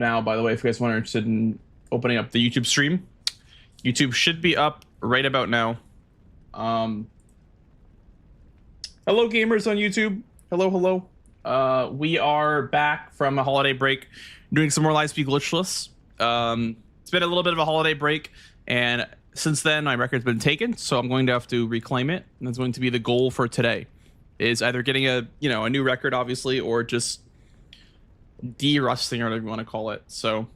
now, by the way, if you guys want interested in opening up the YouTube stream. YouTube should be up right about now. Hello, gamers on YouTube. Hello, hello. We are back from a holiday break, doing some more live speed glitchless. It's been a little bit of a holiday break, and since then, my record's been taken, so I'm going to have to reclaim it, and that's going to be the goal for today. Is either getting a new record, obviously, or just de-rusting, or whatever you want to call it. So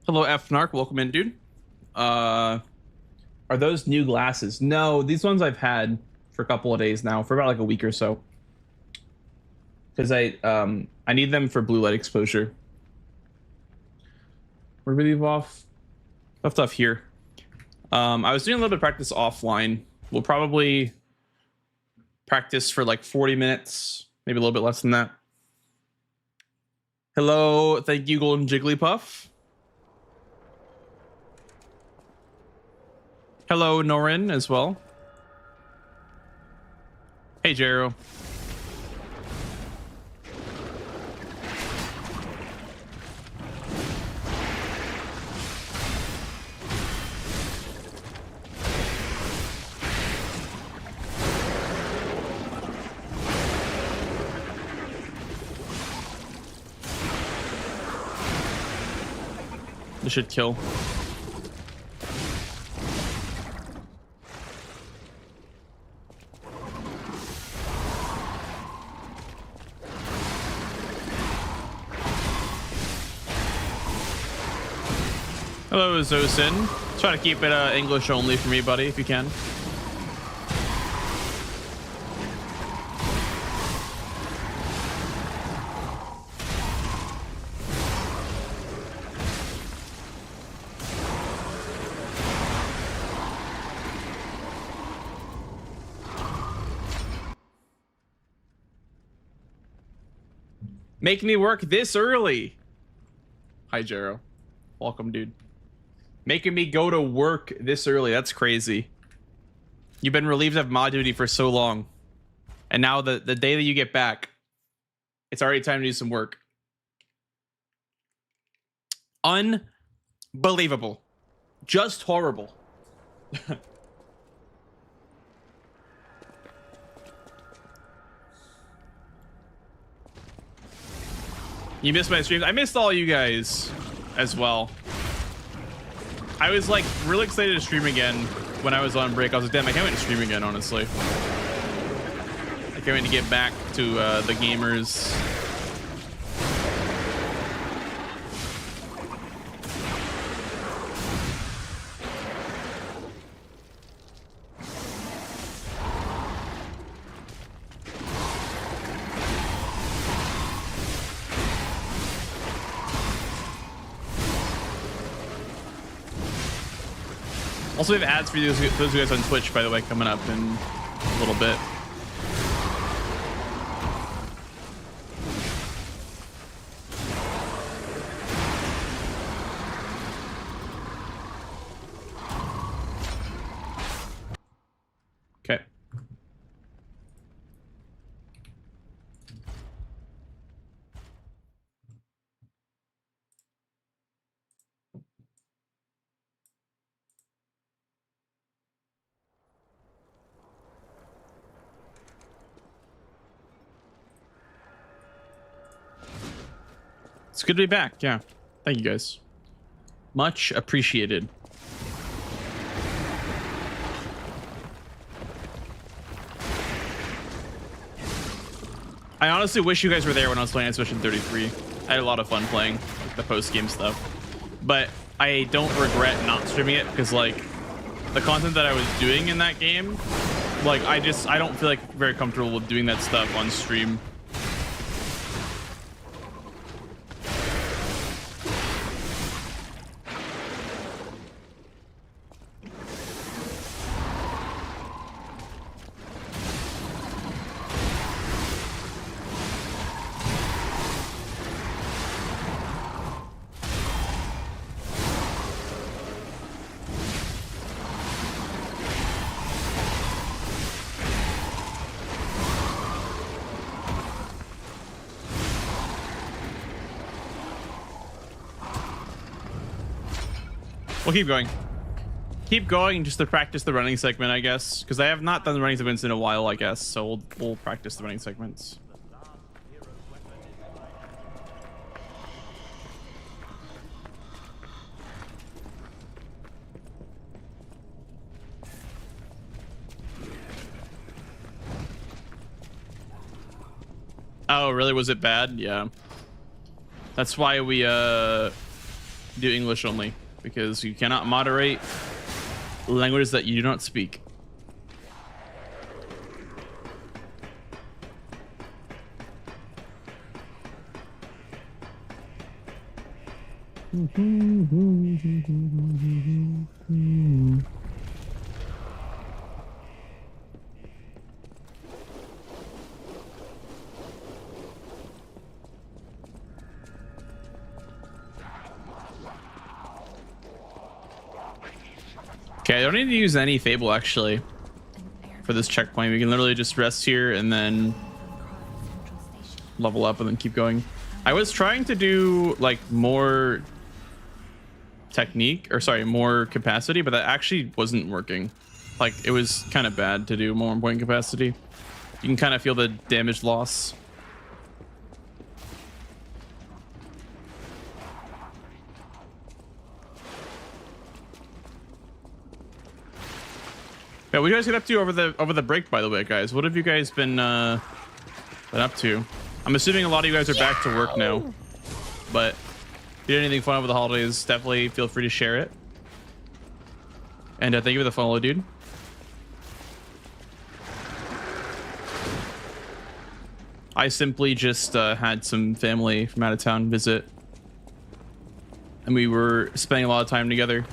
hello, FNark. Welcome in, dude. Are those new glasses? No, these ones I've had for a couple of days now, for about like a week or so. Because I need them for blue light exposure. Where did we leave off? Left off here. I was doing a little bit of practice offline. We'll probably practice for like 40 minutes, maybe a little bit less than that. Hello, thank you, Golden Jigglypuff. Hello, Norin, as well. Hey, Jero. This should kill. Hello, Zosin. Try to keep it English only for me, buddy, if you can. Make me work this early. Hi, Jero. Welcome, dude. Making me go to work this early. That's crazy. You've been relieved of mod duty for so long. And now the day that you get back, it's already time to do some work. Unbelievable. Just horrible. You missed my streams. I missed all you guys as well. I was like really excited to stream again when I was on break. I was like, damn, I can't wait to stream again, honestly. I can't wait to get back to the gamers. Also, we have ads for those of you guys on Twitch, by the way, coming up in a little bit. Okay. It's good to be back. Yeah. Thank you guys. Much appreciated. I honestly wish you guys were there when I was playing Expedition 33. I had a lot of fun playing the post-game stuff. But I don't regret not streaming it because, like, the content that I was doing in that game, like, I don't feel like very comfortable with doing that stuff on stream. We'll keep going. Keep going just to practice the running segment, I guess, because I have not done the running segments in a while, I guess. So we'll practice the running segments. Oh, really? Was it bad? Yeah. That's why we do English only, because you cannot moderate languages that you do not speak. Okay, I don't need to use any Fable actually for this checkpoint. We can literally just rest here and then level up and then keep going. I was trying to do like more technique, or sorry, more capacity, but that actually wasn't working. Like it was kind of bad to do more point capacity. You can kind of feel the damage loss. Yeah, what did you guys get up to over the break, by the way, guys? What have you guys been up to? I'm assuming a lot of you guys are back to work now, but if you did anything fun over the holidays, definitely feel free to share it. And thank you for the follow, dude. I simply just had some family from out of town visit, and we were spending a lot of time together.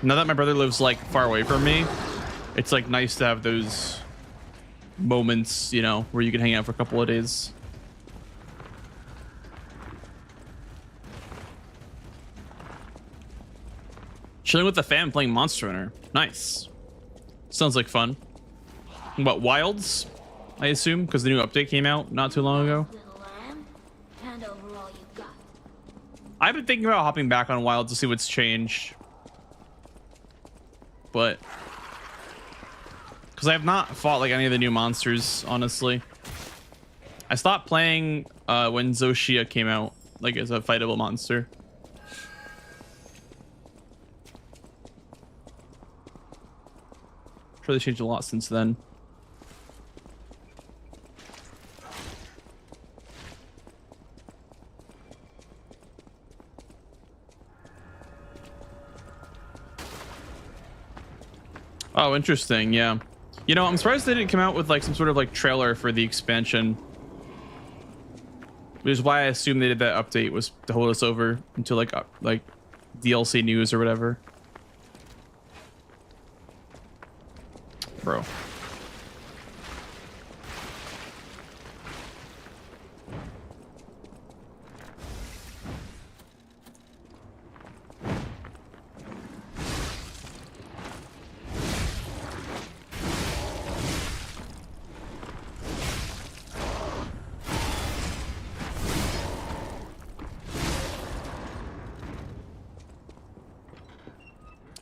Now that my brother lives like far away from me, it's like nice to have those moments, you know, where you can hang out for a couple of days. Chilling with the fam playing Monster Hunter. Nice. Sounds like fun. What, Wilds? I assume, because the new update came out not too long ago. I've been thinking about hopping back on Wilds to see what's changed. But because I have not fought like any of the new monsters, honestly. I stopped playing when Zoshia came out, like as a fightable monster. I'm sure they changed a lot since then. Oh, interesting. Yeah. You know, I'm surprised they didn't come out with like some sort of like trailer for the expansion. Which is why I assumed they did that update, was to hold us over until like DLC news or whatever. Bro.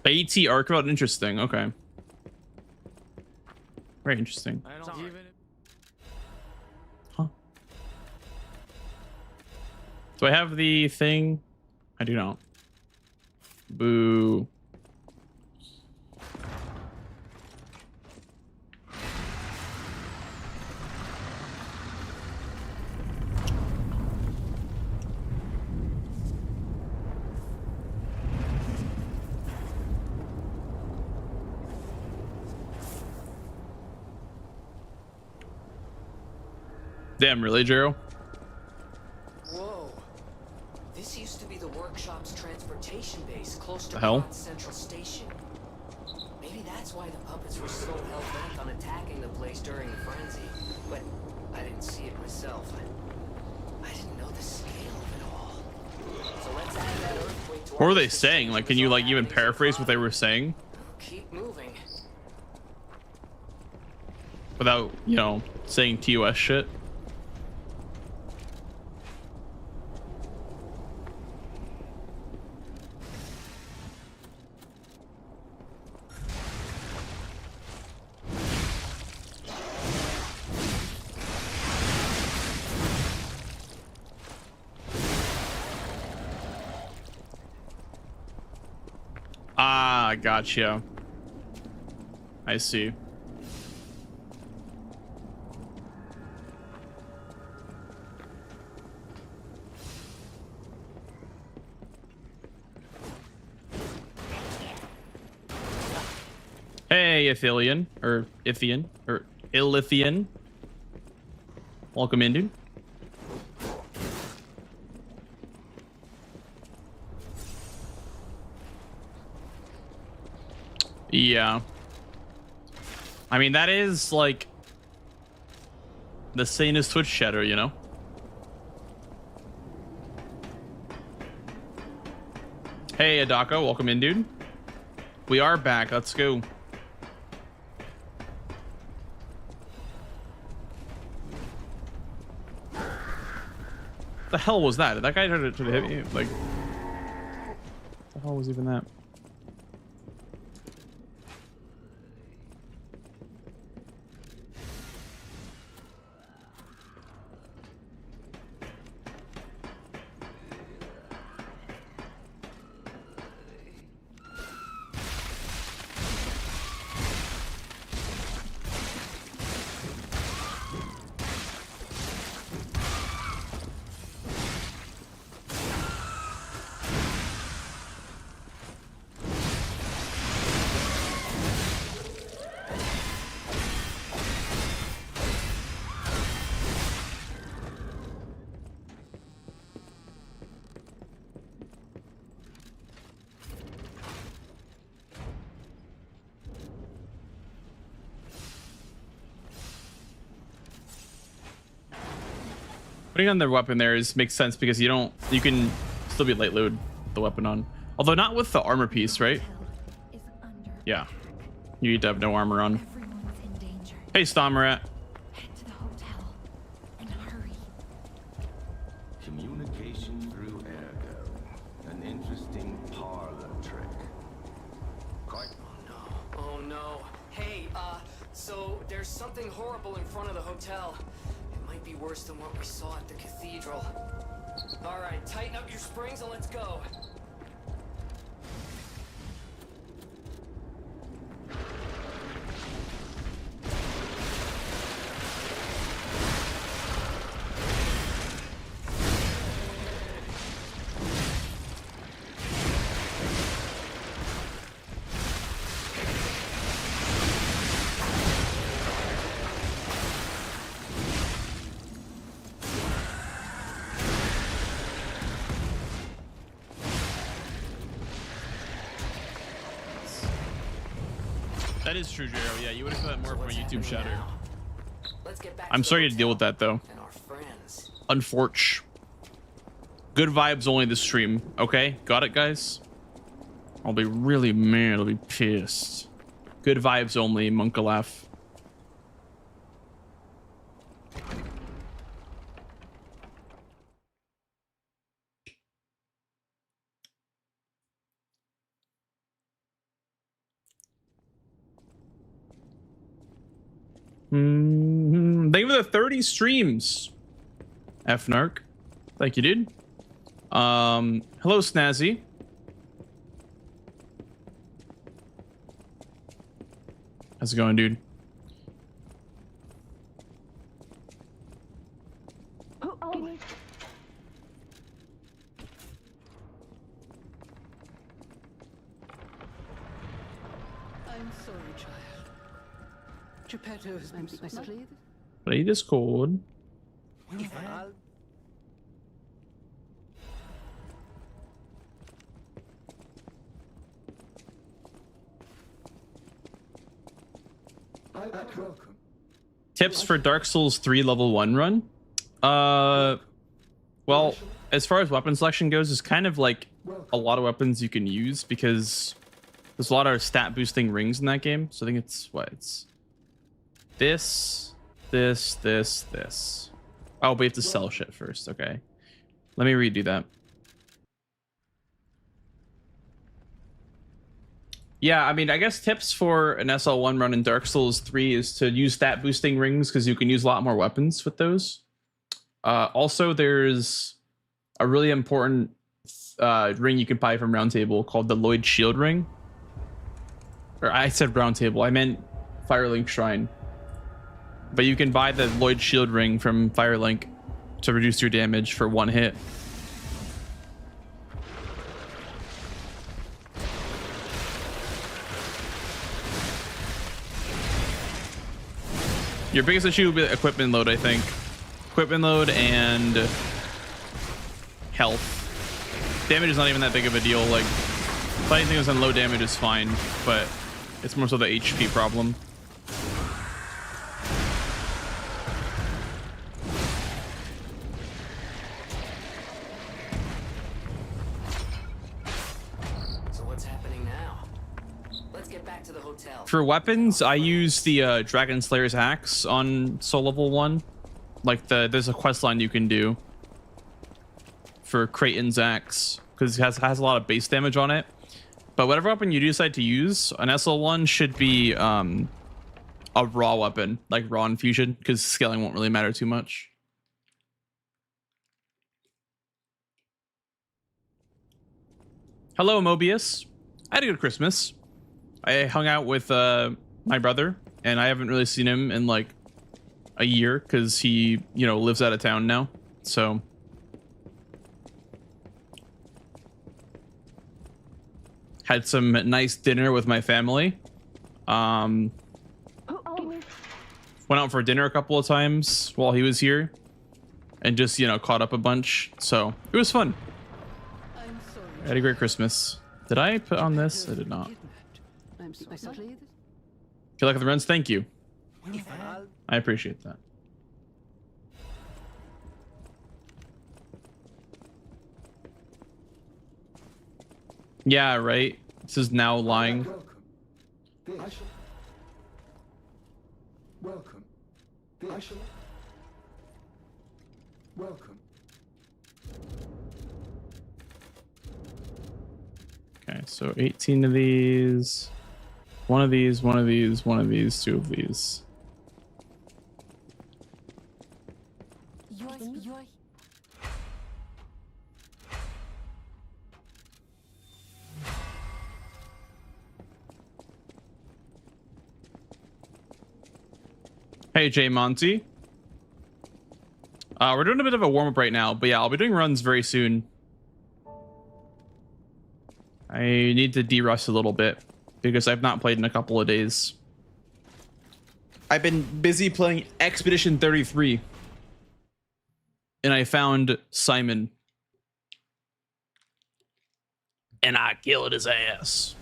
AT arc route, interesting. Okay. Very interesting. Huh. Do I have the thing? I do not. Boo. Damn, really, Jero? Whoa. This used to be the workshop's transportation base close to The hell? Grand Central Station. Maybe that's why the puppets were so hell-bent on attacking the place during the frenzy. But I didn't see it myself. I didn't know the scale of it all. So let's add that earthquake to What were they saying? Like, can you like even paraphrase what they were saying Keep moving. without, you know, saying TOS shit? Ah, gotcha. I see. Hey, Ithilian, or Ithian, or Illithian. Welcome in, dude. Yeah. I mean, that is like the same as Twitch chatter, you know? Hey, Adako, welcome in, dude. We are back. Let's go. The hell was that? Did that guy try to hit me? Like, what the hell was even that? Putting on the weapon there makes sense because you can still be light load the weapon on. Although not with the armor piece, right? Yeah. You need to have no armor on. Hey, Stomrat. Head to the hotel and hurry. Communication through ergo. An interesting parlor trick. Quite. Oh no. Hey, so there's something horrible in front of the hotel. It might be worse than what we saw at the cathedral. All right, tighten up your springs and let's go. That is true, Jero. Yeah, you would have said that more from a YouTube chatter. Let's get back I'm to sorry the to deal with that, though. and our friends. Unfortunate. Good vibes only this stream. Okay, got it, guys? I'll be really mad. I'll be pissed. Good vibes only, Monkalaf. Thank you for the 30 streams. Fnark. Thank you, dude. Hello, Snazzy. How's it going, dude? I'm sorry, child. Geppetto has been spotted. Play Discord. Tips for Dark Souls 3 level 1 run? Well, as far as weapon selection goes, it's kind of like a lot of weapons you can use because there's a lot of stat boosting rings in that game. So I think it's what? It's this. Oh, but we have to sell shit first. Okay. Let me redo that. Yeah, I mean, I guess tips for an SL1 run in Dark Souls 3 is to use stat boosting rings because you can use a lot more weapons with those. Also, there's a really important ring you can buy from Roundtable called the Lloyd Shield Ring. Or I said round table. I meant Firelink Shrine. But you can buy the Lloyd Shield Ring from Firelink to reduce your damage for 1 hit. Your biggest issue will be equipment load, I think. Equipment load and health. Damage is not even that big of a deal. Like, fighting things on low damage is fine, but it's more so the HP problem. So what's happening now? Let's get back to the hotel. For weapons, I use the Dragon Slayer's axe on soul level 1. Like there's a quest line you can do for Creighton's axe because it has a lot of base damage on it. But whatever weapon you decide to use, an SL1 should be a raw weapon, like raw infusion, because scaling won't really matter too much. Hello, Mobius. I had a good Christmas. I hung out with my brother, and I haven't really seen him in like a year because he, you know, lives out of town now. So had some nice dinner with my family. Went out for dinner a couple of times while he was here, and just, you know, caught up a bunch. So it was fun. I'm sorry. I had a great Christmas. Did I put on this? I did not. I'm sorry. Feel like the runs. Thank you. I appreciate that. Yeah, right. This is now lying. Welcome. Welcome. Okay, so 18 of these. One of these, one of these, one of these, 2 of these. Hey, Jay Monty. We're doing a bit of a warm-up right now, but yeah, I'll be doing runs very soon. I need to de-rust a little bit because I've not played in a couple of days. I've been busy playing Expedition 33, and I found Simon, and I killed his ass.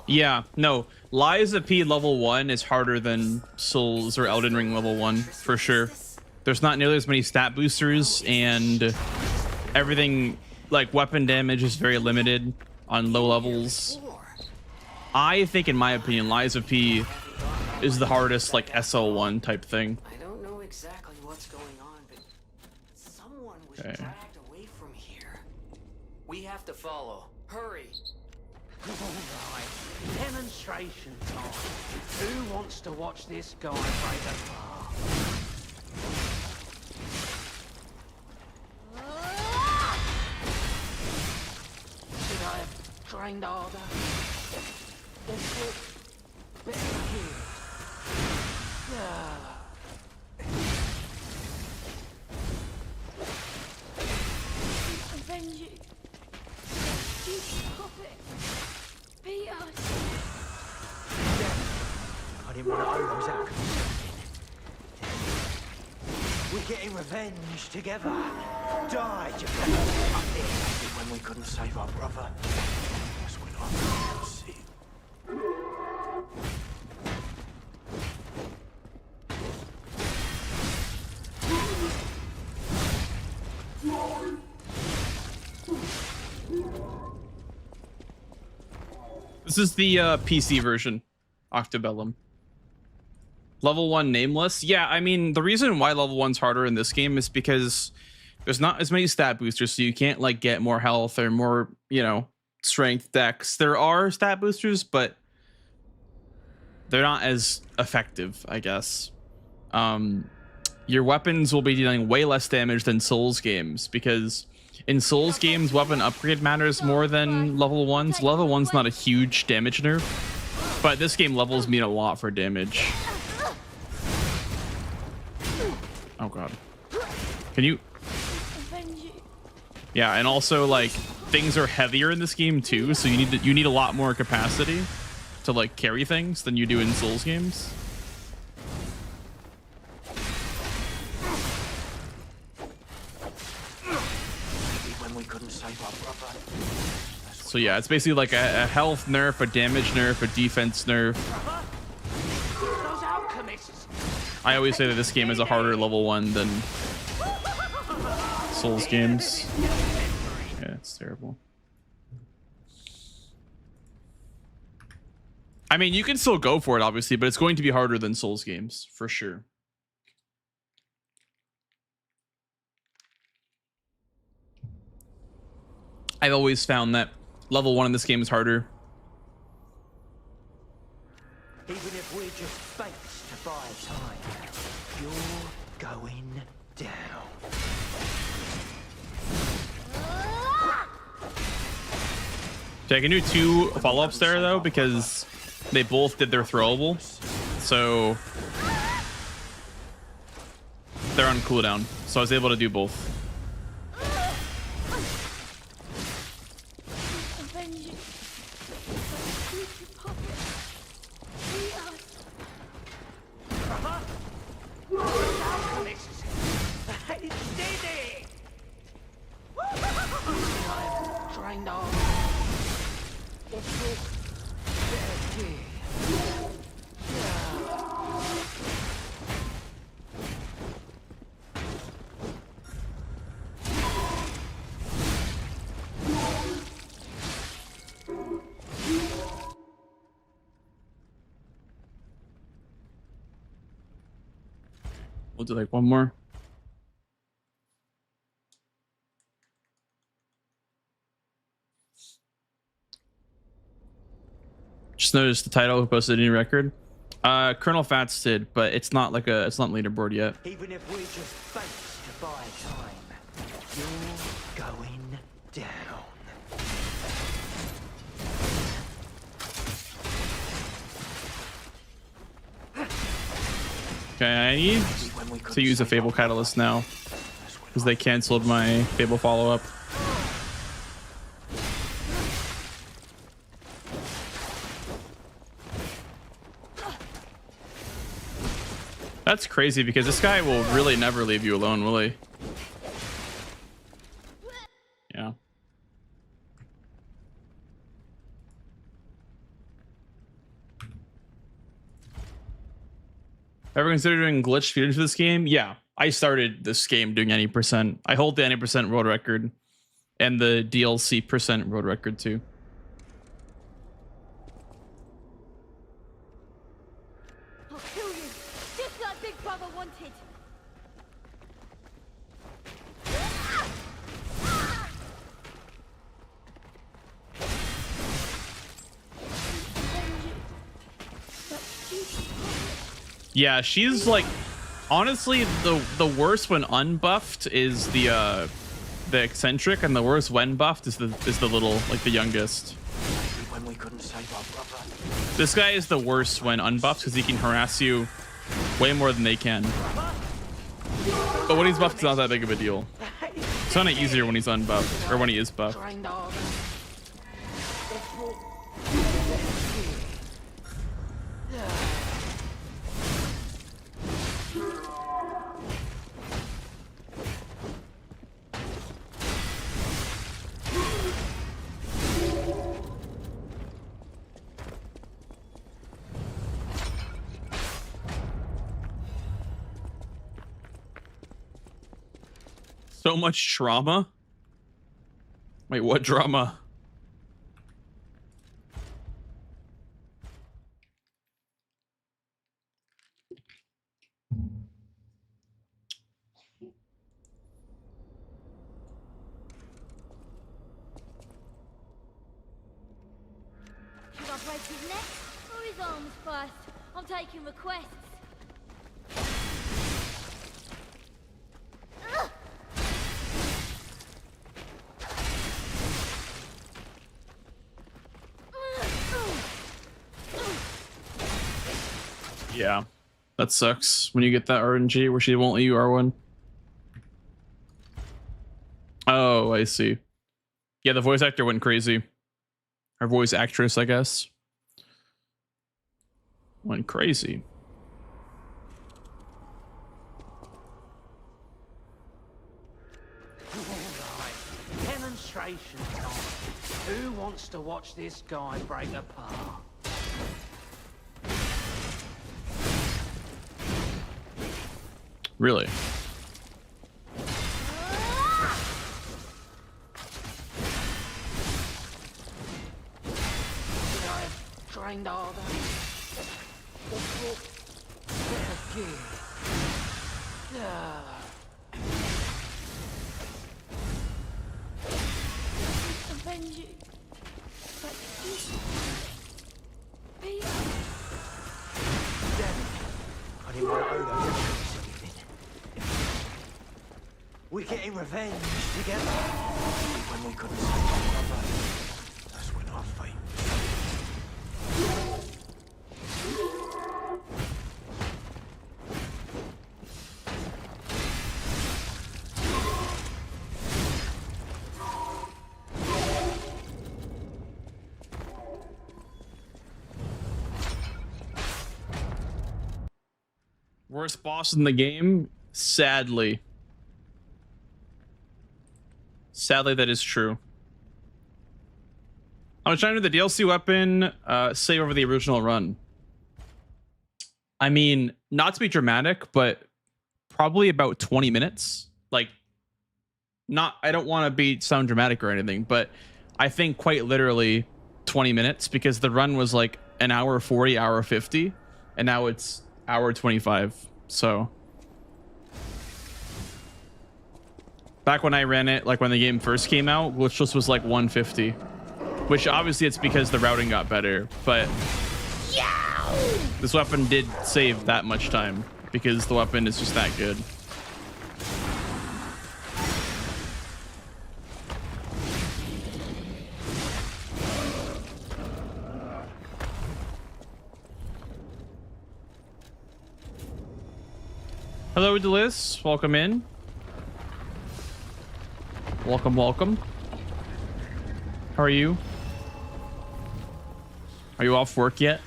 Yeah, no. Liza P level 1 is harder than Souls or Elden Ring level 1, for sure. There's not nearly as many stat boosters, and everything, like weapon damage, is very limited on low levels. I think, in my opinion, Liza P is the hardest, like, SL1 type thing. I don't know exactly what's going on, but someone was dragged away from here. We have to follow. Hurry. Alright, demonstration time. Who wants to watch this guy break apart? Should I have trained harder? Or fought better here? Avenge you. You stop it. Peter. I didn't want to owe those outcomes. We're getting revenge together. Die, Japan. When we couldn't save our brother. That's when I couldn't see. This is the PC version, Octobellum. Level 1 Nameless. Yeah, I mean, the reason why level 1's harder in this game is because there's not as many stat boosters, so you can't, like, get more health or more, you know, strength, dex. There are stat boosters, but they're not as effective, I guess. Your weapons will be dealing way less damage than Souls games, because in Souls games, weapon upgrade matters more than level 1s. Level 1's not a huge damage nerf, but this game levels mean a lot for damage. Oh god. Can you... Yeah, and also like things are heavier in this game too, so you need a lot more capacity to like carry things than you do in Souls games. When we couldn't save our brother. So yeah, it's basically like a health nerf, a damage nerf, a defense nerf. Those alchemists. I always say that this game is a harder level 1 than Souls games. Yeah, it's terrible. I mean, you can still go for it, obviously, but it's going to be harder than Souls games, for sure. I've always found that level 1 in this game is harder. Even if we're just space to buy time, you're going down. Okay, I can do 2 follow-ups there, though, because they both did their throwable. So they're on cooldown. So I was able to do both. We'll do like one more. Just noticed the title who posted a new record. Colonel Fats did, but it's not like it's not leaderboard yet. Even if we're just space to buy time, you're going down. Okay, I need to use a Fable Catalyst now because they canceled my Fable follow-up. That's crazy because this guy will really never leave you alone, will he? Yeah. Ever considered doing glitch speedruns for this game? Yeah, I started this game doing 90%. I hold the 90% world record and the DLC % world record too. I'll kill you, just like Big Brother wanted. Yeah, she's like, honestly, the worst when unbuffed is the eccentric, and the worst when buffed is the little, like the youngest. When we couldn't save our brother. This guy is the worst when unbuffed because he can harass you way more than they can. But when he's buffed, it's not that big of a deal. It's kind of easier when he's unbuffed, or when he is buffed. So much trauma? Wait, what drama? Should I break his neck or his arms first? I'm taking requests. Yeah, that sucks when you get that RNG where she won't let you R1. Oh, I see. Yeah, the voice actor went crazy. Our voice actress, I guess, went crazy. Alright, demonstration time. Who wants to watch this guy break apart? Really? Should I have trained harder? Or brought better gear? Avenge you. But you... Peter. Damn it. I didn't want to owe those extras anything. We're getting revenge together. When we couldn't save our brother, that's when our fate was. Worst boss in the game? Sadly. Sadly, that is true. I was trying to do the DLC weapon, save over the original run. I mean, not to be dramatic, but probably about 20 minutes. Like, not, I don't want to sound dramatic or anything, but I think quite literally 20 minutes because the run was like an hour 40, hour 50, and now it's hour 25. So back when I ran it, like when the game first came out, Glitchless was like 150, which obviously it's because the routing got better, but this weapon did save that much time because the weapon is just that good. Hello, Deliss. Welcome in. Welcome, welcome. How are you? Are you off work yet?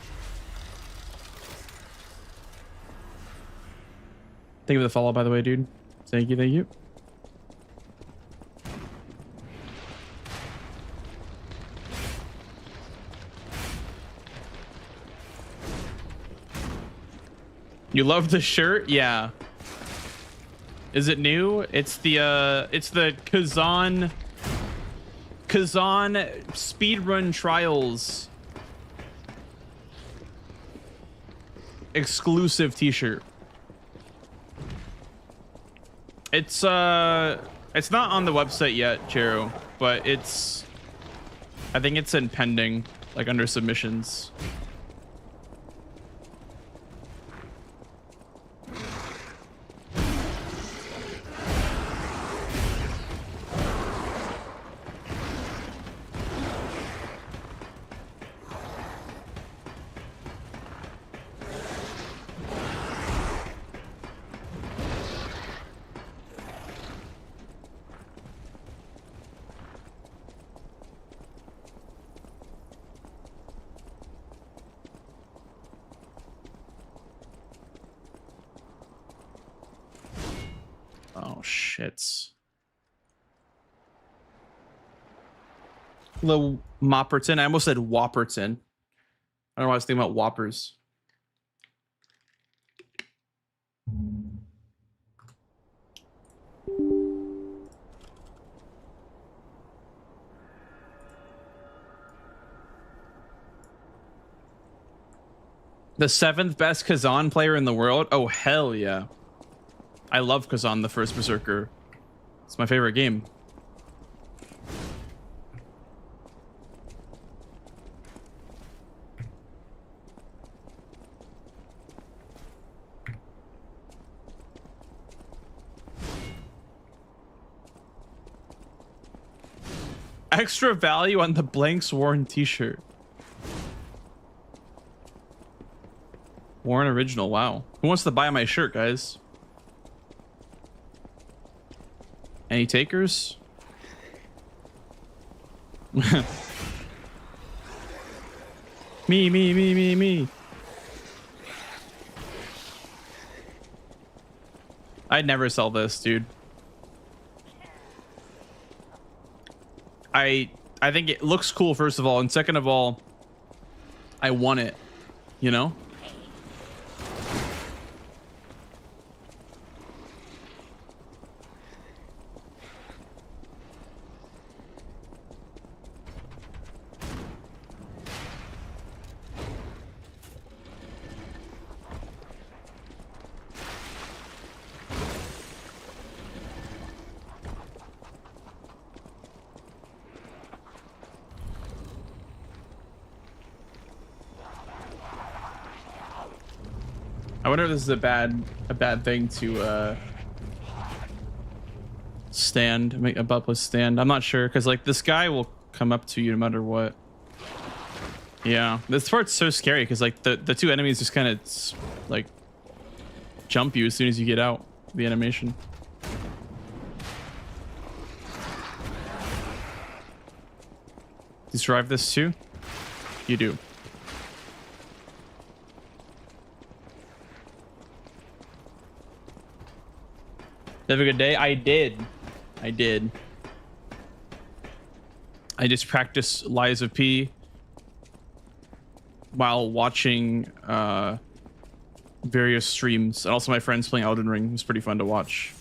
Thank you for the follow, by the way, dude. Thank you, thank you. You love the shirt? Yeah. Is it new? It's the Kazan Speedrun Trials exclusive t-shirt. It's not on the website yet, Chero, but I think it's in pending, like under submissions. Oh, shits. Hello, Mopperton. I almost said Whopperton. I don't know why I was thinking about Whoppers. The 7th best Kazan player in the world? Oh, hell yeah. I love Kazan, the first Berserker. It's my favorite game. Extra value on the blanks worn t-shirt. Worn original. Wow. Who wants to buy my shirt, guys? Any takers? Me. I'd never sell this, dude. I think it looks cool, first of all, and second of all, I want it, you know? I wonder if this is a bad thing to stand, make a buttless stand. I'm not sure, because like this guy will come up to you no matter what. Yeah, this part's so scary because like the two enemies just kind of like jump you as soon as you get out the animation. You survive this too? You do. Have a good day. I did. I just practiced Lies of P while watching various streams, and also my friends playing Elden Ring. It was pretty fun to watch.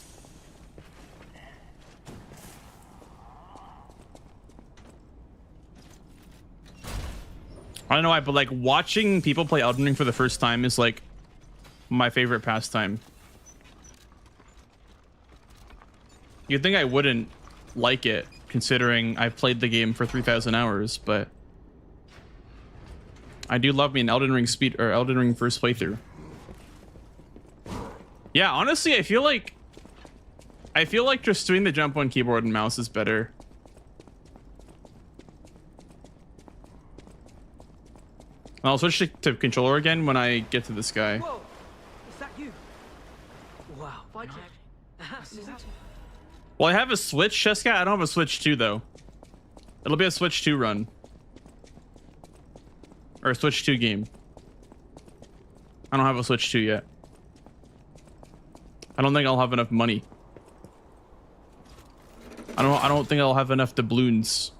I don't know why, but like watching people play Elden Ring for the first time is like my favorite pastime. You'd think I wouldn't like it, considering I've played the game for 3,000 hours, but I do love me an Elden Ring Elden Ring first playthrough. Yeah, honestly, I feel like just doing the jump on keyboard and mouse is better. I'll switch to controller again when I get to this guy. Whoa! Is that you? Wow. Well, I have a Switch, Cheska. I don't have a Switch 2 though. It'll be a Switch 2 run. Or a Switch 2 game. I don't have a Switch 2 yet. I don't think I'll have enough money. I don't think I'll have enough doubloons.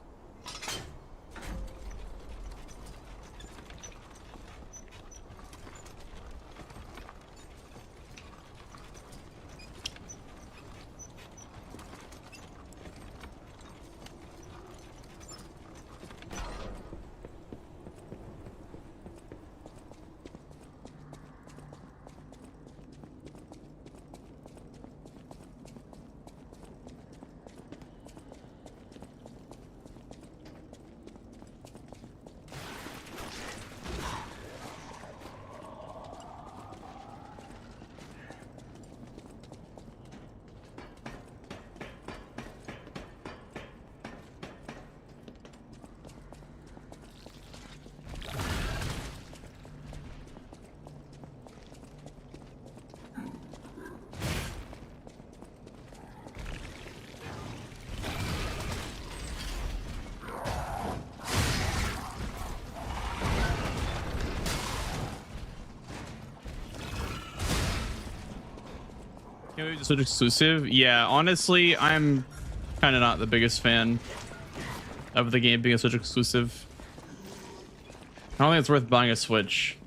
Switch exclusive? Yeah, honestly, I'm kind of not the biggest fan of the game being a Switch exclusive. I don't think it's worth buying a Switch.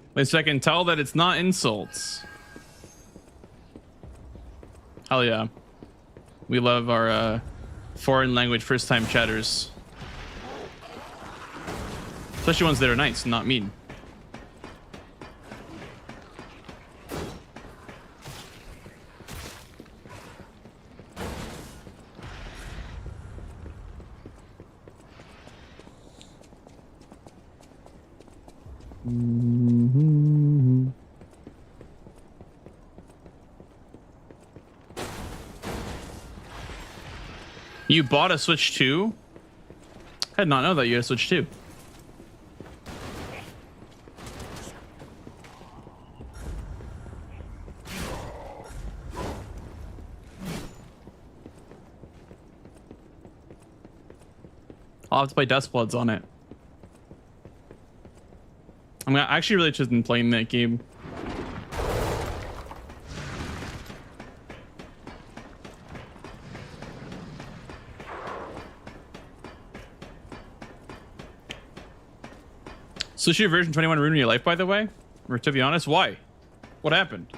At least I can tell that it's not insults. Hell yeah. We love our foreign language first time chatters. Especially ones that are nice, not mean. Mhm. You bought a Switch 2? I did not know that you had a Switch 2. I'll have to play Dust Bloods on it. I'm actually really interested in playing that game. So should your version 21 ruin your life, by the way? Or to be honest, why? What happened?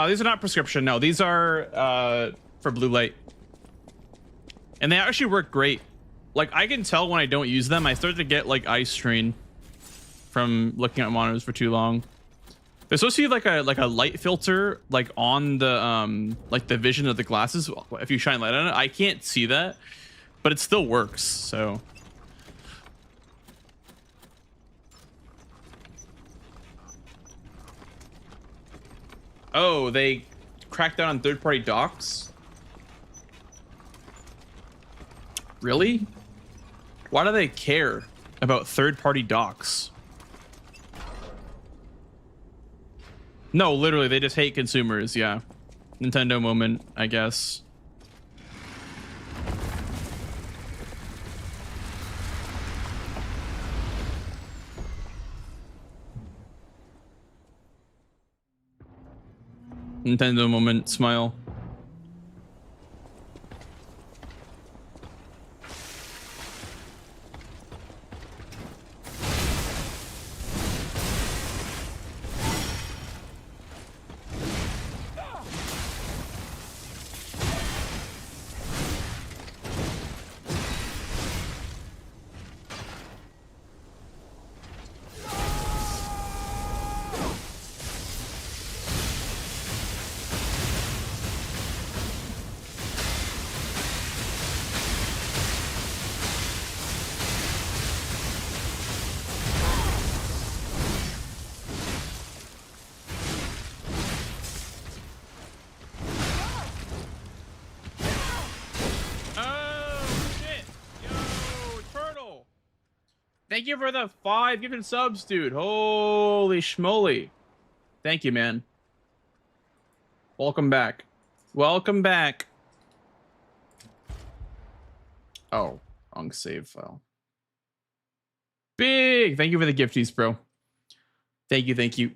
These are not prescription. No, these are for blue light. And they actually work great. Like, I can tell when I don't use them. I start to get like eye strain from looking at monitors for too long. There's supposed to be like a light filter like on the like the vision of the glasses if you shine light on it. I can't see that, but it still works. So oh, they cracked down on third-party docks? Really? Why do they care about third-party docks? No, literally, they just hate consumers, yeah. Nintendo moment, I guess. Nintendo moment, smile. Thank you for the 5 gifted subs, dude. Holy schmoly. Thank you, man. Welcome back. Welcome back. Oh, wrong save file. Big. Thank you for the gifties, bro. Thank you. Thank you.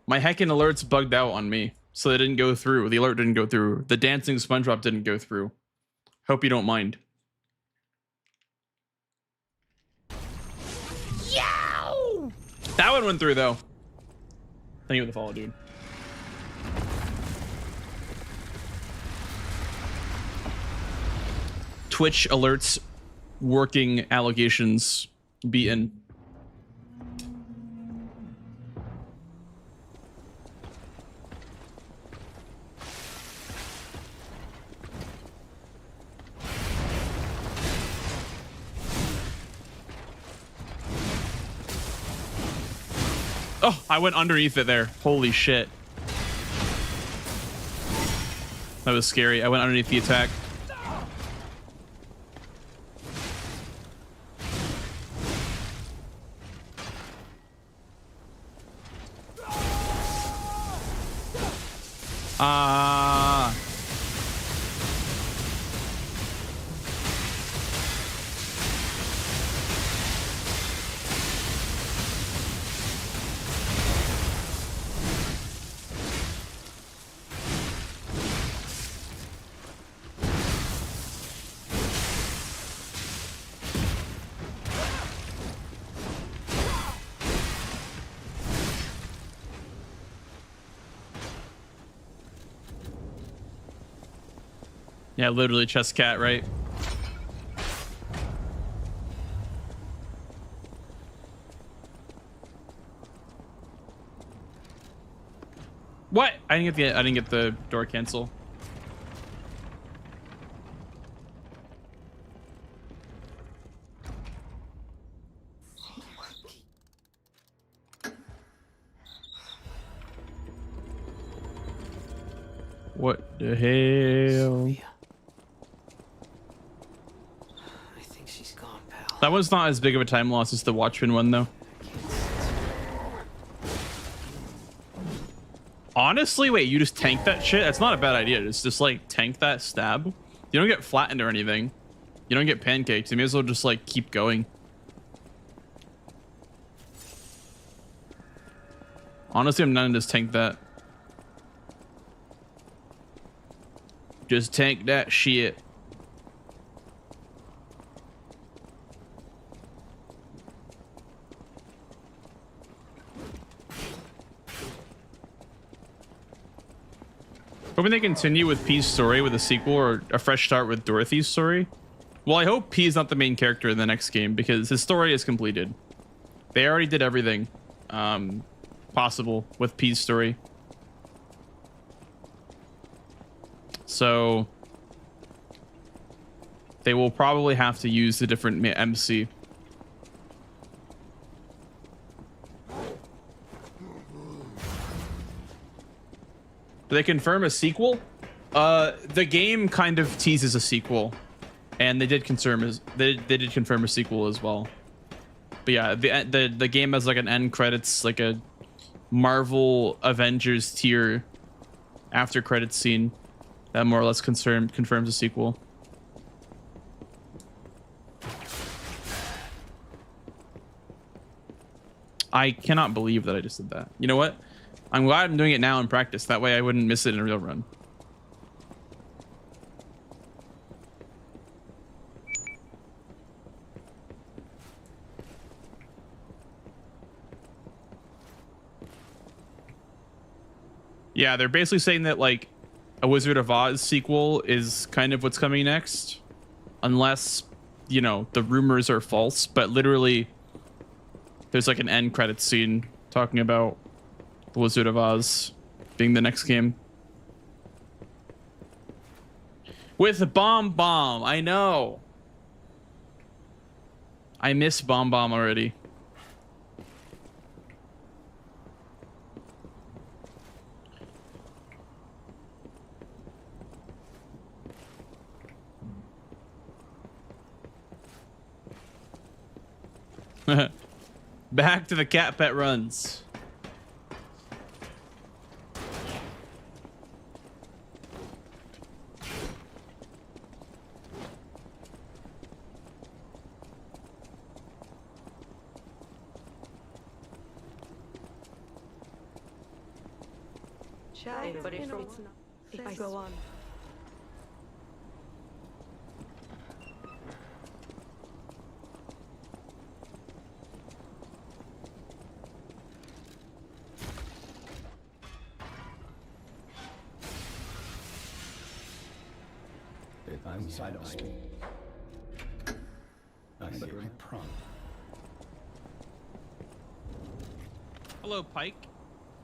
My heckin' alerts bugged out on me, so they didn't go through. The alert didn't go through. The dancing SpongeBob didn't go through. Hope you don't mind. Yow! That one went through, though. Thank you for the follow, dude. Twitch alerts working allegations beaten. Oh, I went underneath it there. Holy shit. That was scary. I went underneath the attack. Yeah, literally chest cat, right? I didn't get the door cancel. What the hell? Sophia. I think she's gone, pal. That was not as big of a time loss as the Watchmen one, though. Honestly, wait, you just tank that shit? That's not a bad idea. Just like tank that stab. You don't get flattened or anything. You don't get pancaked. You may as well just like keep going. Honestly, I'm not just tank that. Just tank that shit. Hoping they continue with P's story with a sequel or a fresh start with Dorothy's story. Well, I hope P is not the main character in the next game because his story is completed. They already did everything possible with P's story. So they will probably have to use a different MC. Did they confirm a sequel? The game kind of teases a sequel, and they did confirm a sequel as well. But yeah, the game has like an end credits, like a Marvel Avengers tier after credits scene that more or less confirms a sequel. I cannot believe that I just did that. You know what? I'm glad I'm doing it now in practice. That way I wouldn't miss it in a real run. Yeah, they're basically saying that like a Wizard of Oz sequel is kind of what's coming next. Unless, you know, the rumors are false. But literally, there's like an end credits scene talking about the Wizard of Oz being the next game. With Bomb Bomb, I know. I miss Bomb Bomb already. Back to the cat pet runs. But if it's not, if I go on. If I'm inside of speed, I promise. Hello, Pike.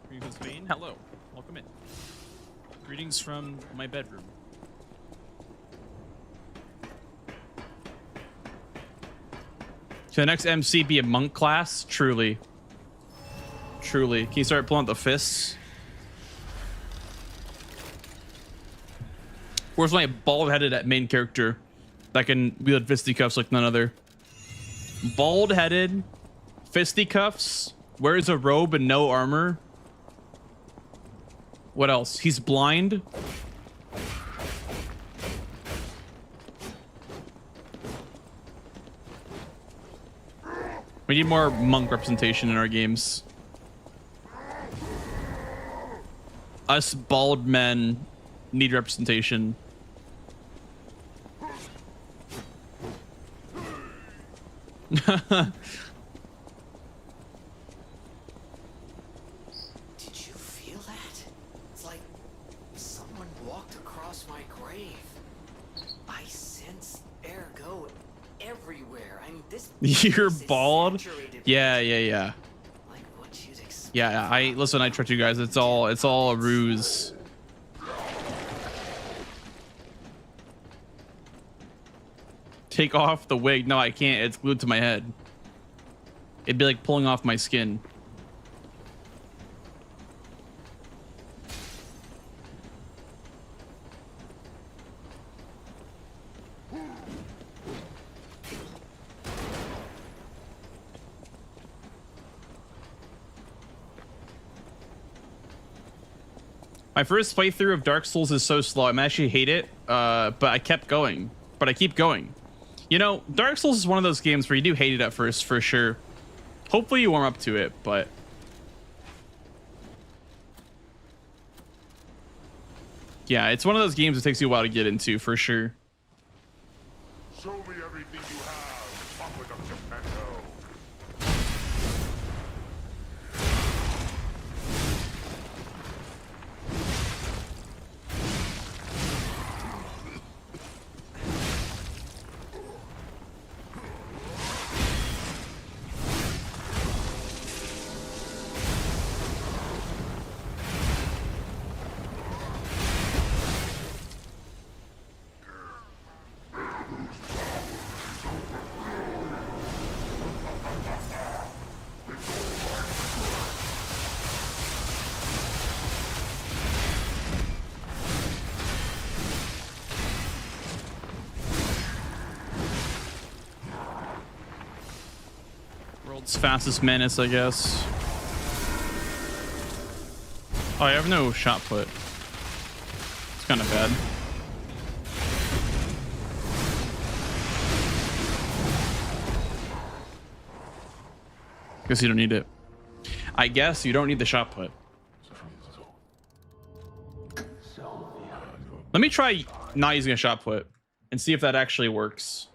Greetings from Spain. Hello. Welcome in. Greetings from my bedroom. Can the next MC be a monk class? Truly. Truly. Can you start pulling out the fists? Where's my bald-headed main character that can wield fisticuffs like none other? Bald-headed, fisticuffs, wears a robe and no armor. What else? He's blind. We need more monk representation in our games. Us bald men need representation. Did you feel that? It's like someone walked across my grave. I sense ergo everywhere. I mean, this You're place is bald? saturated with Yeah. like what you'd expect. Yeah, listen, I trust you guys. It's all a ruse. Take off the wig. No, I can't. It's glued to my head. It'd be like pulling off my skin. My first playthrough of Dark Souls is so slow. I actually hate it, but I kept going. But I keep going. You know, Dark Souls is one of those games where you do hate it at first, for sure. Hopefully you warm up to it, but... yeah, it's one of those games that takes you a while to get into, for sure. Show me everything you have, Upward of Geppetto. World's fastest menace, I guess. Oh, I have no shot put. It's kind of bad. Guess you don't need it. I guess you don't need the shot put. Let me try not using a shot put and see if that actually works.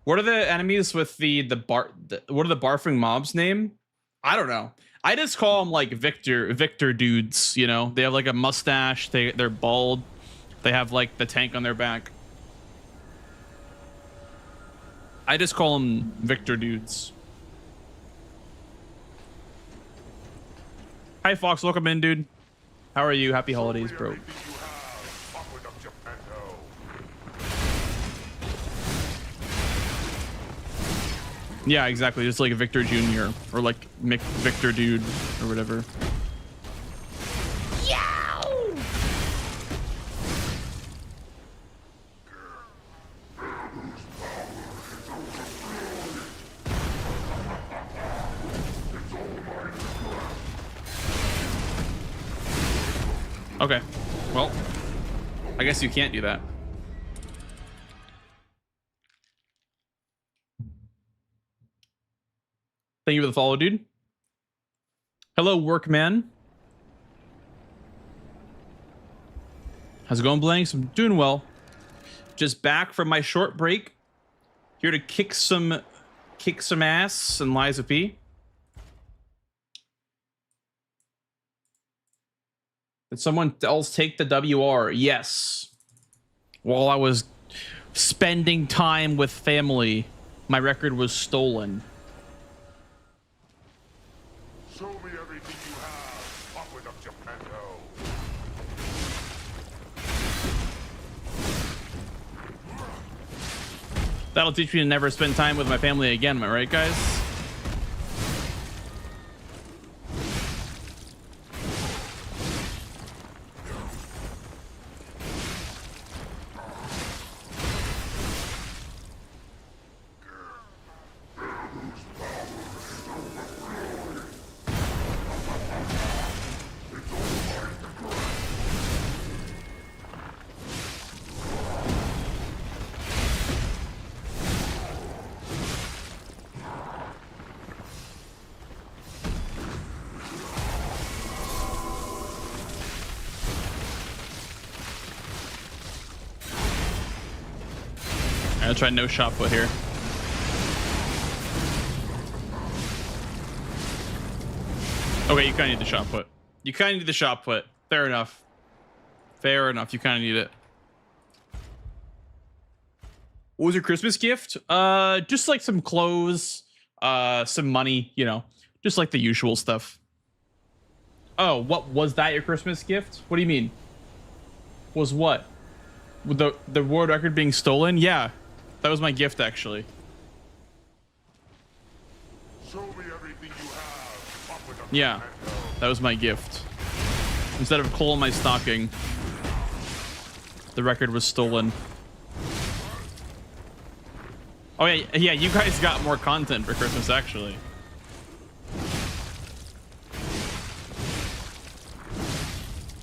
What are the enemies with what are the barfing mobs name? I don't know. I just call them like Victor dudes, you know? They have like a mustache, they're bald. They have like the tank on their back. I just call them Victor dudes. Hi Fox, welcome in, dude. How are you? Happy holidays, bro. Yeah, exactly. Just like a Victor Jr. or like Mick Victor Dude or whatever. Okay. Well, I guess you can't do that. Thank you for the follow, dude. Hello, workman. How's it going, Blanks? I'm doing well. Just back from my short break. Here to kick some ass and Liza P. Did someone else take the WR? Yes. While I was spending time with family, my record was stolen. Show me everything you have, Upward of Geppetto. That'll teach me to never spend time with my family again, am I right, guys? I'll try no shot put here. Okay, you kind of need the shot put. You kind of need the shot put. Fair enough. Fair enough. You kind of need it. What was your Christmas gift? Just like some clothes, some money, you know, just like the usual stuff. Oh, what was that your Christmas gift? What do you mean? Was what? With the world record being stolen? Yeah, that was my gift actually. Show me everything you have. Up with them. Yeah, that was my gift. Instead of coal in my stocking, the record was stolen. Oh yeah, yeah, you guys got more content for Christmas actually.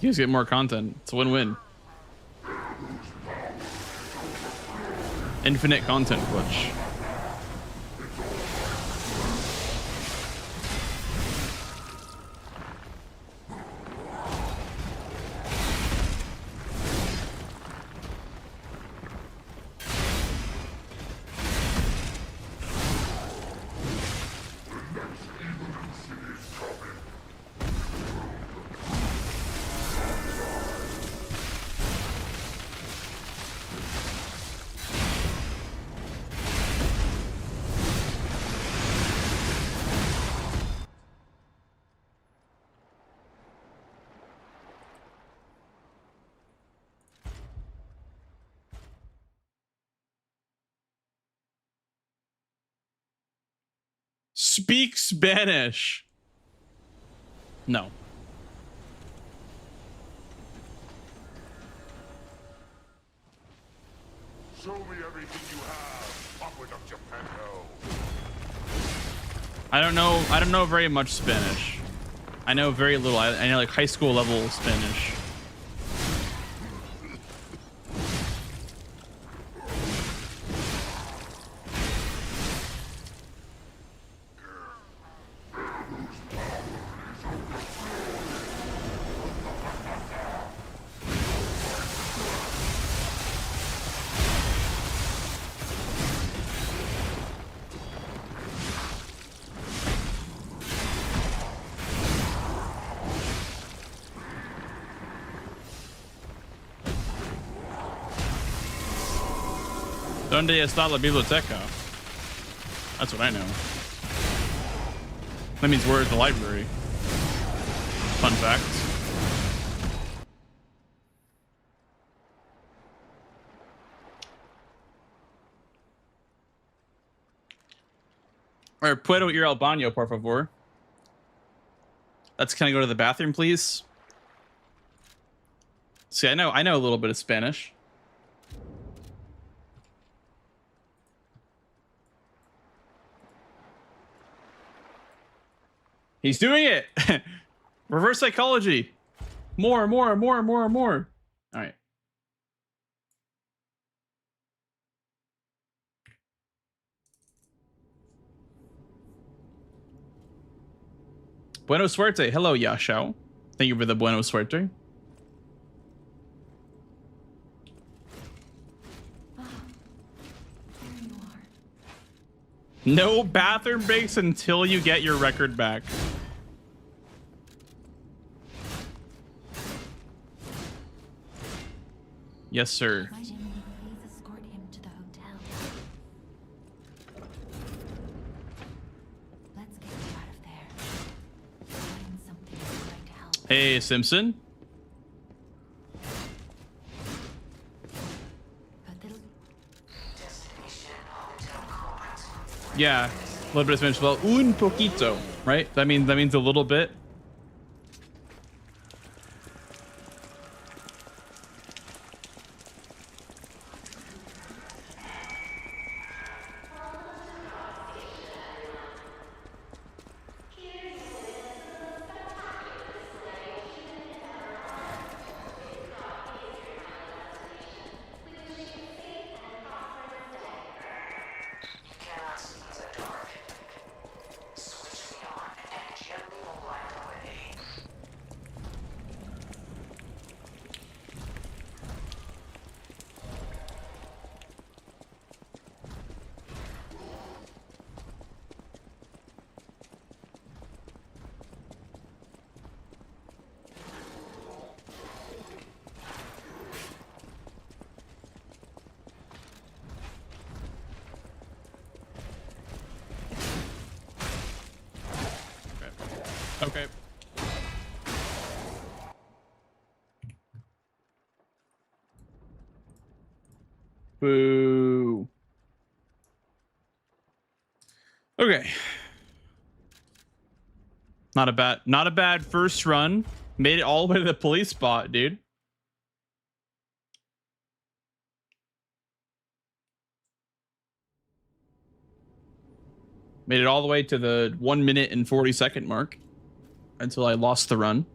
You guys get more content. It's a win-win. Infinite content glitch. Speak Spanish. No. Show me everything you have. Up with them, Geppetto. I don't know very much Spanish. I know very little. I know like high school level Spanish. ¿Dónde está la biblioteca? That's what I know. That means we're at the library. Fun fact. All right, puedo ir al baño, por favor. Can I go to the bathroom, please? See, I know a little bit of Spanish. He's doing it. Reverse psychology. More. All right. Buena suerte. Hello, Yashao. Thank you for the buena suerte. No bathroom breaks until you get your record back. Yes, sir. Please escort him to the hotel. Let's get you out of there. Find something that might help. Hey, Simpson. Yeah, a little bit of Spanish. Well, un poquito, right? That means a little bit. Okay. Boo. Okay. Not a bad first run. Made it all the way to the police spot, dude. Made it all the way to the 1 minute and 40-second mark until I lost the run.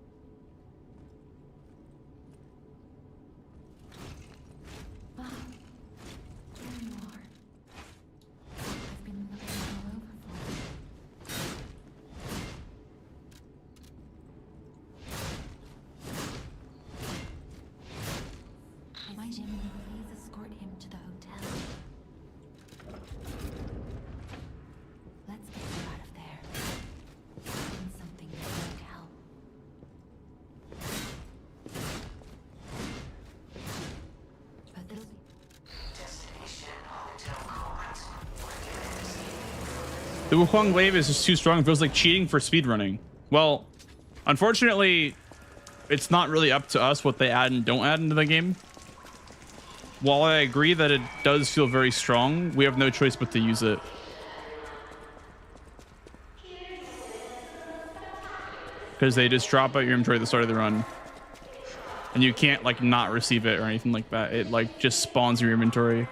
Ah, there you are. I've been looking all over for you. My Jimmy, please escort him to the hotel. Let's get you out of there. Find something that might help. But there'll be The Wukong wave is just too strong. It feels like cheating for speedrunning. Well, unfortunately, it's not really up to us what they add and don't add into the game. While I agree that it does feel very strong, we have no choice but to use it. Because they just drop out your inventory at the start of the run. And you can't like not receive it or anything like that. It like just spawns your inventory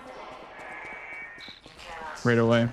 right away.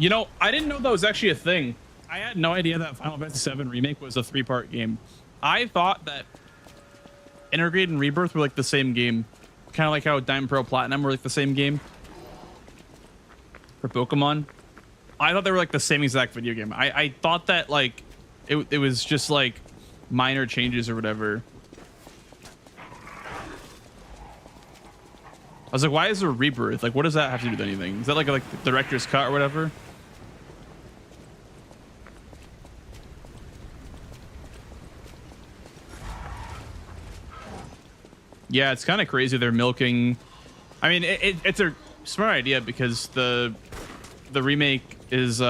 You know, I didn't know that was actually a thing. I had no idea that Final Fantasy VII Remake was a 3-part game. I thought that Intergrade and Rebirth were like the same game. Kind of like how Diamond Pearl Platinum were like the same game. For Pokemon. I thought they were like the same exact video game. I thought that like it was just like minor changes or whatever. I was like, why is there a Rebirth? Like, what does that have to do with anything? Is that like the director's cut or whatever? Yeah, it's kind of crazy they're milking. I mean, it's a smart idea because the remake is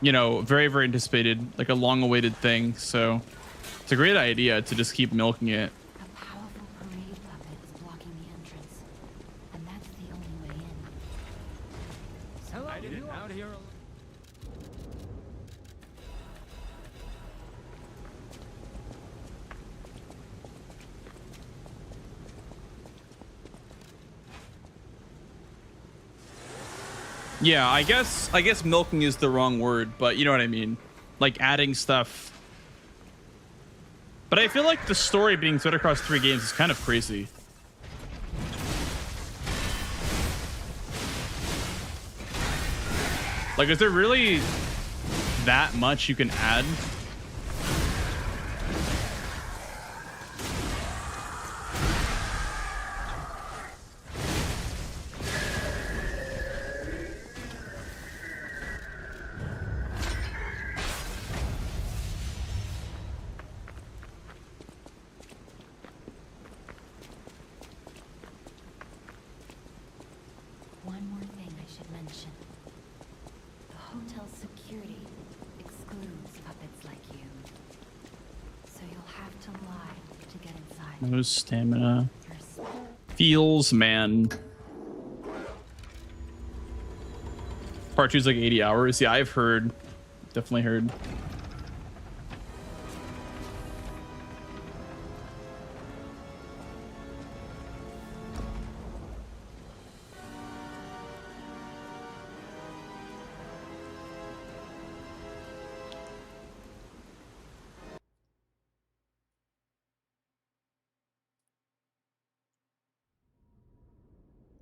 you know, very, very anticipated, like a long-awaited thing. So it's a great idea to just keep milking it. a powerful parade puppet is blocking the entrance, and that's the only way in. Hello, you out here? Yeah, I guess milking is the wrong word, but you know what I mean. Like adding stuff. But I feel like the story being spread across 3 games is kind of crazy. Like, is there really that much you can add? One more thing I should mention. The hotel security excludes puppets like you. So So you'll have to lie to get inside. No stamina. First, Feels, man. Part 2's like 80 hours. Yeah, I've heard. Definitely heard.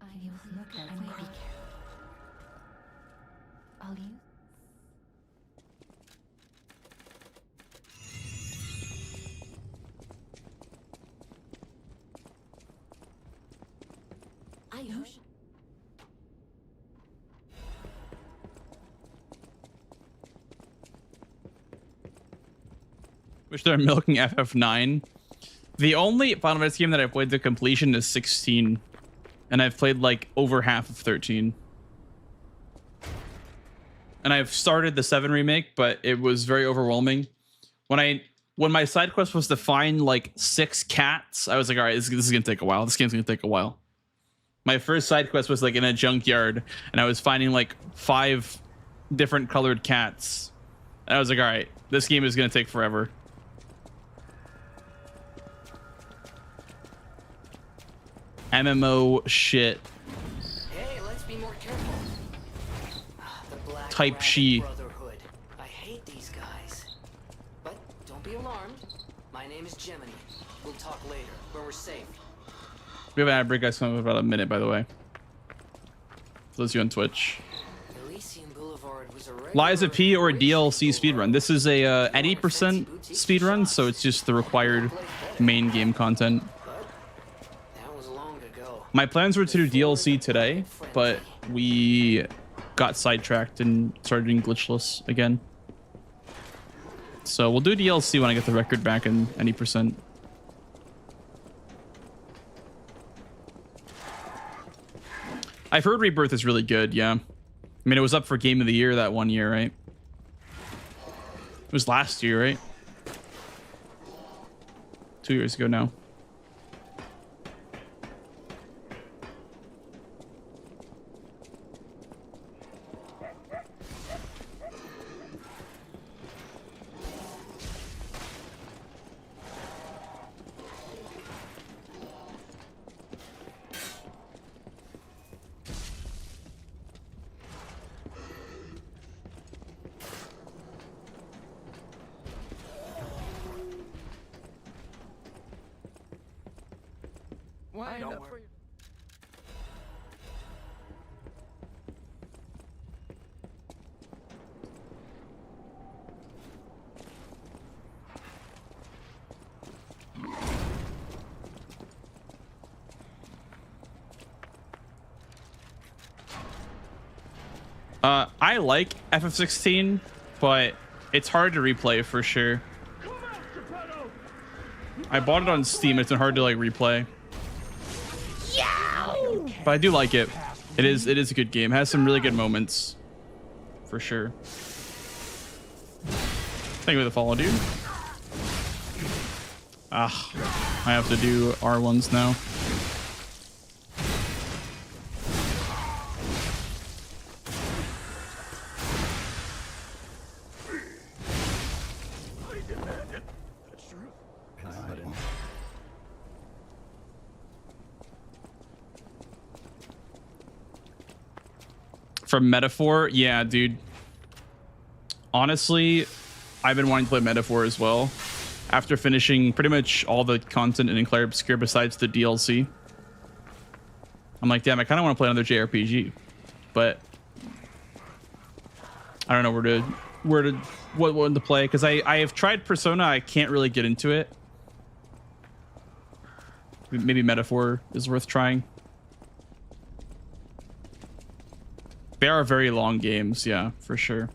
I will look at and be careful. I'll use. I use. Wish they're milking FF9. The only Final Fantasy game that I've played to completion is 16. And I've played like over half of 13. And I've started the 7 remake, but it was very overwhelming. When my side quest was to find like 6 cats, I was like, all right, this is gonna take a while. This game's gonna take a while. My first side quest was like in a junkyard, and I was finding like 5 different colored cats. And I was like, all right, this game is gonna take forever. MMO shit. Hey, let's be more careful. The Black Type Rabbit she. Brotherhood. I hate these guys. But don't be alarmed. My name is Gemini. We'll talk later, when we're safe. We have an ad break, guys, coming in about a minute, by the way. For those of you on Twitch. Elysian Boulevard was a Liza P or DLC speedrun. This is a at 80% speedrun, so it's just the required main game content. That was long ago. My plans were to do DLC today, but we got sidetracked and started doing Glitchless again. So we'll do DLC when I get the record back in any percent. I've heard Rebirth is really good, yeah. I mean, it was up for Game of the Year that one year, right? It was last year, right? 2 years ago now. I like FF16, but it's hard to replay for sure. I bought it on Steam. It's been hard to like replay. But I do like it. It is a good game. It has some really good moments, for sure. Thank you for the follow, dude. Ah, I have to do R1s now. From Metaphor, yeah, dude. Honestly, I've been wanting to play Metaphor as well. After finishing pretty much all the content in Enclave Obscure besides the DLC. I'm like, damn, I kind of want to play another JRPG. But I don't know what one to play. Because I have tried Persona, I can't really get into it. Maybe Metaphor is worth trying. They are very long games, yeah, for sure.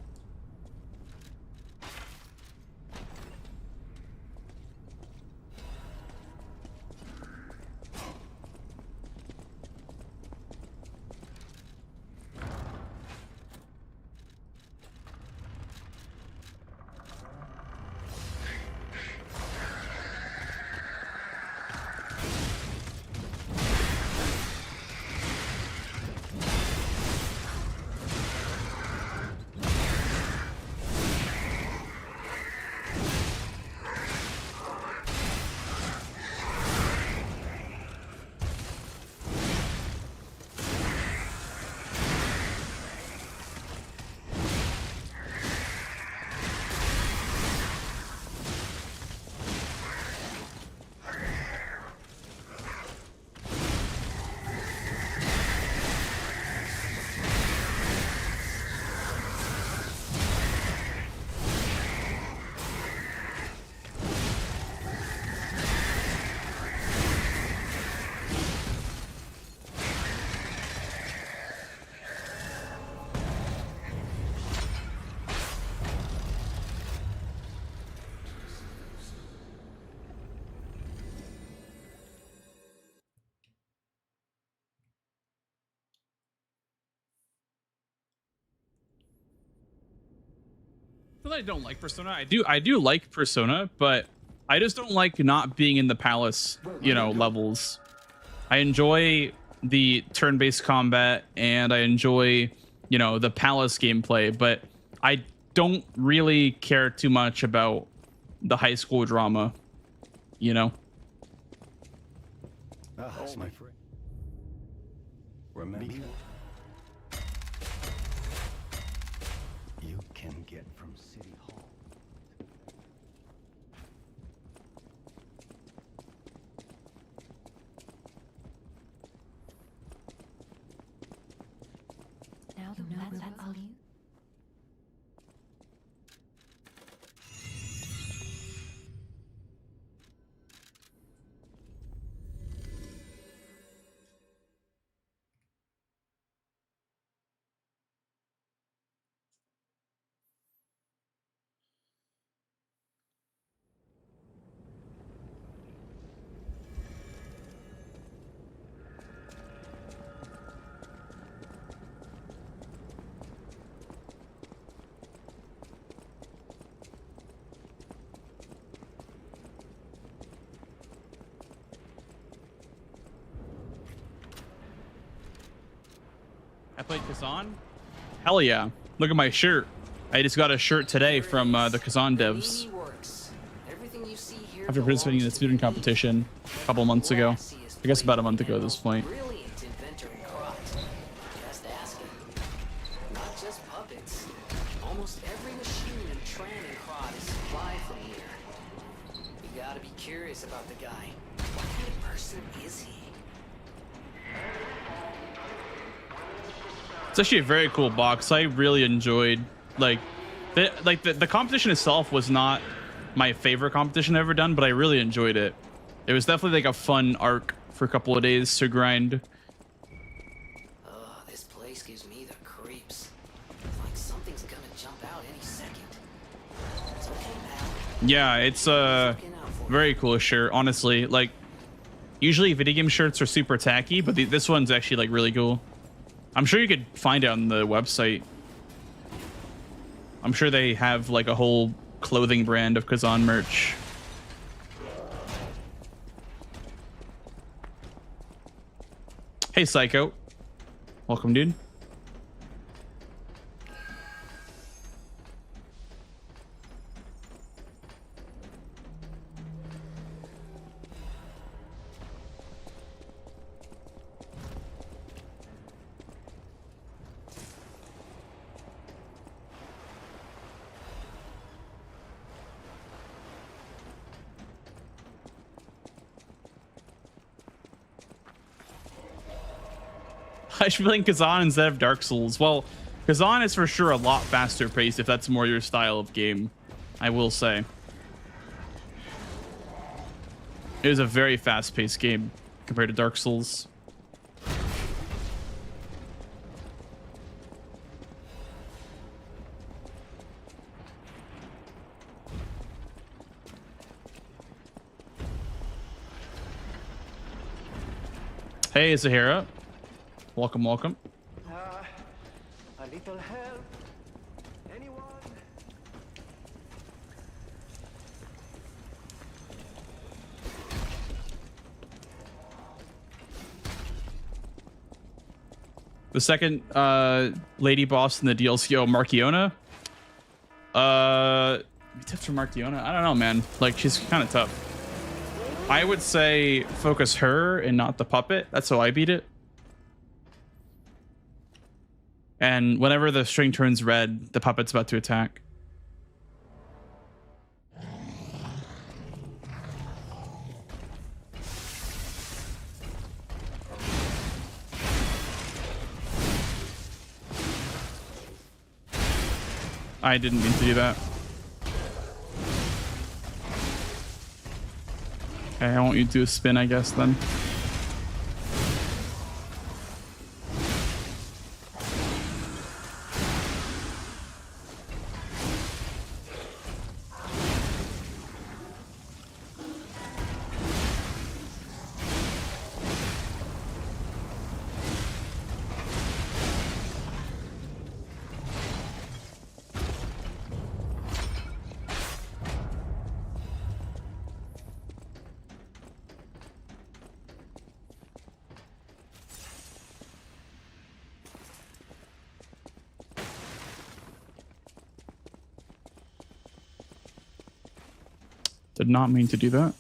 Not that I don't like Persona. I do like Persona, but I just don't like not being in the palace, you know, levels. I enjoy the turn-based combat and I enjoy, you know, the palace gameplay, but I don't really care too much about the high school drama, you know. Ah, it's my friend. Remember, you can get from City Hall. Now that's all you. I played Kazan. Hell yeah. Look at my shirt. I just got a shirt today from the Kazan devs after participating in the speedrun competition a couple months ago. I guess about a month ago at this point. Brilliant inventor in Krat. Just asking. Not just puppets. Almost every machine and train in Krat is supplied from here. You gotta be curious about the guy. What kind of person is he? It's actually a very cool box. I really enjoyed the competition itself was not my favorite competition I've ever done, but I really enjoyed it. It was definitely like a fun arc for a couple of days to grind. Oh, this place gives me the creeps. Like something's gonna jump out any second. It's okay, pal. Yeah, it's a very cool shirt, honestly. Like usually video game shirts are super tacky, but this one's actually like really cool. I'm sure you could find it on the website. I'm sure they have like a whole clothing brand of Kazan merch. Hey, Psycho. Welcome, dude. I should be playing Kazan instead of Dark Souls. Well, Kazan is for sure a lot faster paced if that's more your style of game, I will say. It is a very fast paced game compared to Dark Souls. Hey, Zahira. Welcome, welcome. A little help? Anyone? The second lady boss in the DLC, oh, Markiona. Tips for Markiona? I don't know, man. Like, she's kind of tough. I would say focus her and not the puppet. That's how I beat it. And whenever the string turns red, the puppet's about to attack. I didn't mean to do that. Okay, I want you to do a spin, I guess, then. Did not mean to do that.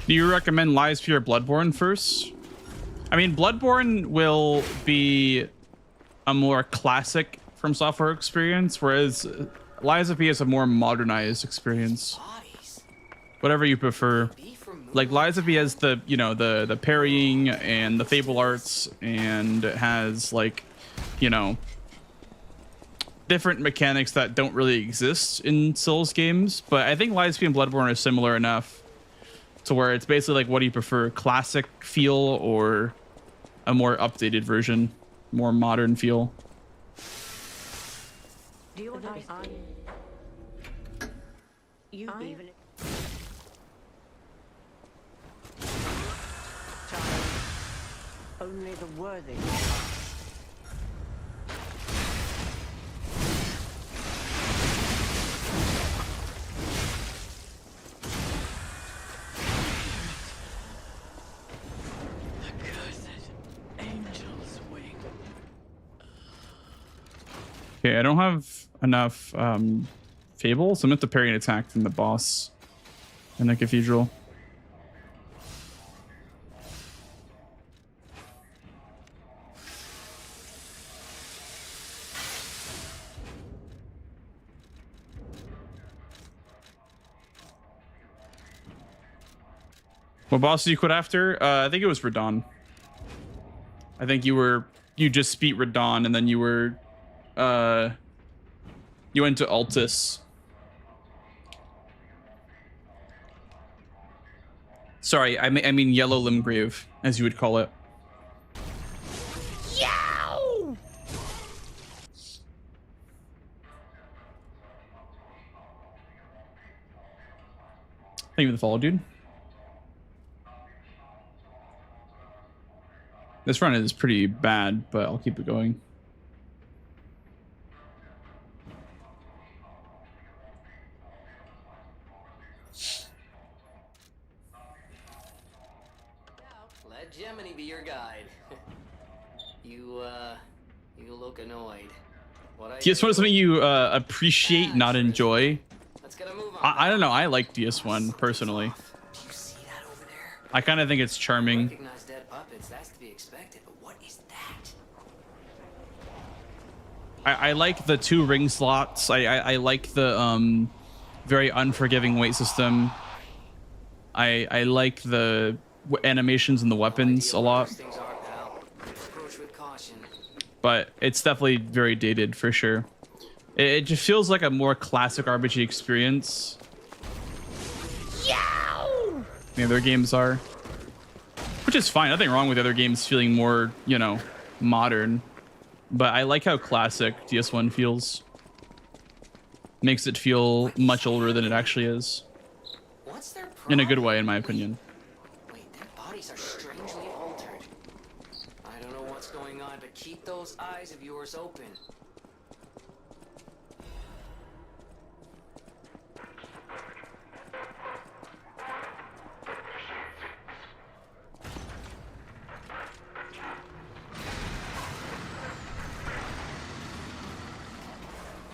Do you recommend Lies P or Bloodborne first? I mean, Bloodborne will be a more classic From Software experience, whereas Lies of P is a more modernized experience. Whatever you prefer. Like Lies of P has the, you know, the parrying and the Fable arts, and it has like, you know, different mechanics that don't really exist in Souls games. But I think Lies of P and Bloodborne are similar enough to where it's basically like, what do you prefer, classic feel or a more updated version, more modern feel? Do you want to you even only the worthy. Okay, I don't have enough Fable, so I'm going to have to parry an attack from the boss in the cathedral. What boss did you quit after? I think it was Radon. I think you just beat Radon, and then you were you went to Altus. Sorry, I mean Yellow Limgrave, as you would call it. Yow! Thank you for the follow, dude. This run is pretty bad, but I'll keep it going. Let Gemini be your guide. You look annoyed. DS1 is something you appreciate, not enjoy. Let's get a move on. I don't know. I like DS1 personally. Do you see that over there? I kind of think it's charming. Recognize dead puppets. That's to be expected. But what is that? I like the 2 ring slots. I like the very unforgiving weight system. I like the animations and the weapons a lot. Things are, pal. Approach with caution. But it's definitely very dated for sure. It just feels like a more classic RPG experience. Yow! The other games are, which is fine. Nothing wrong with other games feeling more, you know, modern. But I like how classic DS1 feels. Makes it feel much older than it actually is. What's their In a good problem? way, in my opinion. Wait, their bodies are strangely altered. I don't know what's going on, but keep those eyes of yours open.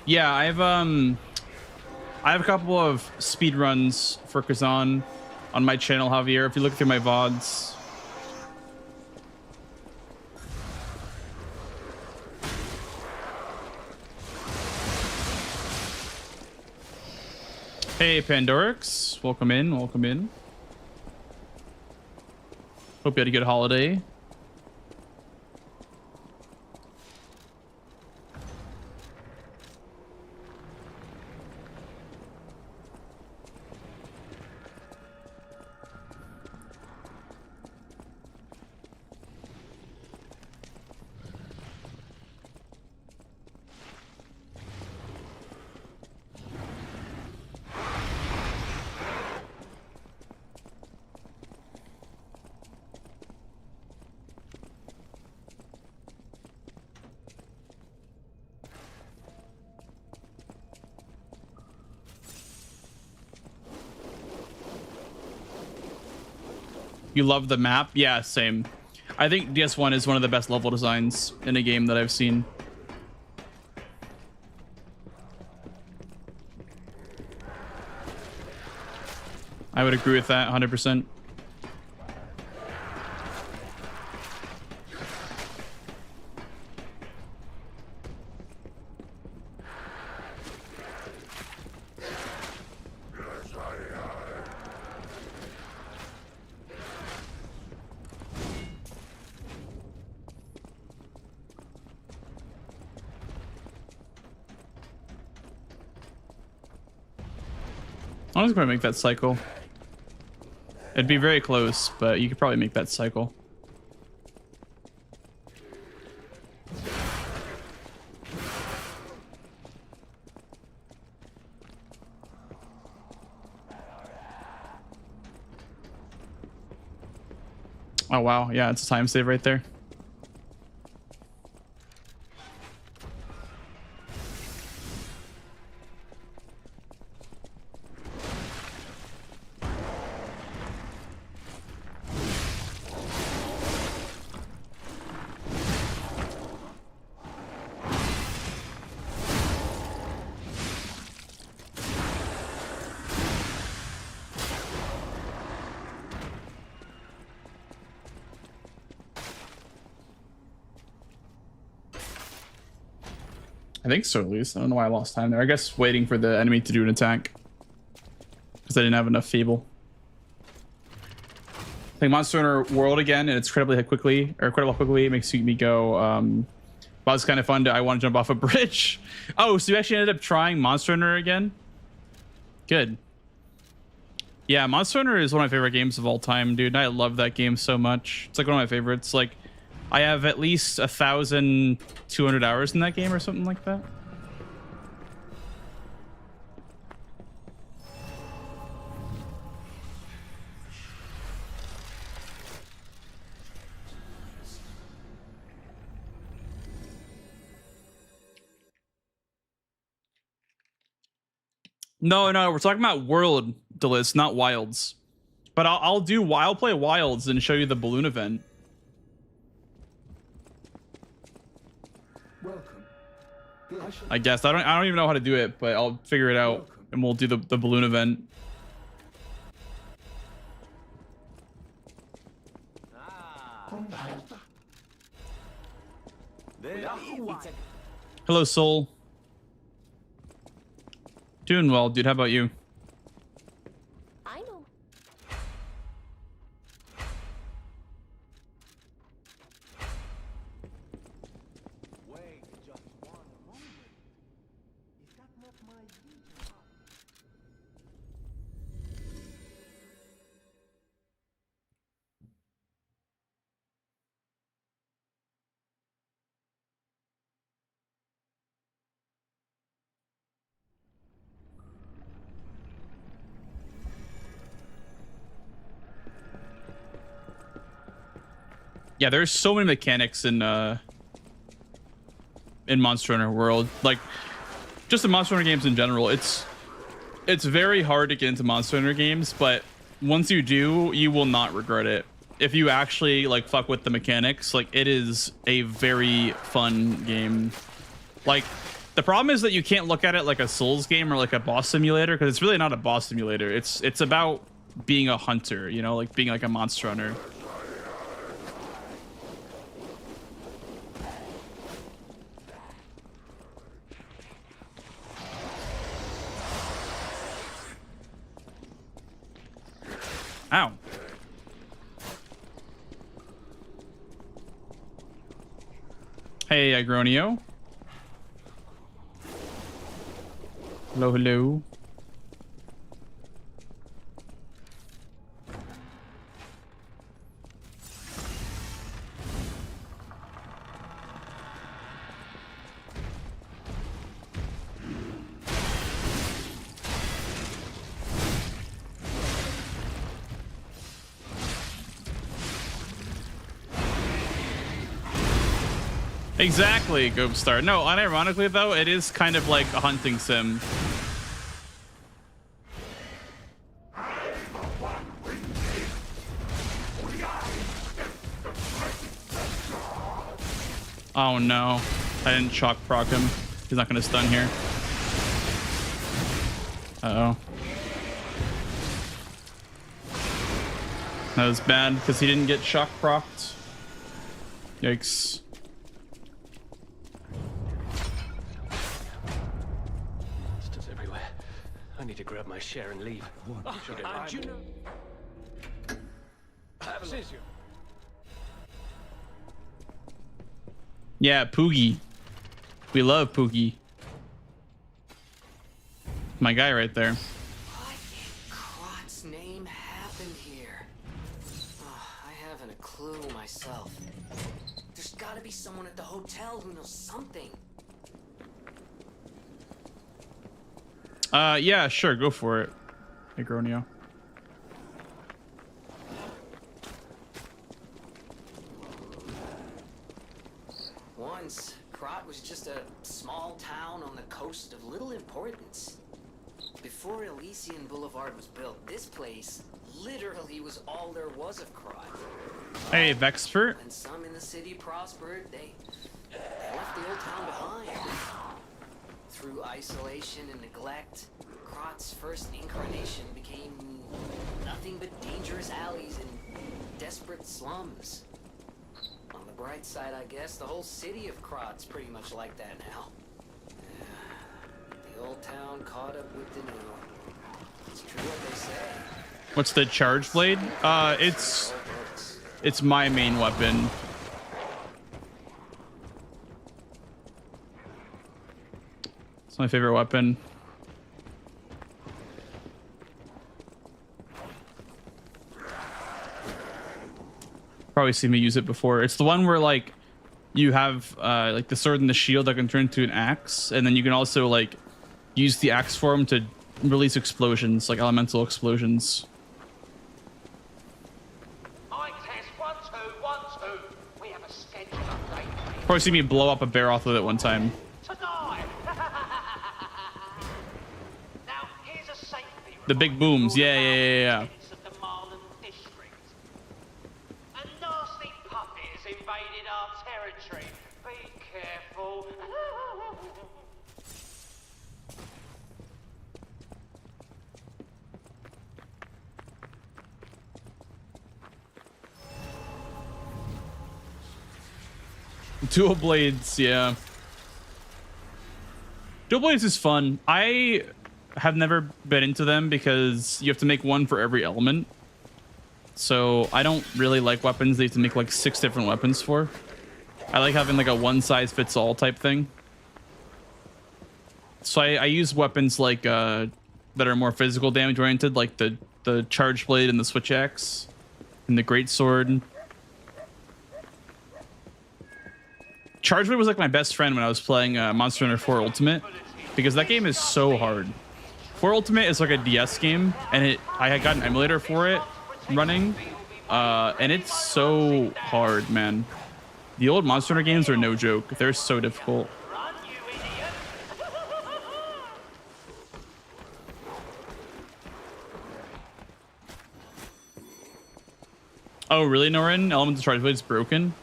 Yeah, I have a couple of speedruns for Kazan on my channel, Javier. If you look through my VODs. Hey, Pandorix. Welcome in, welcome in. Hope you had a good holiday. You love the map? Yeah, same. I think DS1 is one of the best level designs in a game that I've seen. I would agree with that 100%. I was going to make that cycle. It'd be very close, but you could probably make that cycle. Oh wow, yeah, it's a time save right there. I think so, at least. I don't know why I lost time there. I guess waiting for the enemy to do an attack. Because I didn't have enough Fable. Playing Monster Hunter World again, and it's incredibly quickly makes me go, well, it's kind of fun. I want to jump off a bridge. Oh, so you actually ended up trying Monster Hunter again? Good. Yeah, Monster Hunter is one of my favorite games of all time, dude. I love that game so much. It's like one of my favorites. Like, I have at least 1,200 hours in that game or something like that. No, we're talking about World, Delis, not Wilds. But I'll play Wilds and show you the balloon event. I guess I don't even know how to do it, but I'll figure it out and we'll do the balloon event. Hello, Soul. Doing well, dude. How about you? I know. Wait just one moment. Is that not my duty? Yeah, there's so many mechanics in Monster Hunter World. Like, just the Monster Hunter games in general. It's very hard to get into Monster Hunter games, but once you do, you will not regret it. If you actually like fuck with the mechanics, like, it is a very fun game. Like, the problem is that you can't look at it like a Souls game or like a boss simulator, because it's really not a boss simulator. It's about being a hunter, you know, like being like a monster hunter. Ow. Hey, Agronio. Hello, hello. Exactly, Goobstar. No, unironically though, it is kind of like a hunting sim. Oh no. I didn't shock proc him. He's not gonna stun here. Uh-oh. That was bad because he didn't get shock procced. Yikes. Monsters everywhere. I need to grab my share and leave. And you know... Yeah, Poogie. We love Poogie. My guy right there. What in Crot's name happened here? Oh, I haven't a clue myself. There's gotta be someone at the hotel who knows something. Yeah, sure, go for it. Hey, Gronio. Once, Crot was just a small town on the coast of little importance. Before Elysian Boulevard was built, this place literally was all there was of Crot. Hey, Vexpert. When some in the city prospered, they left the old town behind. Through isolation and neglect, Crot's first incarnation became nothing but dangerous alleys and desperate slums. On the bright side, I guess, the whole city of Crot's pretty much like that now. The old town caught up with the new. It's true what they say. What's the charge blade? It's my main weapon. It's my favorite weapon. Probably seen me use it before. It's the one where like you have like the sword and the shield that can turn into an axe, and then you can also like use the axe form to release explosions, like elemental explosions. Probably see me blow up a bear off with it one time. The big booms, yeah. Dual blades, yeah. Dual blades is fun. I have never been into them because you have to make one for every element. So I don't really like weapons they have to make like 6 different weapons for. I like having like a one-size-fits-all type thing. So I use weapons like that are more physical damage oriented, like the charge blade and the switch axe and the great sword. Charge blade was like my best friend when I was playing Monster Hunter 4 Ultimate, because that game is so hard. 4 Ultimate is like a DS game, and I had got an emulator for it running, and it's so hard, man. The old Monster Hunter games are no joke. They're so difficult. Oh, really, Norin? Elemental Charge Blade is broken?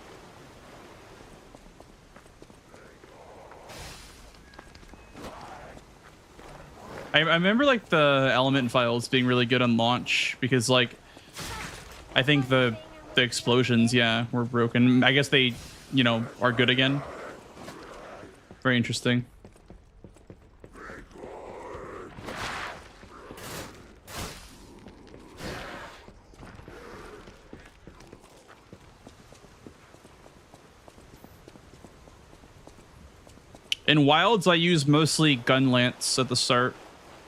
I remember like the element files being really good on launch because like I think the explosions, yeah, were broken. I guess they, you know, are good again. Very interesting. In Wilds, I use mostly gun lance at the start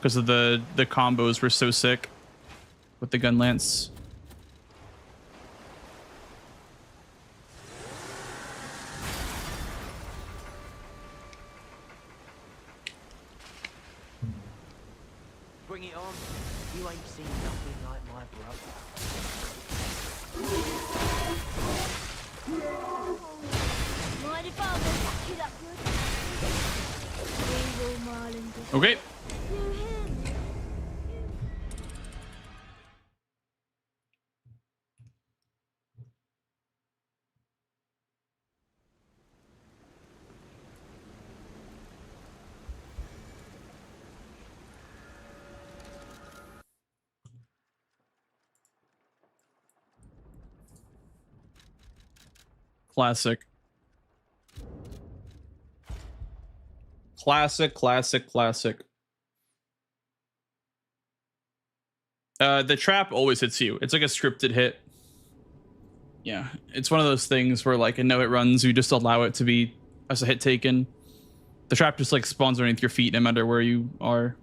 because of the combos were so sick with the gun lance. Bring it on. You ain't seen nothing like my brother. Mind if I'll go back it up good? Evil Marlin. Okay. You him. Classic. Classic, classic, classic. The trap always hits you. It's like a scripted hit. Yeah, it's one of those things where like I know it runs, you just allow it to be as a hit taken. The trap just like spawns underneath your feet no matter where you are.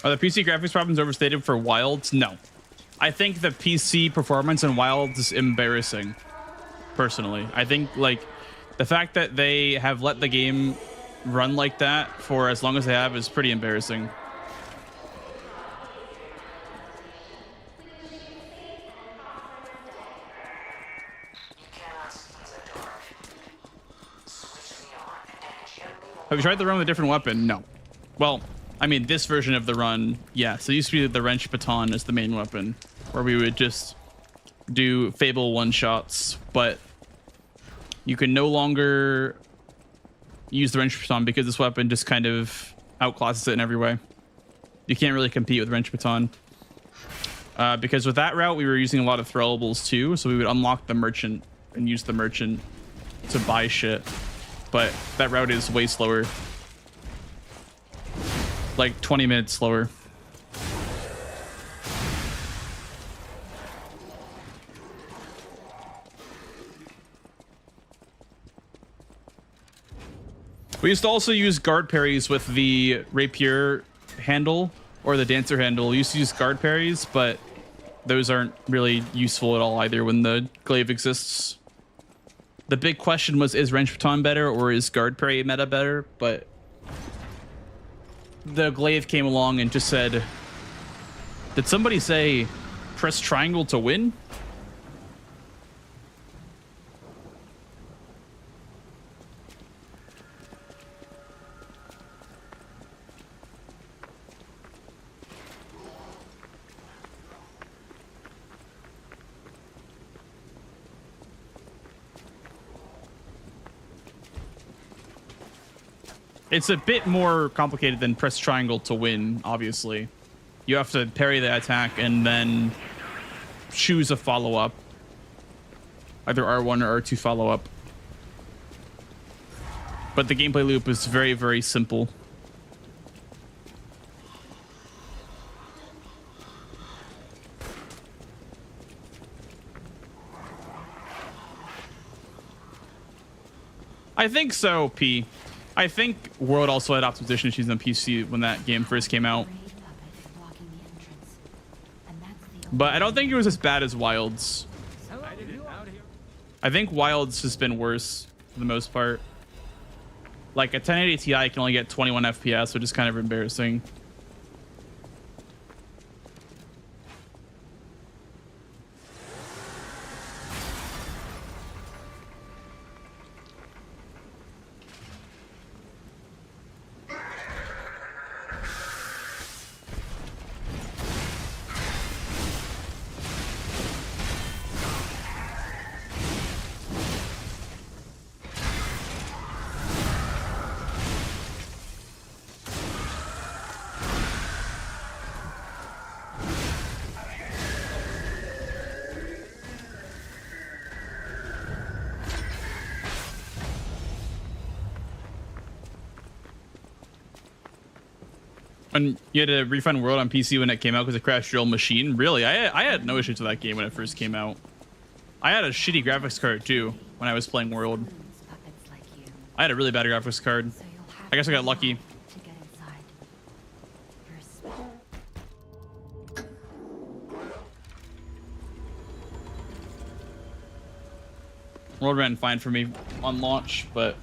Are the PC graphics problems overstated for Wilds? No. I think the PC performance in Wilds is embarrassing, personally. I think, like, the fact that they have let the game run like that for as long as they have is pretty embarrassing. Have you tried the run with a different weapon? No. Well, I mean, this version of the run, yeah. So it used to be the wrench baton as the main weapon, where we would just do Fable one-shots, but you can no longer use the wrench baton because this weapon just kind of outclasses it in every way. You can't really compete with wrench baton. Because with that route, we were using a lot of throwables too, so we would unlock the merchant and use the merchant to buy shit. But that route is way slower. Like 20 minutes slower. We used to also use guard parries with the rapier handle or the dancer handle. We used to use guard parries, but those aren't really useful at all either when the glaive exists. The big question was, is wrench baton better or is guard parry meta better? But the glaive came along and just said, did somebody say press triangle to win? It's a bit more complicated than press triangle to win, obviously. You have to parry the attack and then choose a follow-up. Either R1 or R2 follow-up. But the gameplay loop is very, very simple. I think so, P. I think World also had optimization issues on PC when that game first came out. But I don't think it was as bad as Wilds. I think Wilds has been worse for the most part. Like a 1080 Ti can only get 21 FPS, which is kind of embarrassing. And you had to refund World on PC when it came out because it crashed your old machine? Really? I had no issues with that game when it first came out. I had a shitty graphics card too when I was playing World. I had a really bad graphics card. I guess I got lucky. World ran fine for me on launch, but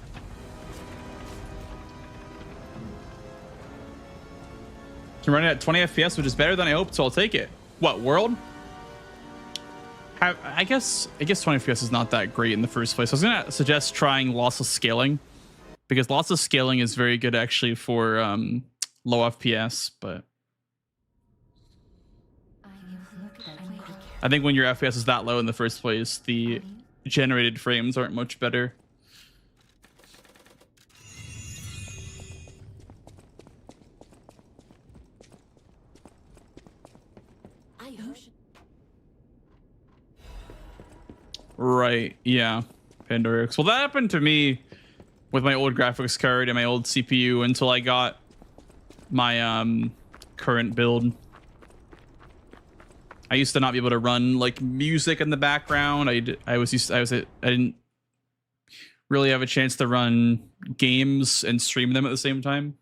Can run it at 20 FPS, which is better than I hoped, so I'll take it. What, world? I guess 20 FPS is not that great in the first place. I was gonna suggest trying lossless scaling, because lossless scaling is very good actually for low FPS, but I think when your FPS is that low in the first place, the generated frames aren't much better. Right, yeah. Pandorix. Well, that happened to me with my old graphics card and my old CPU until I got my current build. I used to not be able to run like music in the background. I didn't really have a chance to run games and stream them at the same time.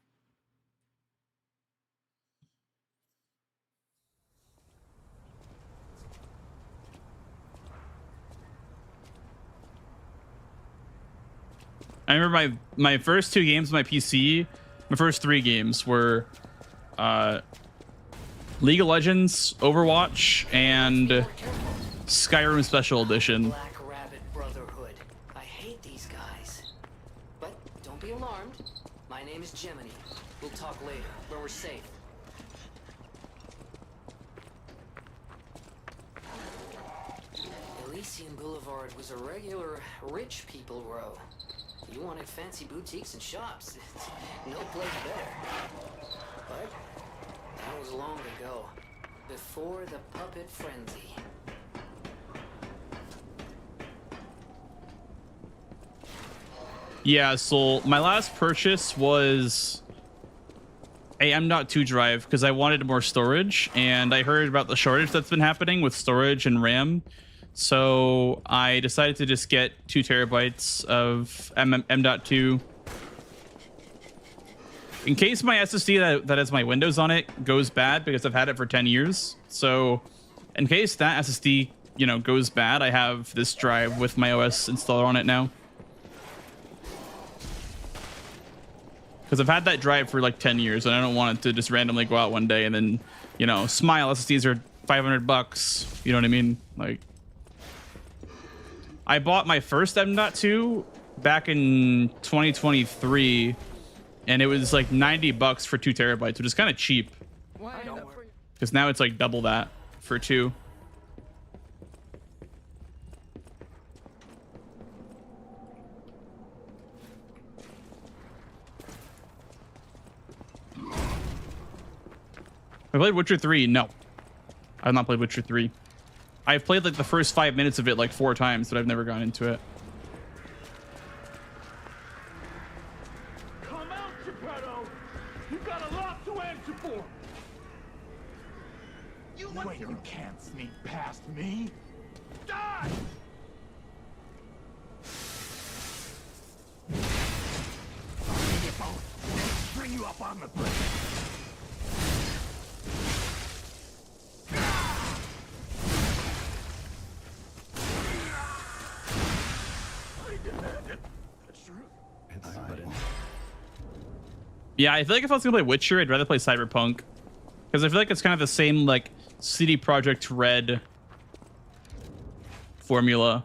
I remember my first 2 games on my PC, my first 3 games were League of Legends, Overwatch, and Skyrim Special Edition. Black Rabbit Brotherhood. I hate these guys. But don't be alarmed. My name is Gemini. We'll talk later, where we're safe. Elysian Boulevard was a regular rich people row. You wanted fancy boutiques and shops. No place better. But that was long ago. Before the puppet frenzy. Yeah, so my last purchase was a M.2 drive because I wanted more storage, and I heard about the shortage that's been happening with storage and RAM. So I decided to just get 2 terabytes of M.2 in case my SSD that has my Windows on it goes bad, because I've had it for 10 years. So in case that SSD, you know, goes bad, I have this drive with my OS installer on it now. Because I've had that drive for like 10 years and I don't want it to just randomly go out one day and then, you know, smile, SSDs are $500. You know what I mean? Like, I bought my first M.2 back in 2023 and it was like $90 for 2 terabytes, which is kind of cheap. Because now it's like double that for 2. I played Witcher 3. No, I've not played Witcher 3. I've played like the first 5 minutes of it like 4 times, but I've never gone into it. Come out, Geppetto! You got a lot to answer for! You can't sneak past me! Die! I'll bring you both and string you up on the bridge. Yeah, I feel like if I was gonna play Witcher, I'd rather play Cyberpunk, because I feel like it's kind of the same like CD Projekt Red formula.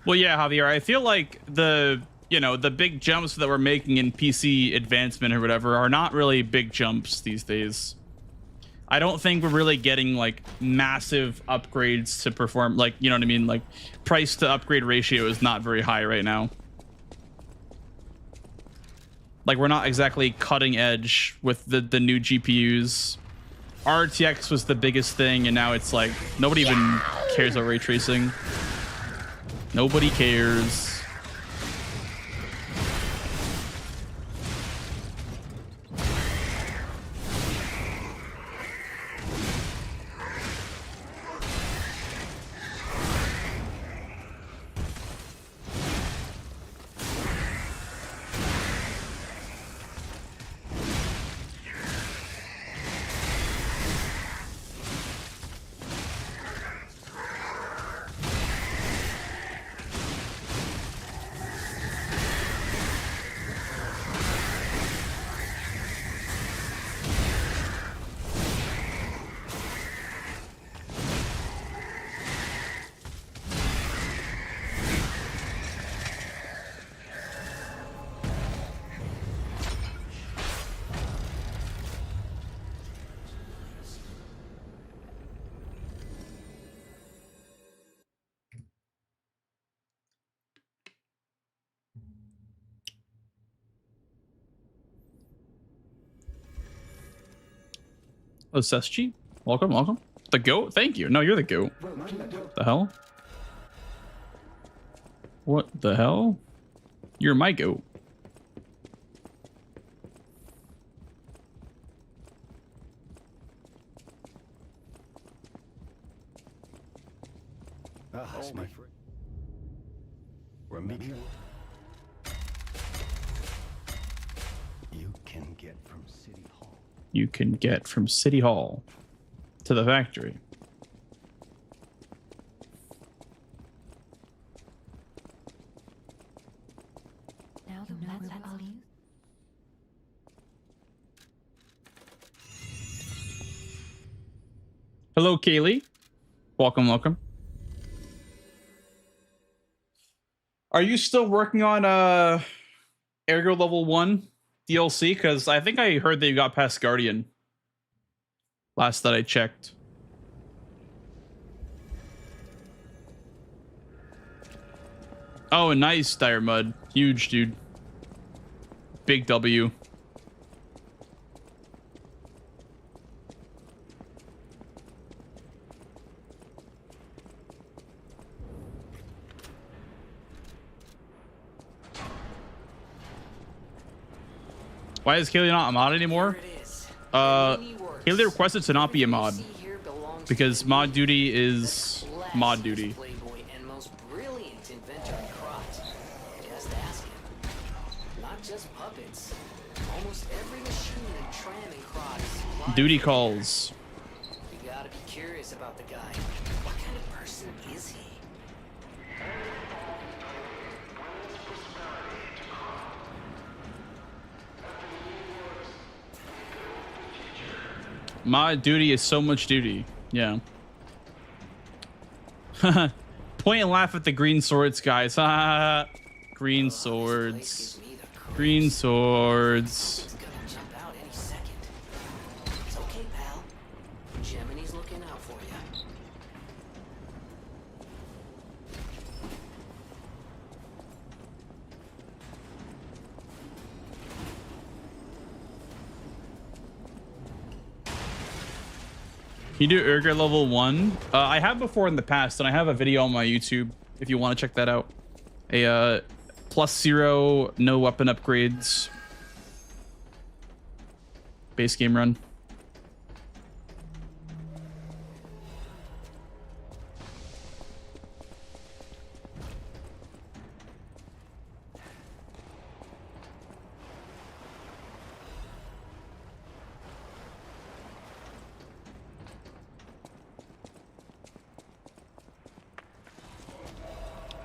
Well, yeah, Javier, I feel like the big jumps that we're making in PC advancement or whatever are not really big jumps these days. I don't think we're really getting like massive upgrades to perform, like, you know what I mean? Like, price to upgrade ratio is not very high right now. Like, we're not exactly cutting edge with the new GPUs. RTX was the biggest thing, and now it's like nobody even cares about ray tracing. Nobody cares. Oh, Seschi, welcome, welcome. The goat, thank you. No, you're the goat. The hell? What the hell? You're my goat. Ah, it's my friend. Remember, you can get from City Hall. You can get from City Hall to the factory. Now the that's I'll use. Hello, Kaylee. Welcome, welcome. Are you still working on Ergo Level 1 DLC? Because I think I heard that you got past Guardian. Last that I checked. Oh, nice, Dire Mud. Huge, dude. Big W. Why is Kaylee not a mod anymore? Kaylee requested to not be a mod because mod duty is mod duty. Playboy and most brilliant inventor in Krot. Just ask him. Not just puppets. Almost every machine and tram in Krot is supplied. Duty calls. You gotta be curious about the guy. What kind of person is he? Mod duty is so much duty. Yeah. Point and laugh at the green swords, guys. Green swords. Green swords. It's gonna jump out any second. It's okay, pal. Gemini's looking out for you. You do Urger level 1? I have before in the past, and I have a video on my YouTube if you want to check that out. A +0, no weapon upgrades. Base game run.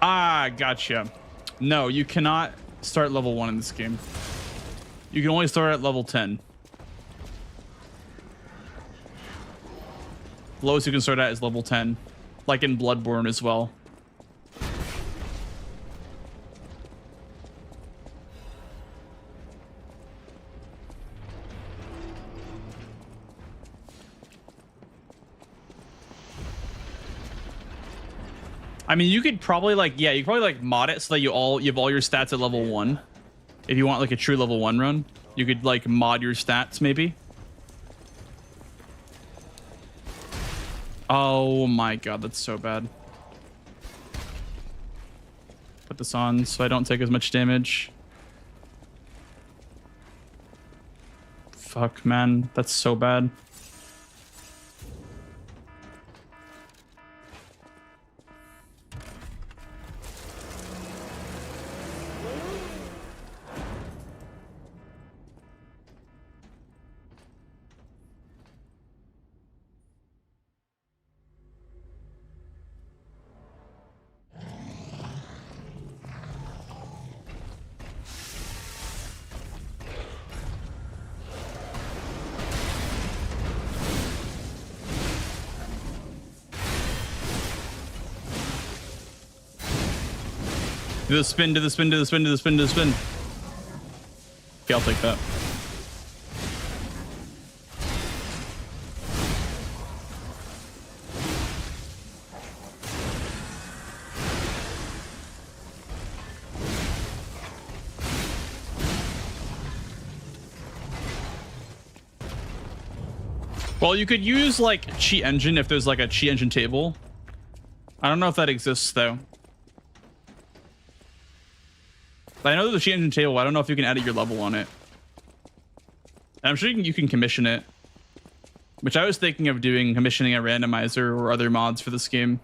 Ah, gotcha. No, you cannot start level 1 in this game. You can only start at level 10. Lowest you can start at is level 10. Like in Bloodborne as well. I mean, you could probably like, yeah, you could probably like mod it so that you have all your stats at level 1. If you want like a true level 1 run, you could like mod your stats maybe. Oh my god, that's so bad. Put this on so I don't take as much damage. Fuck, man, that's so bad. Do the spin, do the spin, do the spin, do the spin, do the spin. Okay, I'll take that. Well, you could use like cheat engine if there's like a cheat engine table. I don't know if that exists though. I know there's a cheat engine table. I don't know if you can edit your level on it. And I'm sure you can commission it, which I was thinking of doing, commissioning a randomizer or other mods for this game.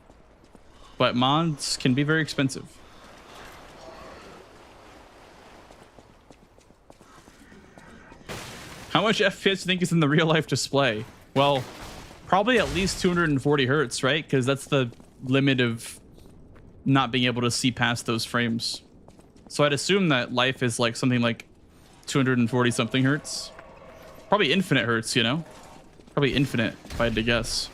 But mods can be very expensive. How much FPS do you think is in the real life display? Well, probably at least 240 hertz, right? Because that's the limit of not being able to see past those frames. So I'd assume that life is like something like 240 something hertz. Probably infinite hertz, you know? Probably infinite, if I had to guess.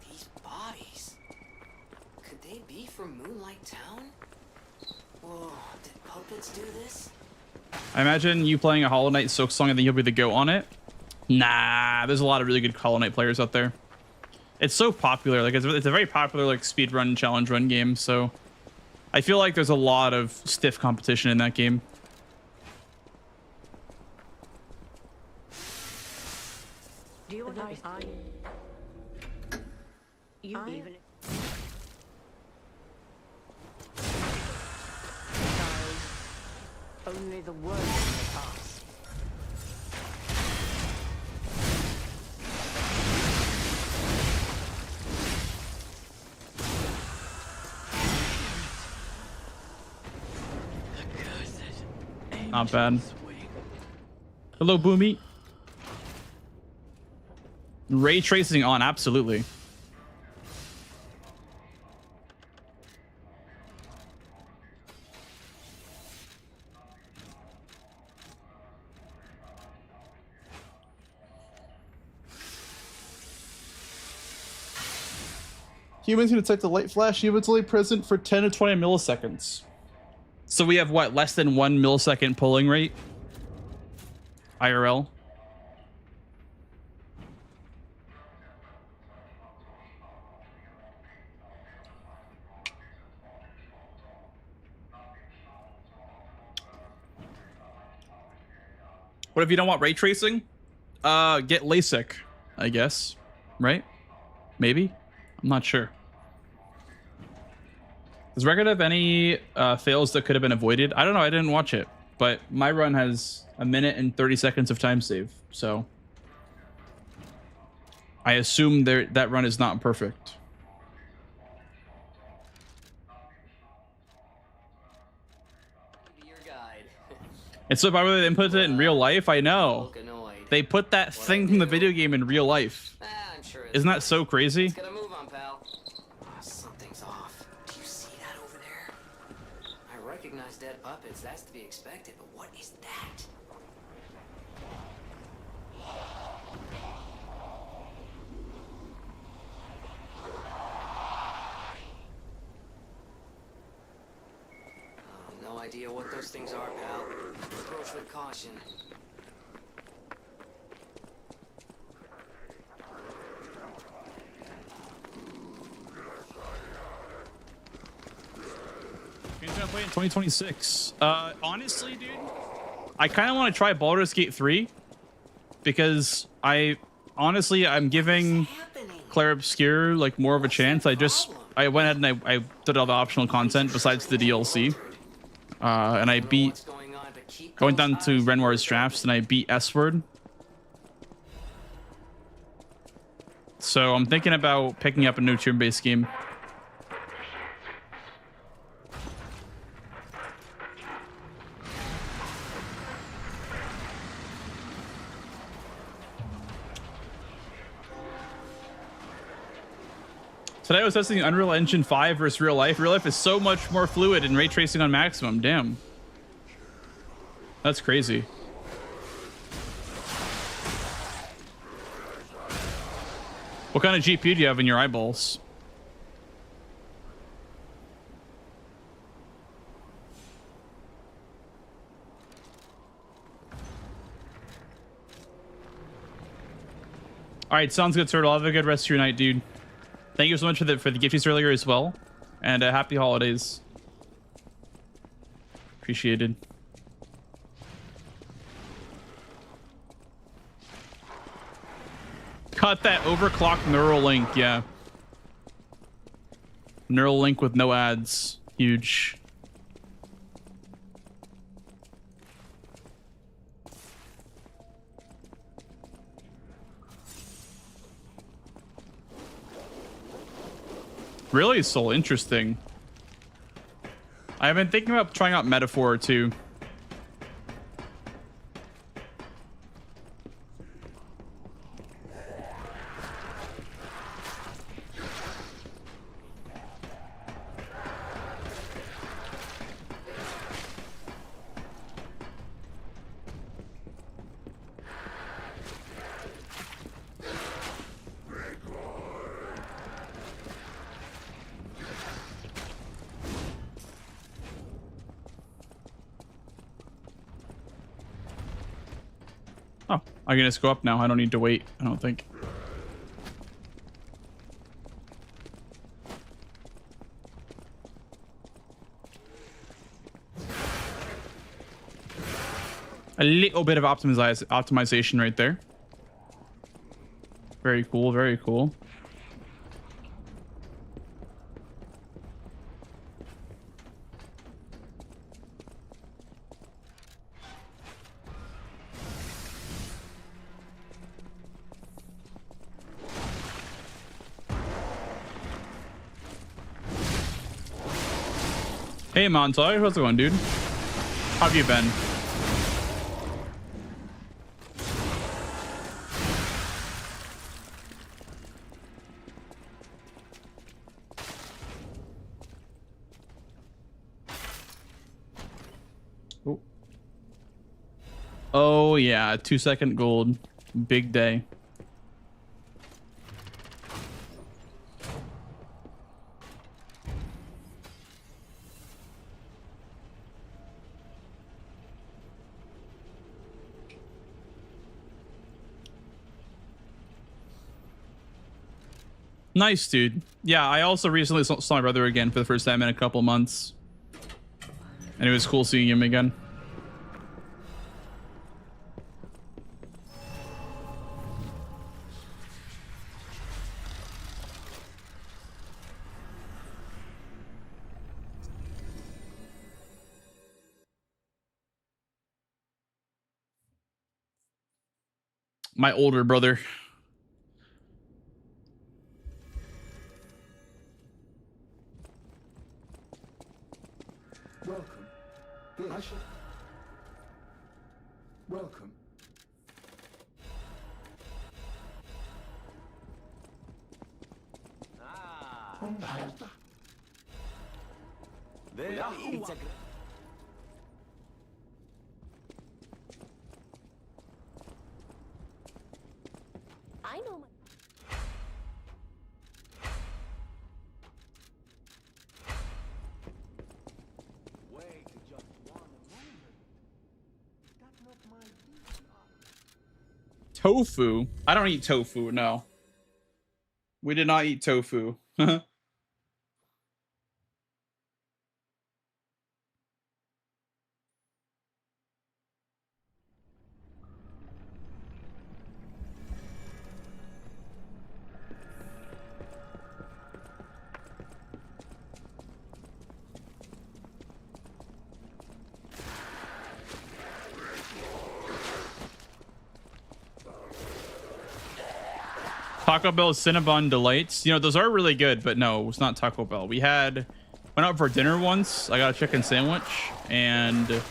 These bodies. Could they be from Moonlight Town? Whoa, did puppets do this? I imagine you playing a Hollow Knight Silk Song and then you'll be the GOAT on it. Nah, there's a lot of really good Hollow Knight players out there. It's so popular. Like it's a very popular like speedrun challenge run game. So I feel like there's a lot of stiff competition in that game. Do you want you even... Only the worst may pass. Not bad. Hello, Boomy. Ray tracing on, absolutely. Humans can detect a light flash even if it's only present for 10 to 20 milliseconds. So we have what, less than 1 millisecond polling rate? IRL. What if you don't want ray tracing? Get LASIK, I guess. Right? Maybe? I'm not sure. Does record have any fails that could have been avoided? I don't know. I didn't watch it, but my run has 1 minute and 30 seconds of time save. So I assume that run is not perfect. Be your guide. And so by the way, they put it in real life. I know. Look annoyed. They put that thing from the video game in real life. I'm sure it's Isn't that so crazy? Let's get a move on, pal. Oh, something's off. Do you see that over there? I recognize dead puppets. That's to be expected. But what is that? Oh, no idea what those things are, pal. Approach with caution. Game's gonna play in 2026. Honestly, dude, I kind of want to try Baldur's Gate 3 because I'm giving Claire Obscure like more of a chance. I went ahead and I did all the optional content besides the DLC, and I beat. I went down to Renoir's drafts and I beat S-Word. So I'm thinking about picking up a new turn-based game. Today I was testing Unreal Engine 5 versus real life. Real life is so much more fluid and ray tracing on maximum. Damn. That's crazy. What kind of GPU do you have in your eyeballs? All right, sounds good, Turtle. Have a good rest of your night, dude. Thank you so much for the gifties earlier as well, and happy holidays. Appreciated. Cut that overclocked neural link, yeah. Neural link with no ads, huge. Really so interesting. I've been thinking about trying out Metaphor too. Oh, I can just go up now. I don't need to wait, I don't think. A little bit of optimization right there. Very cool, very cool. Hey Montoy, how's it going, dude? How have you been? Oh yeah, 2-second gold. Big day. Nice, dude. Yeah, I also recently saw my brother again for the first time in a couple months. And it was cool seeing him again. My older brother. Welcome. Glitch. Welcome. I know my... Tofu? I don't eat tofu, no. We did not eat tofu. Taco Bell Cinnabon Delights. You know, those are really good, but no, it's not Taco Bell. We went out for dinner once. I got a chicken sandwich, and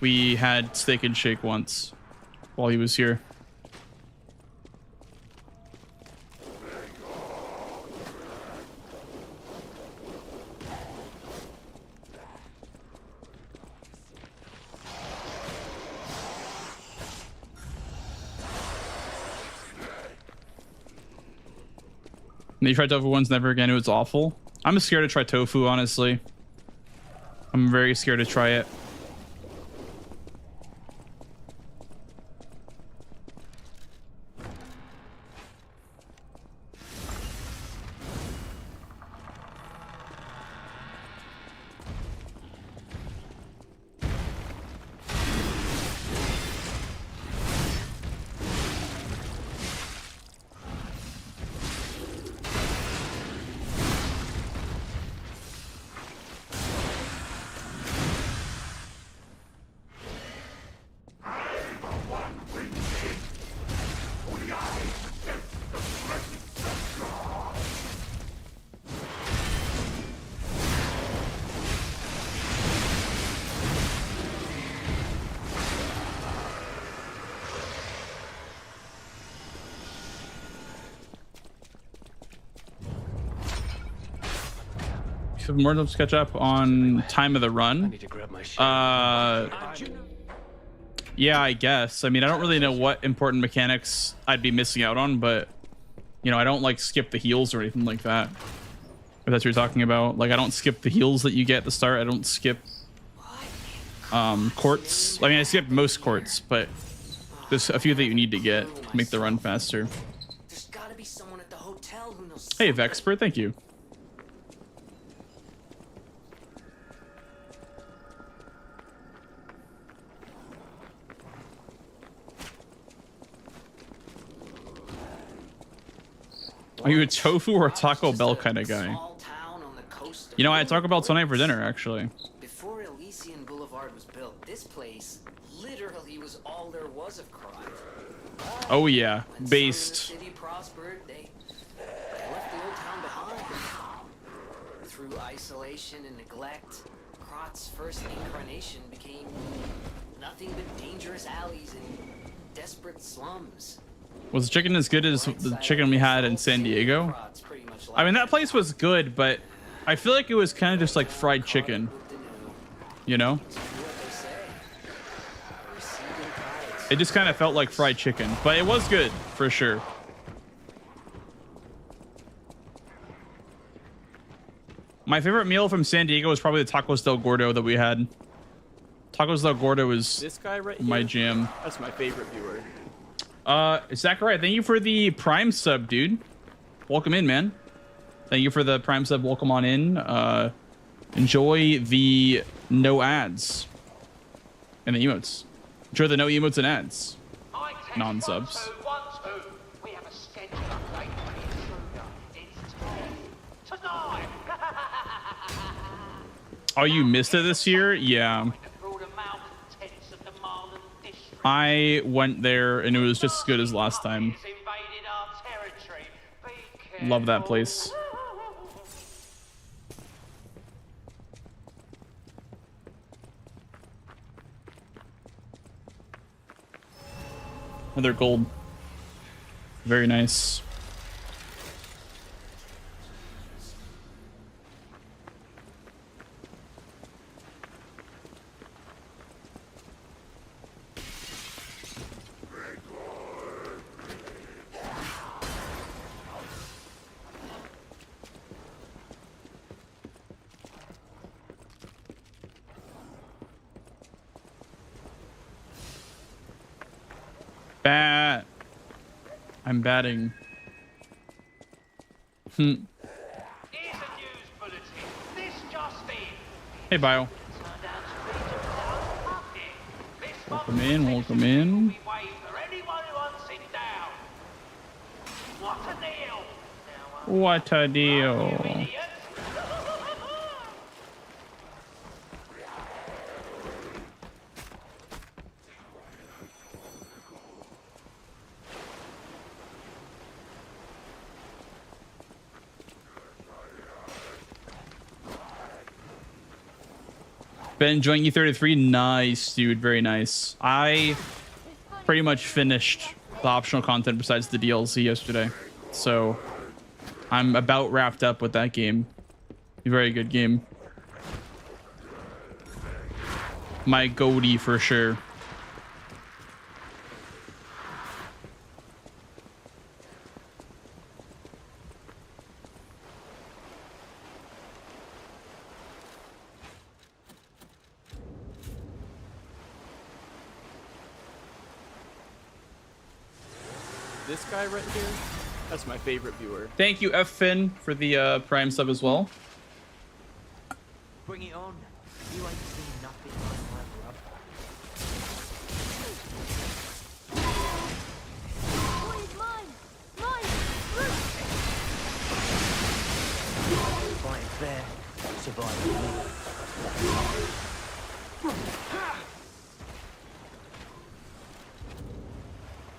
we had Steak and Shake once while he was here. And you tried tofu once, never again. It was awful. I'm scared to try tofu, honestly. I'm very scared to try it. more to catch up on time of the I run. need to grab my shit. Yeah, I guess. I mean, I don't really know what important mechanics I'd be missing out on, but you know, I don't like skip the heals or anything like that. If that's what you're talking about. Like, I don't skip the heals that you get at the start. I don't skip courts. I mean, I skipped most courts, but there's a few that you need to get to make the run faster. There's gotta be someone at the hotel who knows. Hey, Vexpert, thank you. Are you a tofu or a Taco Bell kind of guy? You know, I had Taco Bell tonight for dinner, actually. Before Elysian Boulevard was built, this place literally was all there was of crime. Oh yeah, When based. some of the city prospered, they left the old town behind. Through isolation and neglect, Krot's first incarnation became nothing but dangerous alleys and desperate slums. Was the chicken as good as the chicken we had in San Diego? I mean, that place was good, but I feel like it was kind of just like fried chicken, you know? It just kind of felt like fried chicken, but it was good for sure. My favorite meal from San Diego was probably the Tacos del Gordo that we had. Tacos del Gordo was This guy right my here, jam. that's my favorite viewer. Zachariah, thank you for the Prime sub, dude. Welcome in, man. Thank you for the Prime sub. Welcome on in. Enjoy the no ads and the emotes. Enjoy the no emotes and ads. Non-subs. We have a schedule update for the intruder. It's tonight. Oh, you missed it this year? Yeah. I went there and it was just as good as last time. Love that place. Another gold. Very nice. Bat. I'm batting. Hey, Bio. Welcome in, welcome in. What a deal. Been enjoying E33? Nice, dude. Very nice. I pretty much finished the optional content besides the DLC yesterday. So I'm about wrapped up with that game. Very good game. My goatee for sure. This guy right here, that's my favorite viewer. Thank you, F Finn, for the Prime sub as well. Bring it on. You ain't seen nothing like my brother. Boy, it's mine! Mine! Fighting fair, surviving.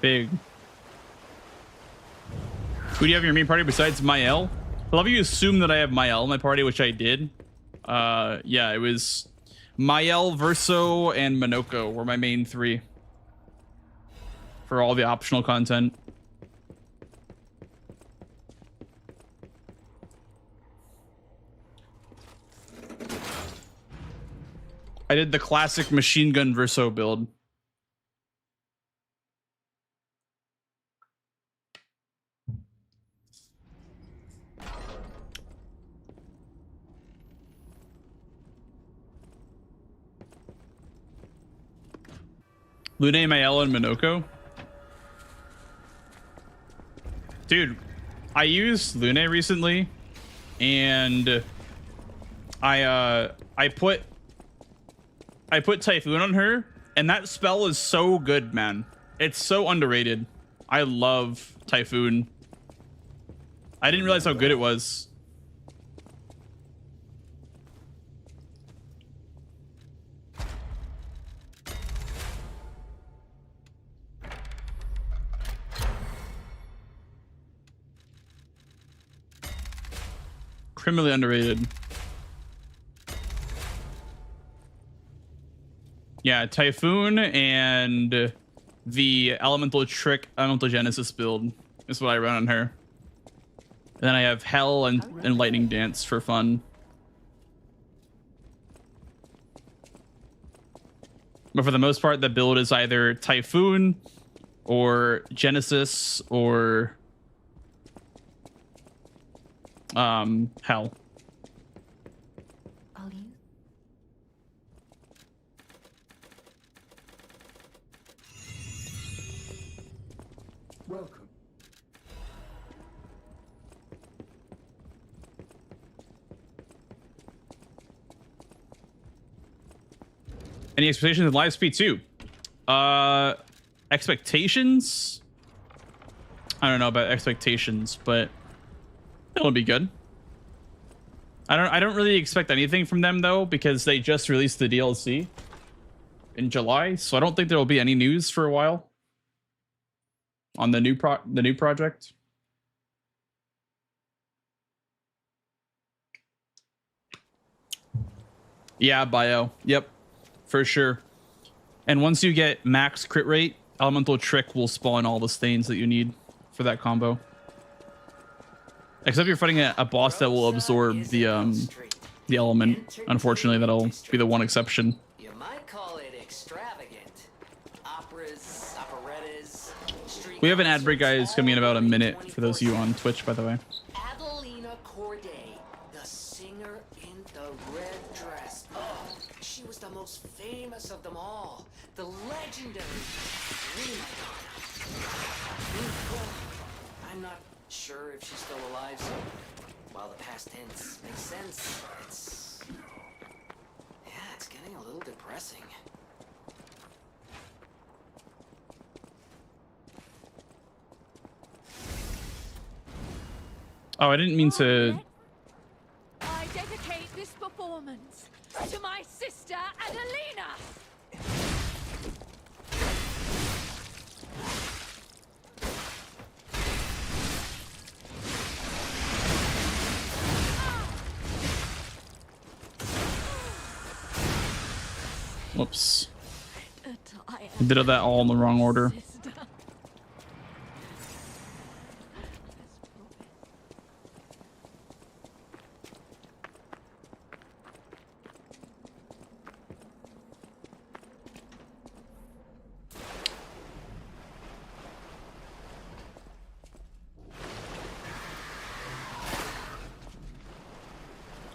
Big. Who do you have in your main party besides Mael? I love you assume that I have Mael in my party, which I did. Yeah, it was Mael, Verso, and Monoko were my main three for all the optional content. I did the classic machine gun verso build. Lune, Mael, and Minoko. Dude, I used Lune recently, and I put Typhoon on her, and that spell is so good, man. It's so underrated. I love Typhoon. I didn't realize how good it was. Criminally underrated. Yeah, Typhoon and the Elemental Trick, Elemental Genesis build is what I run on her. And then I have Hell and Lightning Dance for fun. But for the most part, the build is either Typhoon or Genesis or Hell. Welcome. Any expectations of live speed 2? Expectations? I don't know about expectations, but it'll be good. I don't really expect anything from them though, because they just released the DLC in July, so I don't think there will be any news for a while on the new project. Yeah, bio. Yep, for sure. And once you get max crit rate, Elemental Trick will spawn all the stains that you need for that combo. Except you're fighting a boss that will absorb the element. Unfortunately, that'll be the one exception. You might call it extravagant. Operas, operettas, street We have an ad break, guys, concerts, coming in about a all minute for those of you on Twitch, by the way. Adelina Corday, the singer in the red dress. Oh, she was the most famous of them all. The legendary prima donna. I'm not sure if she's still alive, so while the past tense makes sense, it's getting a little depressing. Oh, I didn't mean to. I dedicate this performance to my sister Adelina. Whoops. I did that all in the wrong order.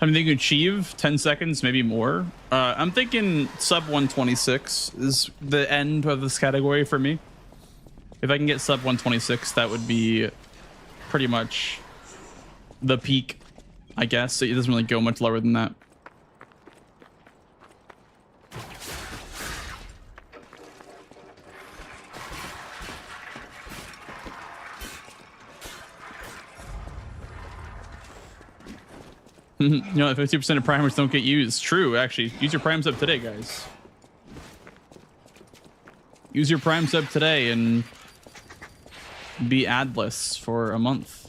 I mean, they can achieve 10 seconds, maybe more. I'm thinking sub 126 is the end of this category for me. If I can get sub 126, that would be pretty much the peak, I guess. It doesn't really go much lower than that. You know, 50% of primers don't get used. True, actually. Use your prime sub today, guys. Use your prime sub today and be adless for a month.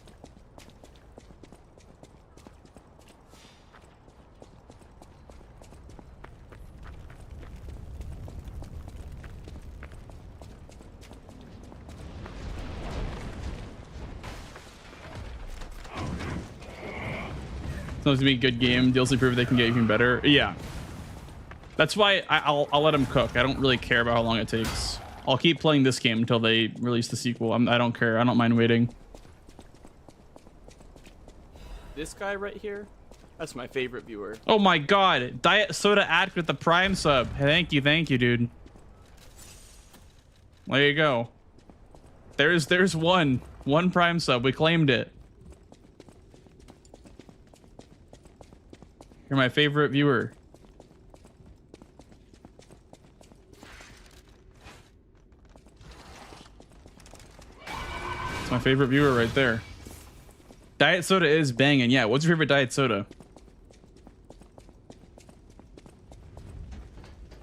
It's going to be a good game. DLC prove they can get even better. Yeah. That's why I'll let them cook. I don't really care about how long it takes. I'll keep playing this game until they release the sequel. I don't care. I don't mind waiting. This guy right here, that's my favorite viewer. Oh my god. Diet Soda Addict with the Prime sub. Thank you, dude. There you go. There's one Prime sub. We claimed it. You're my favorite viewer. It's my favorite viewer right there. Diet soda is banging. Yeah, what's your favorite diet soda?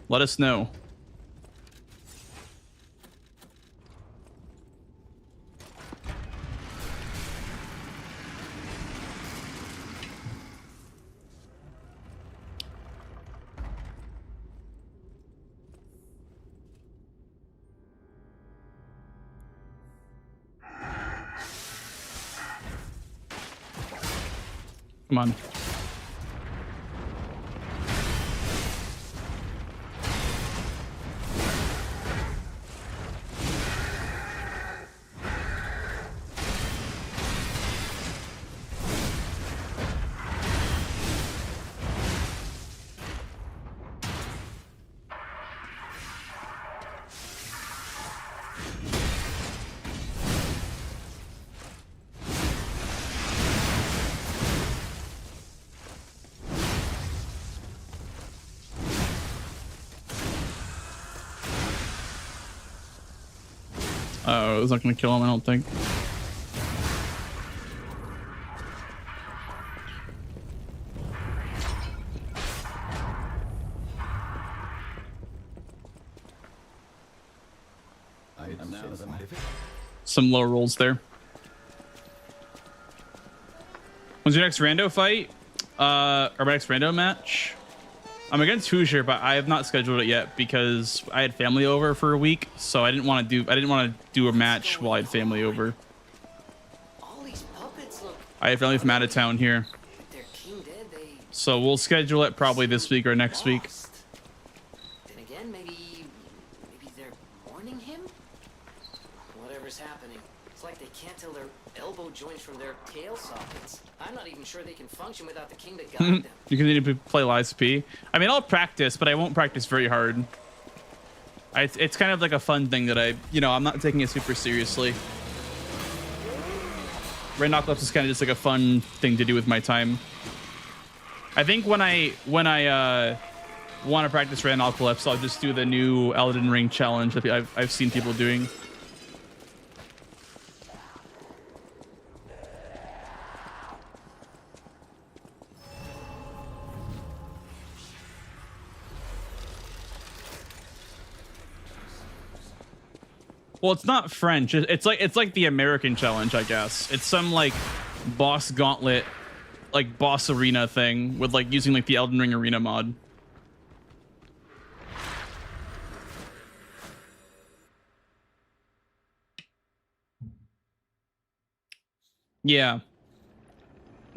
Let us know. Come on. Oh, it's not gonna kill him, I don't think. Some low rolls there. When's your next rando fight? Or my next rando match? I'm against Hoosier, but I have not scheduled it yet because I had family over for a week, so I didn't want to do a match while I had family over. All these puppets look I have family from out of town here, like their king dead. They so we'll schedule it probably this week or next week. lost. Then again, maybe they're mourning him. Whatever's happening, it's like they can't tell their elbow joints from their tail sockets. I'm not even sure they can function without the king to guide them. You can need to play Live SP. I mean, I'll practice, but I won't practice very hard. It's kind of like a fun thing that I'm not taking it super seriously. Red Knuckles is kind of just like a fun thing to do with my time. I think when I want to practice Red Knuckles, I'll just do the new Elden Ring challenge that I've seen people doing. Well, it's not French. It's like the American challenge, I guess. It's some like boss gauntlet, like boss arena thing with like using like the Elden Ring arena mod. Yeah.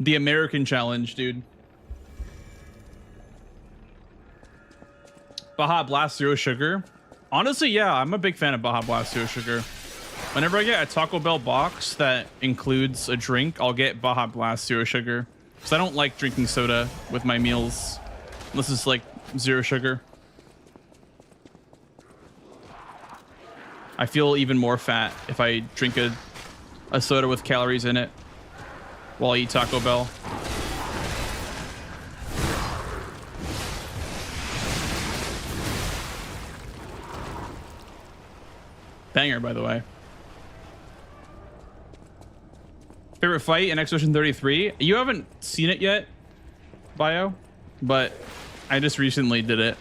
The American challenge, dude. Baja Blast Zero Sugar. Honestly, yeah, I'm a big fan of Baja Blast Zero Sugar. Whenever I get a Taco Bell box that includes a drink, I'll get Baja Blast Zero Sugar. Because I don't like drinking soda with my meals. Unless it's like zero sugar. I feel even more fat if I drink a soda with calories in it while I eat Taco Bell. Banger, by the way. Favorite fight in Expedition 33? You haven't seen it yet, Bio, but I just recently did it.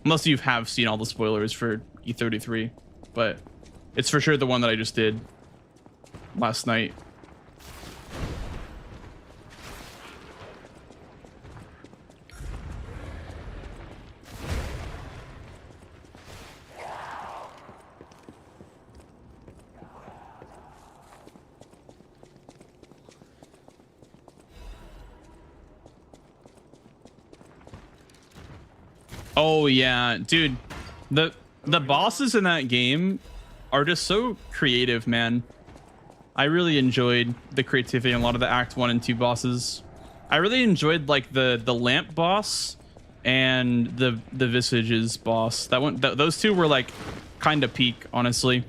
Unless you have seen all the spoilers for E33, but it's for sure the one that I just did last night. Oh yeah, dude. The bosses in that game are just so creative, man. I really enjoyed the creativity in a lot of the Act 1 and 2 bosses. I really enjoyed like the lamp boss and the Visages boss. That one, those two were like kind of peak, honestly.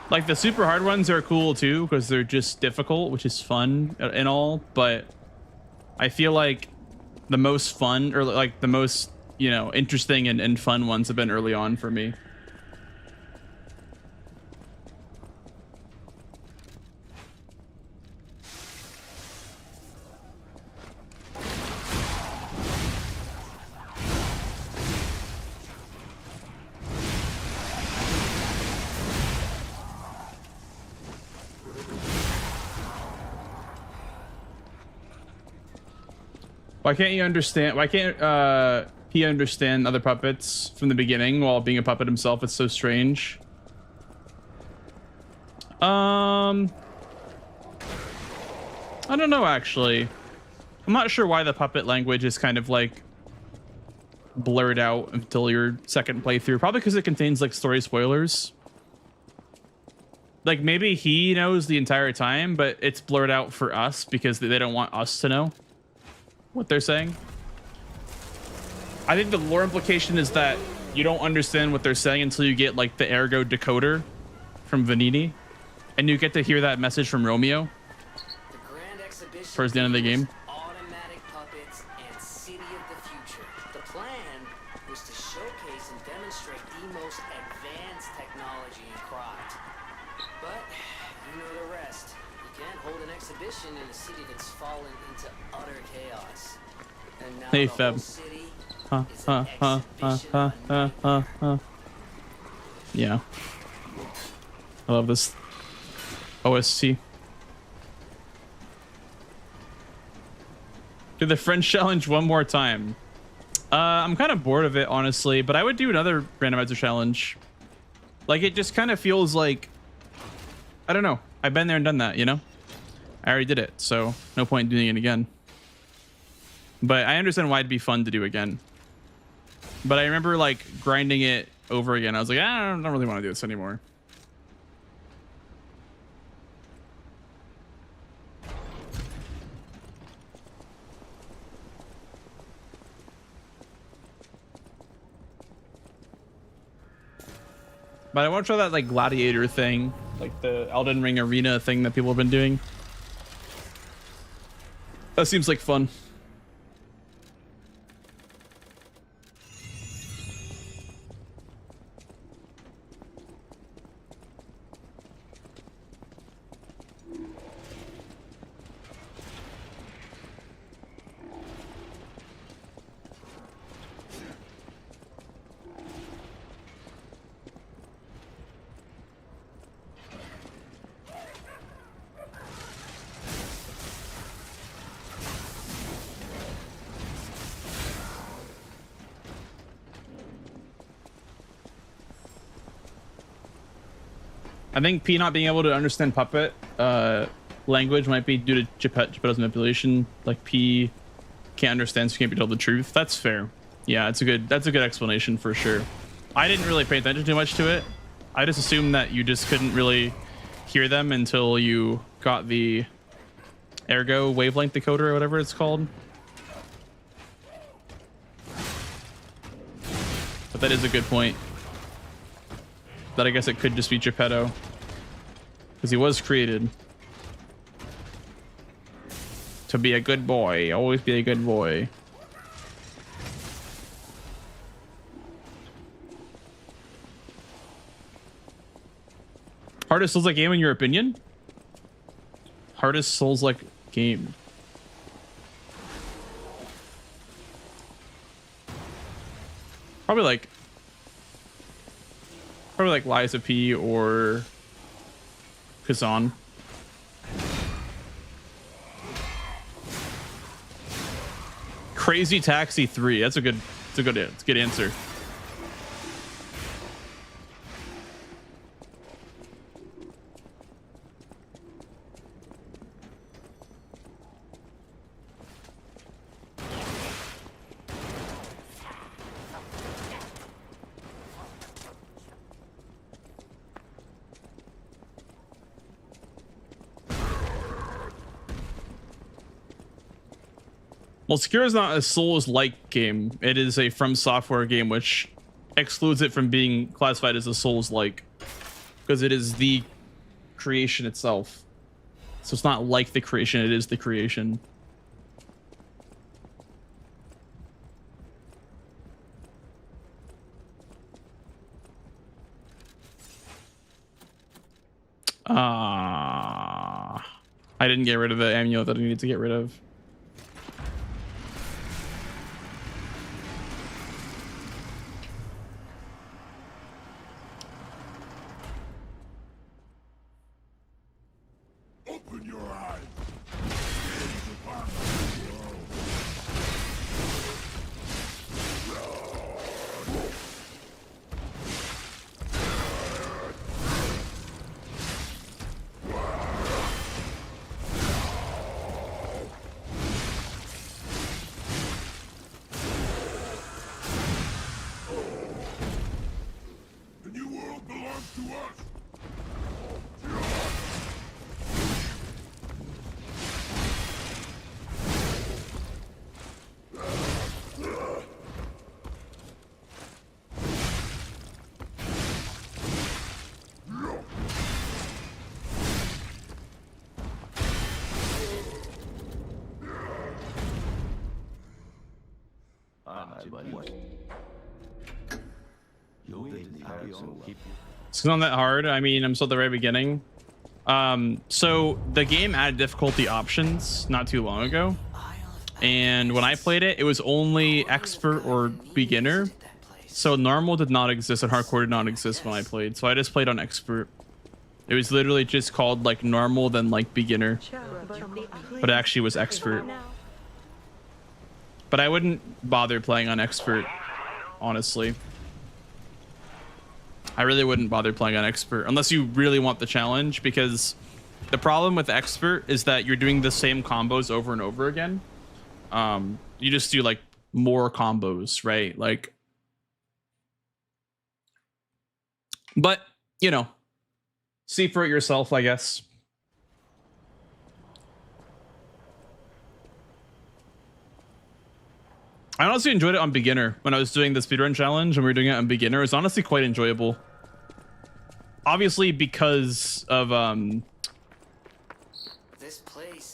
Like the super hard ones are cool too because they're just difficult, which is fun and all, but I feel like the most fun, or like the most, you know, interesting and fun ones have been early on for me. Why can't you understand? Why can't he understand other puppets from the beginning while being a puppet himself? It's so strange. I don't know, actually. I'm not sure why the puppet language is kind of like blurred out until your second playthrough. Probably because it contains like story spoilers. Like maybe he knows the entire time, but it's blurred out for us because they don't want us to know what they're saying. I think the lore implication is that you don't understand what they're saying until you get like the Ergo decoder from Vanini, and you get to hear that message from Romeo towards the end of the game. Automatic puppets and City of the Future. The plan was to showcase and demonstrate the most advanced technology in craft. But you know the rest. You can't hold an exhibition in a city that's fallen into utter chaos. And now Hey, the Feb. whole city is an exhibition on Yeah. I love this OST. Do the French challenge one more time. I'm kind of bored of it, honestly, but I would do another randomizer challenge. Like, it just kind of feels like, I don't know. I've been there and done that, you know? I already did it, so no point doing it again. But I understand why it'd be fun to do again. But I remember like grinding it over again. I was like, I don't really want to do this anymore. But I want to try that like gladiator thing, like the Elden Ring arena thing that people have been doing. That seems like fun. I think P not being able to understand puppet language might be due to Geppetto's manipulation. Like P can't understand, so can't be told the truth. That's fair. Yeah, that's a good explanation for sure. I didn't really pay attention too much to it. I just assumed that you just couldn't really hear them until you got the Ergo wavelength decoder or whatever it's called. But that is a good point. That I guess it could just be Geppetto, because he was created to be a good boy. Always be a good boy. Hardest Souls-like game in your opinion? Hardest Souls-like game. Probably like Liza P or Kazan. Crazy Taxi 3. That's a good answer. Well, Sekiro is not a Souls-like game. It is a From Software game, which excludes it from being classified as a Souls-like, because it is the creation itself. So it's not like the creation, it is the creation. I didn't get rid of the amulet that I needed to get rid of. Open your eyes. The new world belongs to us. It's not that hard. I mean, I'm still at the very beginning. So the game added difficulty options not too long ago, and when I played it, it was only expert or beginner. So normal did not exist and hardcore did not exist when I played. So I just played on expert. It was literally just called like normal, then like beginner, but it actually was expert. But I wouldn't bother playing on expert, honestly. I really wouldn't bother playing on expert unless you really want the challenge, because the problem with expert is that you're doing the same combos over and over again. You just do like more combos, right? Like, but you know, see for it yourself, I guess. I honestly enjoyed it on beginner when I was doing the speedrun challenge, and we were doing it on beginner. It was honestly quite enjoyable. Obviously, because of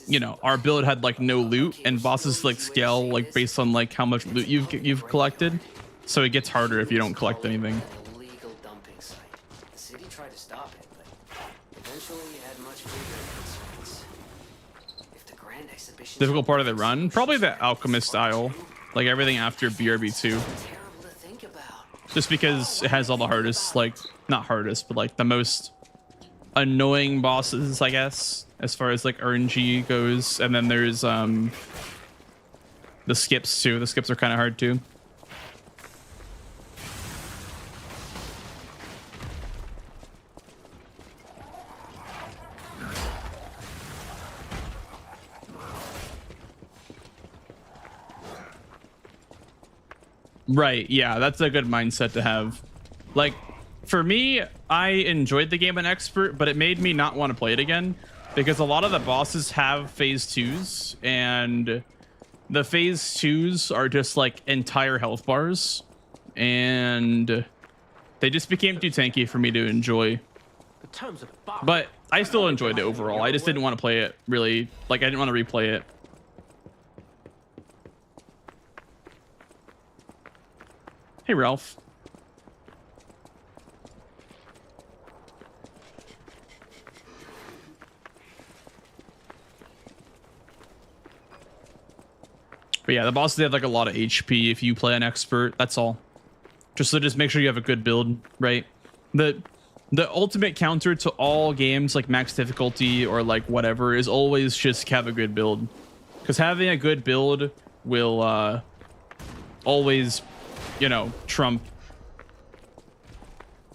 you know, our build had like no loot, and bosses like scale like based on like how much loot you've collected, so it gets harder if you don't collect anything. Illegal dumping site. The city tried to stop it, but eventually had much bigger concerns. If the grand exhibition Difficult part of the run, probably the alchemist Isle, like everything after BRB2, just because it has all the hardest, like not hardest, but like the most annoying bosses, I guess, as far as like RNG goes. And then there's the skips too. The skips are kind of hard too. Right, yeah, that's a good mindset to have. Like, for me, I enjoyed the game on expert, but it made me not want to play it again, because a lot of the bosses have phase 2s, and the phase 2s are just like entire health bars, and they just became too tanky for me to enjoy. But I still enjoyed it overall. I just didn't want to play it really, like I didn't want to replay it. Hey, Ralph. But yeah, the bosses have like a lot of HP if you play an expert. That's all. Just make sure you have a good build, right? The ultimate counter to all games like max difficulty or like whatever is always just have a good build, because having a good build will always, you know, trump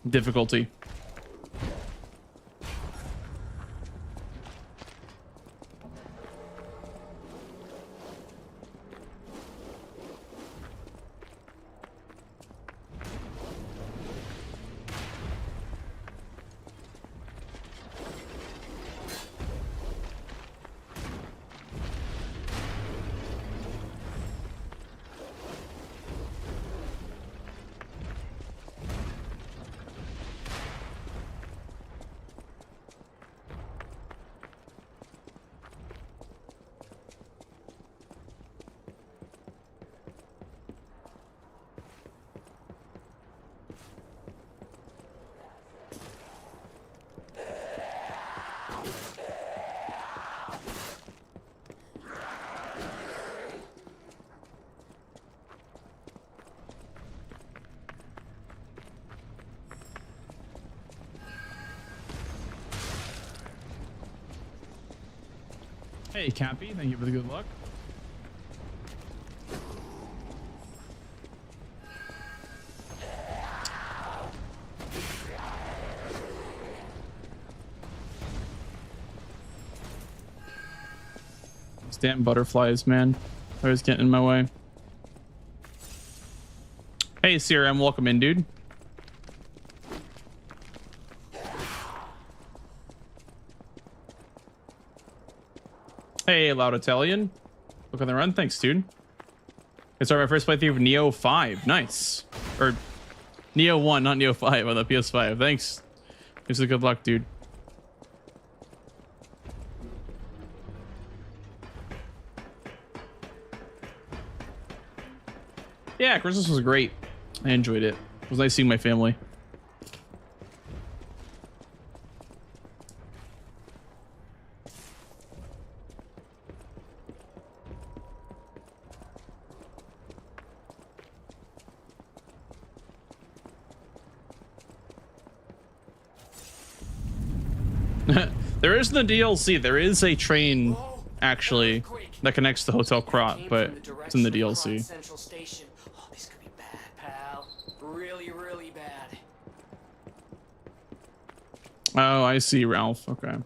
difficulty. Hey, Cappy, thank you for the good luck. These damn butterflies, man. Always getting in my way. Hey, CRM, welcome in, dude. Hey, Loud Italian. Look on the run. Thanks, dude. It's my first playthrough of Neo 5. Nice. Or Neo 1, not Neo 5 on the PS5. Thanks. Here's the good luck, dude. Yeah, Christmas was great. I enjoyed it. It was nice seeing my family. There is the DLC. There is a train, actually, that connects to Hotel Krot, but it's in the DLC. Central Station. Oh, this could be bad, pal. Really, really bad. Oh, I see, Ralph. Okay.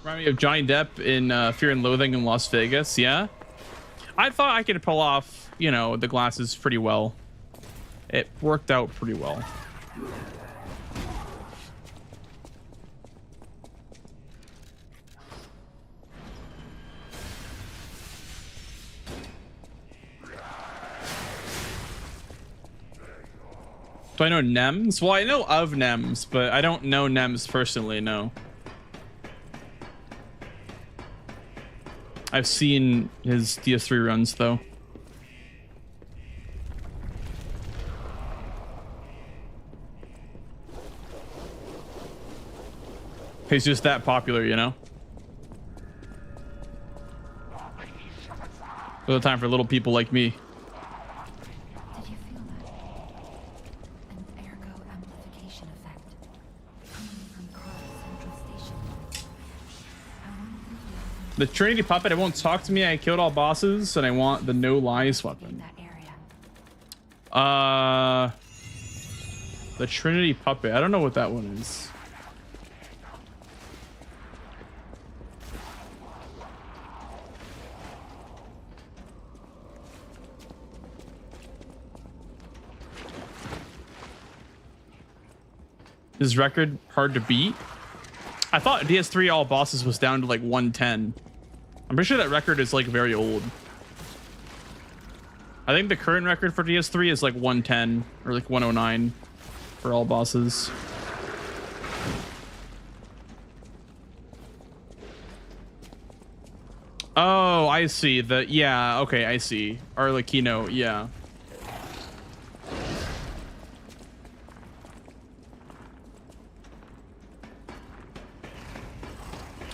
Remind me of Johnny Depp in Fear and Loathing in Las Vegas. Yeah, I thought I could pull off, you know, the glasses pretty well. It worked out pretty well. Do I know Nems? Well, I know of Nems, but I don't know Nems personally, no. I've seen his DS3 runs, though. He's just that popular, you know? There's a time for little people like me. Did you feel that? An ergo amplification effect coming from Krot Central Station. I wanted to feel The Trinity Puppet, it won't talk to me. I killed all bosses, and I want the no lies in weapon. that area. The Trinity Puppet. I don't know what that one is. Is record hard to beat? I thought DS3 all bosses was down to like 110. I'm pretty sure that record is like very old. I think the current record for DS3 is like 110 or like 109 for all bosses. Oh, I see. Yeah, okay, I see. Arlecchino, yeah.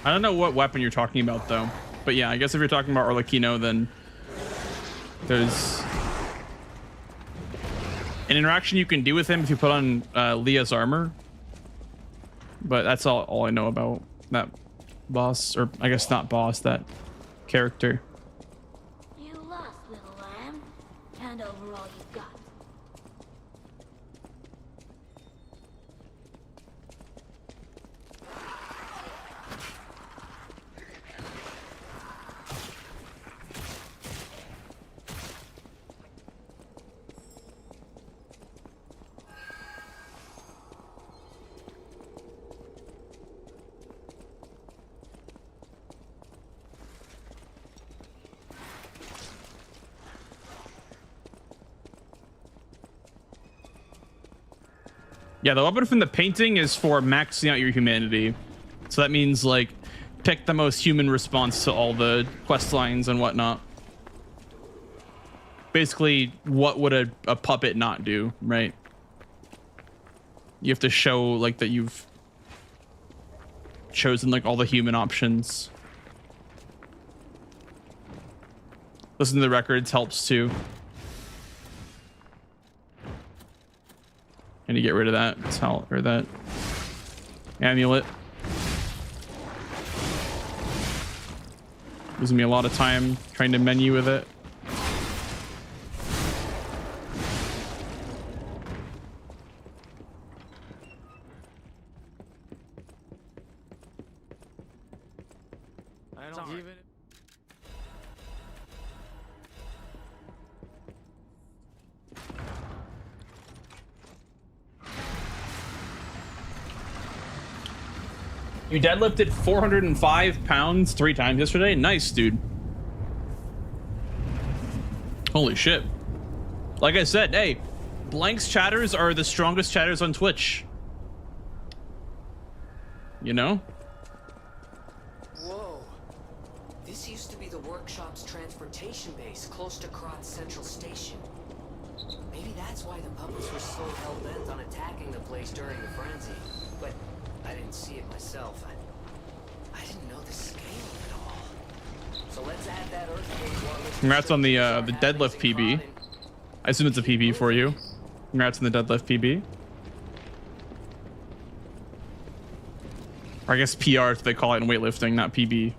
I don't know what weapon you're talking about though, but yeah, I guess if you're talking about Arlecchino, then there's an interaction you can do with him if you put on Leah's armor. But that's all I know about that boss, or I guess not boss, that character. You lost, little lamb. Hand over all you've got. Yeah, the weapon from the painting is for maxing out your humanity. So that means, like, pick the most human response to all the quest lines and whatnot. Basically, what would a puppet not do, right? You have to show, like, that you've chosen, like, all the human options. Listen to the records helps, too. And to get rid of that towel or that amulet. Losing me a lot of time trying to menu with it. I don't even. You deadlifted 405 pounds 3 times yesterday? Nice, dude. Holy shit. Like I said, hey, Blank's chatters are the strongest chatters on Twitch. You know? Whoa. This used to be the workshop's transportation base close to Kratz Central Station. Maybe that's why the puppets were so hell-bent on attacking the place during the frenzy. But I didn't see it myself. I didn't know the scale of it all. So let's add that earthquake to our list. Congrats on the deadlift PB. I assume it's a PB for you. Congrats on the deadlift PB. Or I guess PR if they call it in weightlifting, not PB.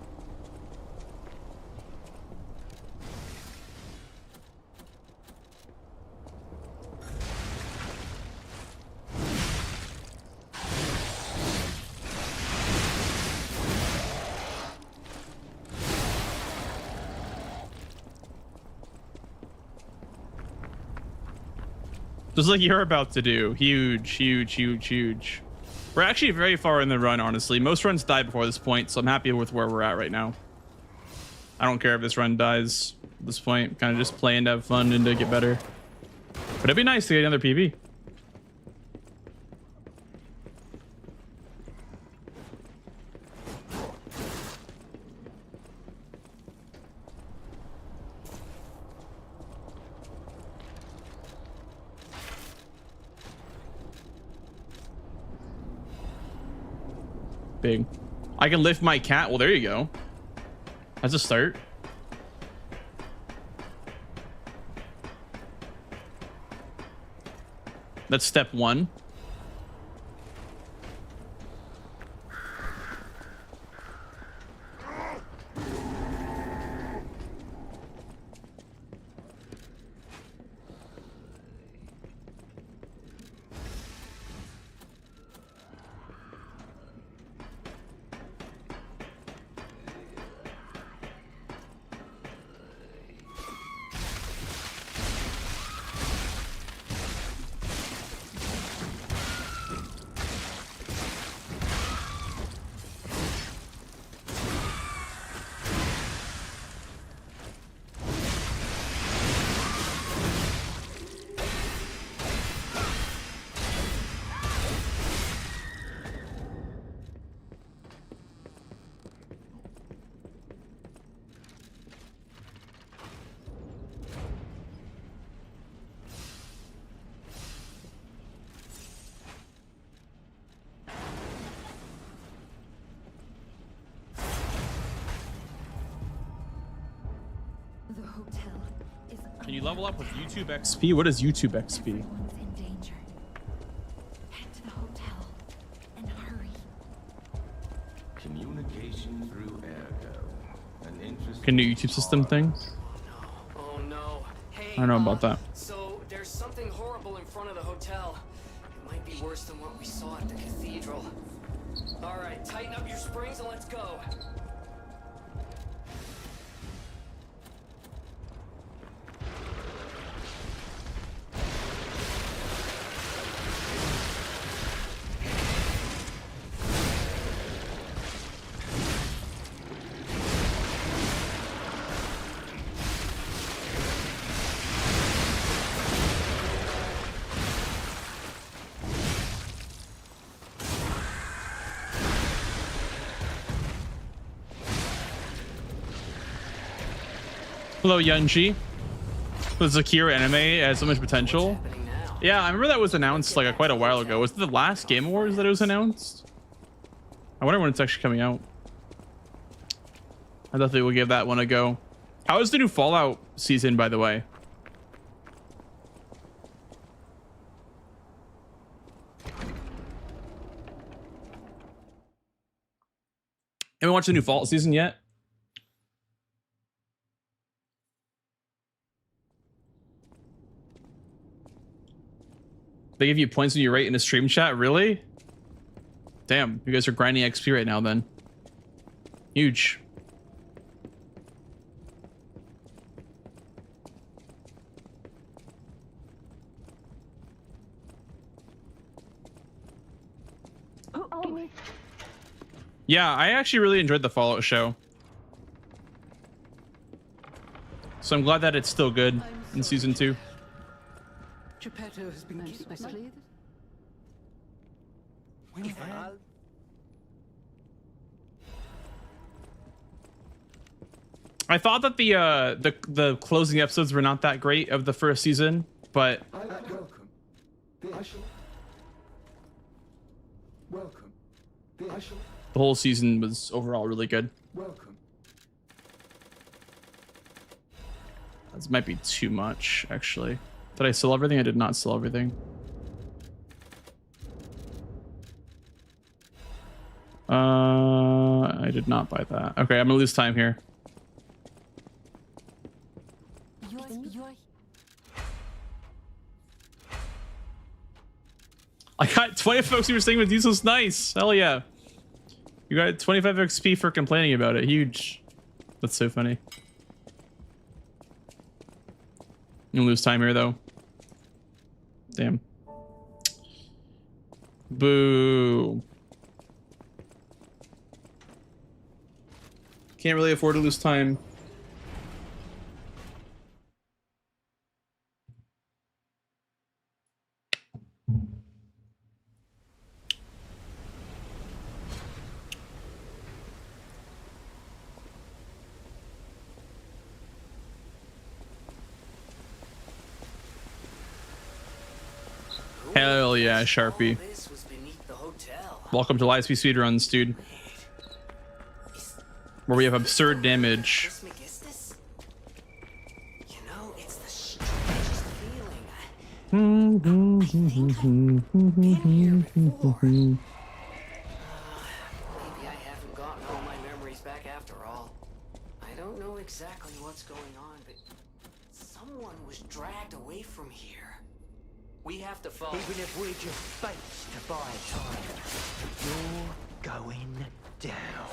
Just like you're about to do. Huge, huge, huge, huge. We're actually very far in the run, honestly. Most runs die before this point, so I'm happy with where we're at right now. I don't care if this run dies at this point. Kind of just playing to have fun and to get better. But it'd be nice to get another PB. Big. I can lift my cat. Well, there you go. That's a start. That's step 1. The hotel is Can you level up with YouTube XP? What is YouTube XP? Everyone's in danger. Head to the hotel and hurry. Communication through ergo. An interesting Can do YouTube system thing? Oh no. Hey, I don't know about that. So there's something horrible in front of the hotel. It might be worse than what we saw at the cathedral. All right, tighten up your springs and let's go. Hello, Yunji. The Zakir anime has so much potential. Yeah, I remember that was announced like quite a while ago. Was it the last Game Awards that it was announced? I wonder when it's actually coming out. I definitely will give that one a go. How is the new Fallout season, by the way? Haven't watched the new Fallout season yet? They give you points when you rate in a stream chat? Really? Damn, you guys are grinding XP right now then. Huge. Yeah, I actually really enjoyed the Fallout show. So I'm glad that it's still good in season 2. Geppetto has been kidnapped. I thought that the closing episodes were not that great of the first season, but Welcome. Welcome. the whole season was overall really good. Welcome. This might be too much, actually. Did I sell everything? I did not sell everything. I did not buy that. Okay, I'm gonna lose time here. I got 25 folks who were saying with Diesel's nice. Hell yeah. You got 25 XP for complaining about it. Huge. That's so funny. I'm gonna lose time here though. Damn. Boo. Can't really afford to lose time. Hell yeah, Sharpie. This was beneath the hotel. Welcome to Live Speed Speedruns, dude. Where we have absurd damage. You know, it's the strangest feeling. Been here before. Maybe I haven't gotten all my memories back after all. I don't know exactly what's going on, but someone was dragged away from here. We have to follow. Even if we're just space to buy time, you're going down.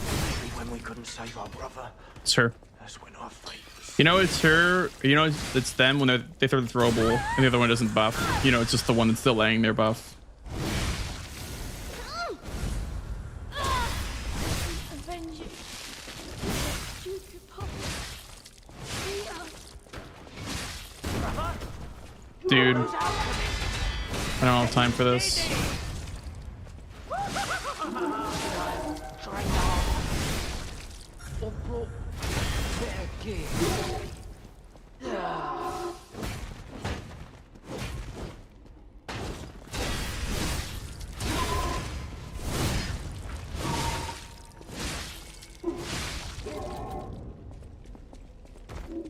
Maybe when we couldn't save our brother, It's her. that's when our fate was. You know, it's her. You know, it's them when they throw the throwable and the other one doesn't buff. You know, it's just the one that's still laying there buff. Avenge you. Stupid puppet. Free us. Dude. I don't have time for this.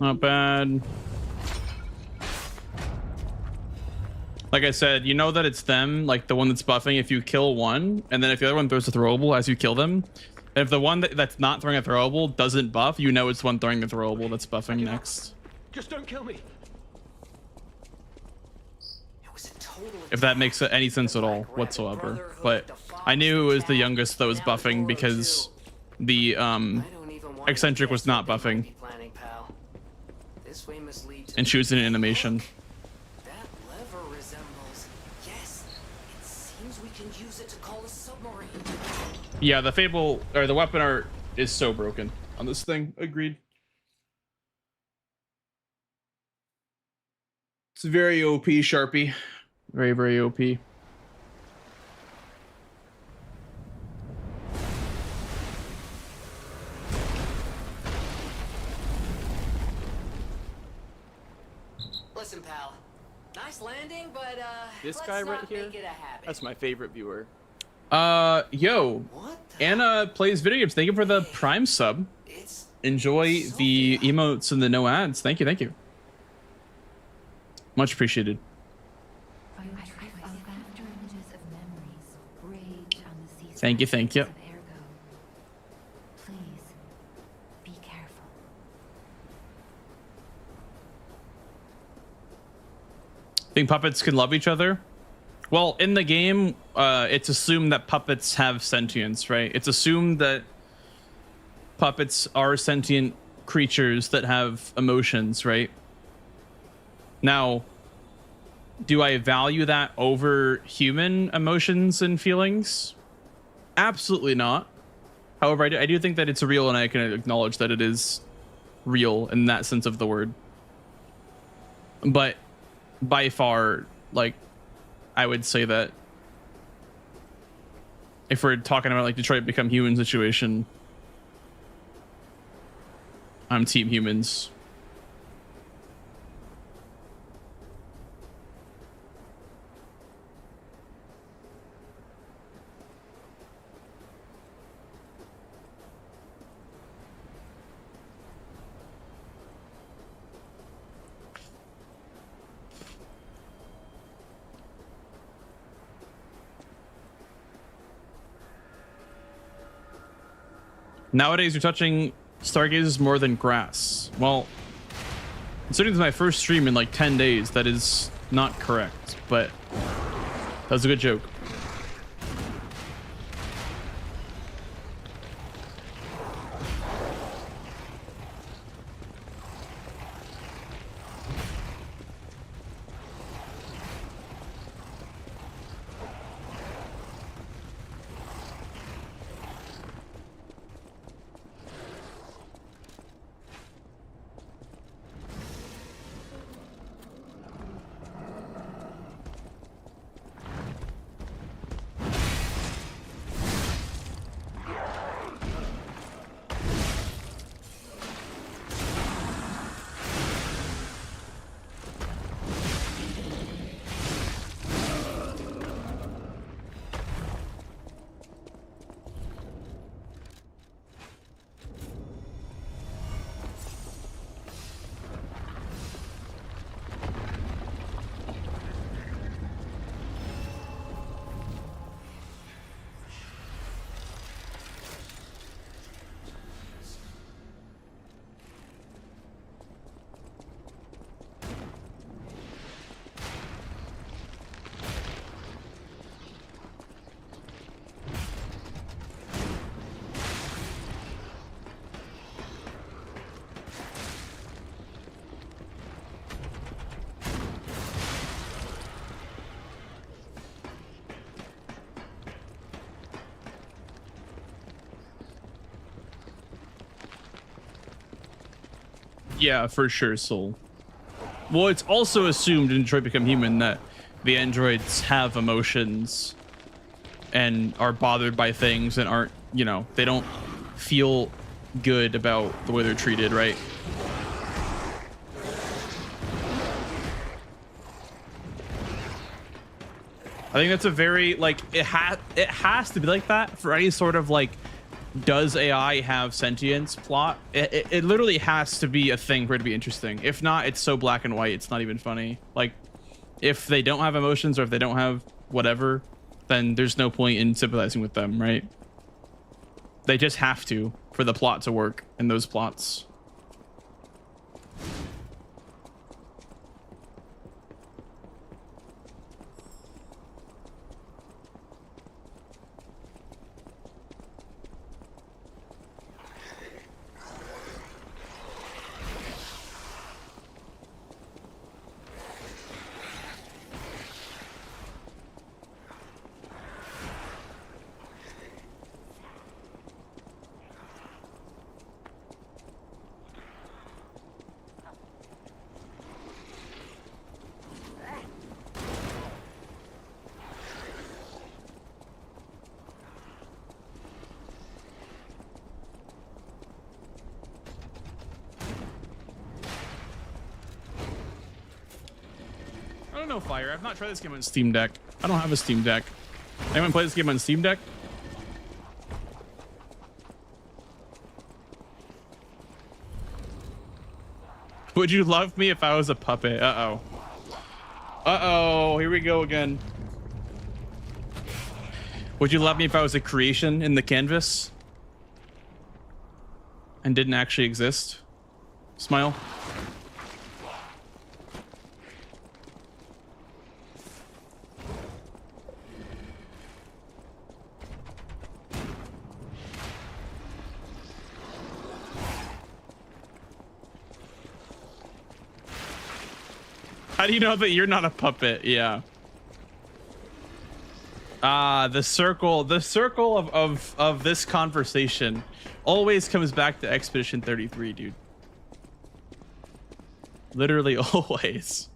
Not bad. Like I said, you know that it's them, like the one that's buffing if you kill one, and then if the other one throws a throwable as you kill them. And if the one that's not throwing a throwable doesn't buff, you know it's the one throwing the throwable that's buffing next. Just don't kill me. It was a total If that makes any sense at all whatsoever. But I knew it was the youngest that was buffing because the eccentric was not buffing. planning, pal. This way must lead to And she was in an animation. that lever resembles. Yes, it seems we can use it to call a submarine. Yeah, the Fable or the weapon art is so broken on this thing. Agreed. It's very OP, Sharpie. Very, very OP. Listen, pal. Nice landing, but This let's guy not right here, make it a habit. that's my favorite viewer. Yo, What the Anna plays video games. Thank you for the Prime sub. It's Enjoy the emotes and the no ads. Thank you, thank you. Much appreciated. After images of memories rage on the seas. Thank you, thank you. of Ergo. Please be careful. Think puppets can love each other? Well, in the game, it's assumed that puppets have sentience, right? It's assumed that puppets are sentient creatures that have emotions, right? Now, do I value that over human emotions and feelings? Absolutely not. However, I do think that it's real, and I can acknowledge that it is real in that sense of the word. But by far, like, I would say that if we're talking about like Detroit Become Human situation, I'm team humans. Nowadays, you're touching stargazers more than grass. Well, considering this is my first stream in like 10 days, that is not correct, but that was a good joke. Yeah, for sure, Soul. Well, it's also assumed in Detroit Become Human that the androids have emotions and are bothered by things and aren't, you know, they don't feel good about the way they're treated, right? I think that's a very, like, it has to be like that for any sort of, like, does AI have sentience plot? It literally has to be a thing for it to be interesting. If not, it's so black and white, it's not even funny. Like, if they don't have emotions or if they don't have whatever, then there's no point in sympathizing with them, right? They just have to for the plot to work in those plots. I don't know, Fire. I've not tried this game on Steam Deck. I don't have a Steam Deck. Anyone play this game on Steam Deck? Would you love me if I was a puppet? Uh-oh. Uh-oh. Here we go again. Would you love me if I was a creation in the canvas and didn't actually exist? Smile. How do you know that you're not a puppet? Yeah. The circle of this conversation always comes back to Expedition 33, dude. Literally always.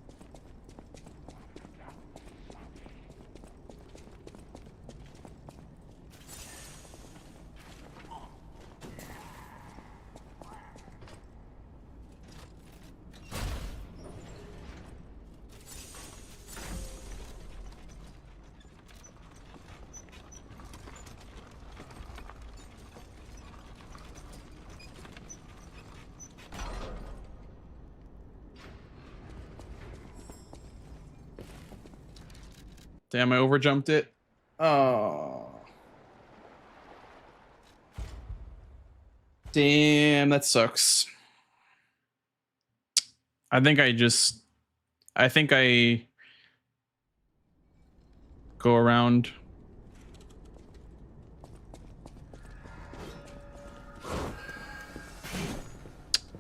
Damn, I overjumped it. Oh. Damn, that sucks. I think I go around.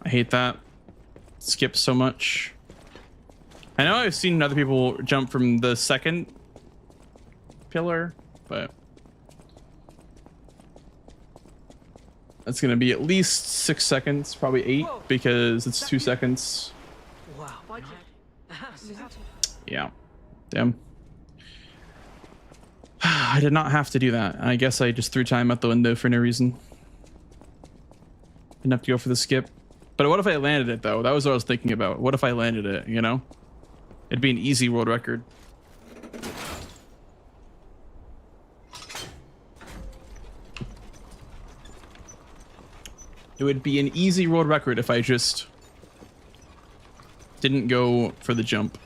I hate that. Skip so much. I know I've seen other people jump from the second pillar, but that's gonna be at least 6 seconds, probably 8, because it's 2 seconds. Wow. Yeah. Damn. I did not have to do that. I guess I just threw time out the window for no reason. Didn't have to go for the skip. But what if I landed it, though? That was what I was thinking about. What if I landed it, you know? It'd be an easy world record. It would be an easy world record if I just didn't go for the jump.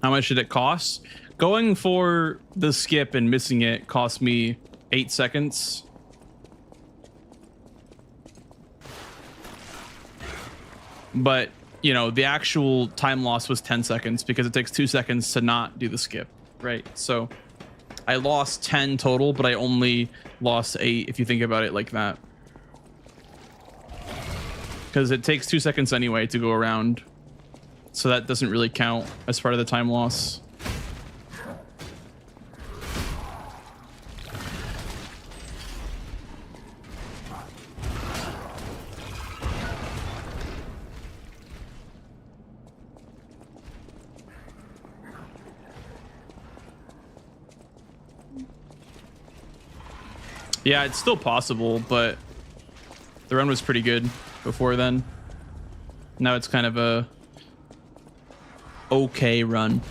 How much did it cost? Going for the skip and missing it cost me 8 seconds. But, you know, the actual time loss was 10 seconds because it takes 2 seconds to not do the skip, right? So I lost 10 total, but I only lost 8 if you think about it like that. Because it takes 2 seconds anyway to go around. So that doesn't really count as part of the time loss. Yeah, it's still possible, but the run was pretty good. before then. Now it's kind of a okay run.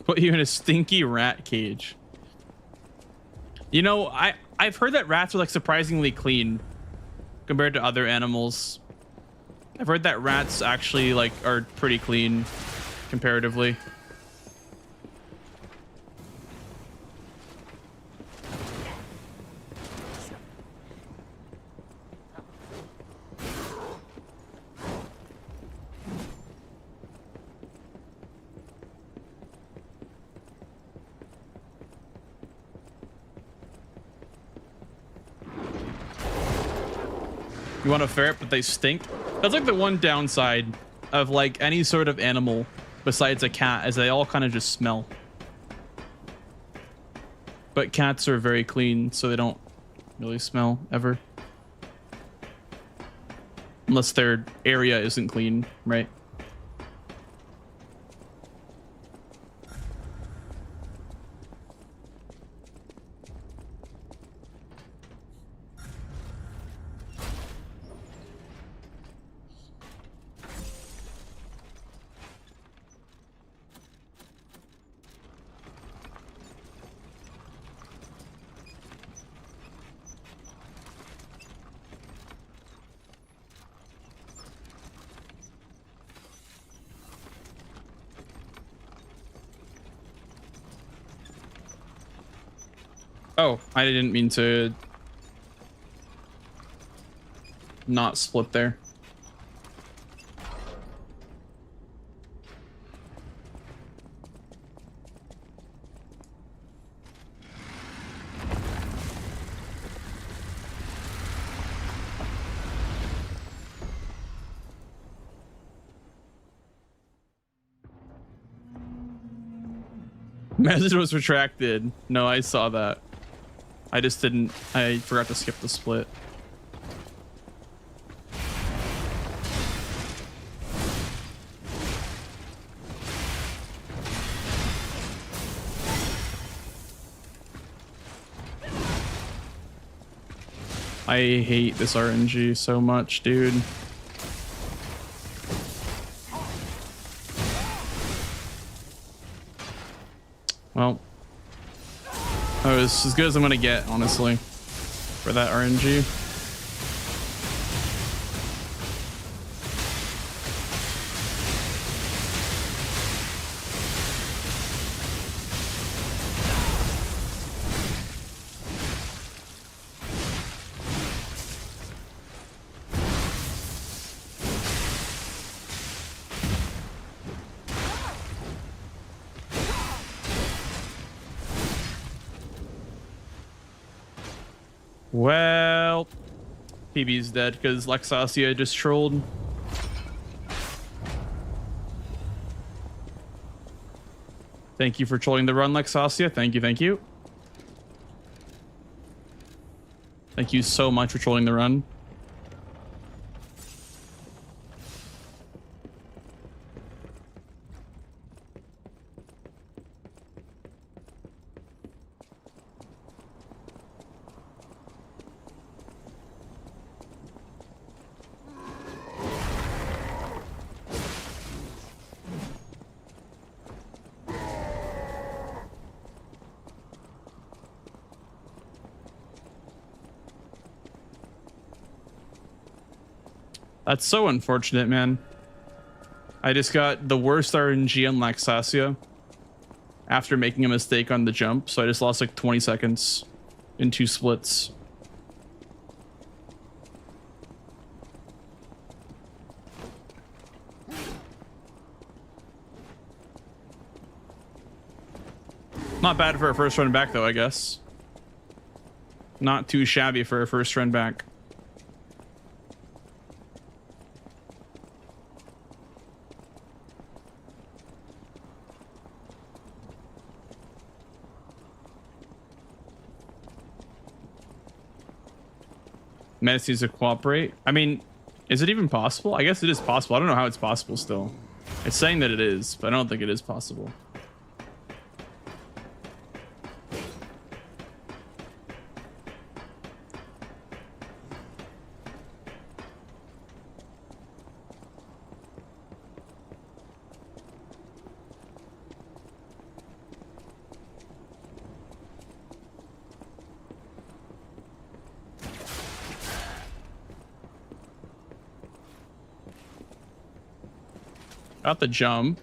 Put you in a stinky rat cage. You know, I've heard that rats are like surprisingly clean compared to other animals. I've heard that rats actually like are pretty clean comparatively. You want a ferret, but they stink? That's like the one downside of like any sort of animal besides a cat, is they all kind of just smell. But cats are very clean, so they don't really smell ever. Unless their area isn't clean, right? Oh, I didn't mean to not split there. Message was retracted. No, I saw that. I just didn't. I forgot to skip the split. I hate this RNG so much, dude. Well, that was as good as I'm gonna get, honestly, for that RNG. Well, PB's dead because Lexasia just trolled. Thank you for trolling the run, Lexasia. Thank you, thank you. Thank you so much for trolling the run. That's so unfortunate, man. I just got the worst RNG on Lexasia after making a mistake on the jump, so I just lost like 20 seconds in 2 splits. Not bad for a first run back, though, I guess. Not too shabby for a first run back. Menace needs to cooperate. I mean, is it even possible? I guess it is possible. I don't know how it's possible still. It's saying that it is, but I don't think it is possible. Got the jump.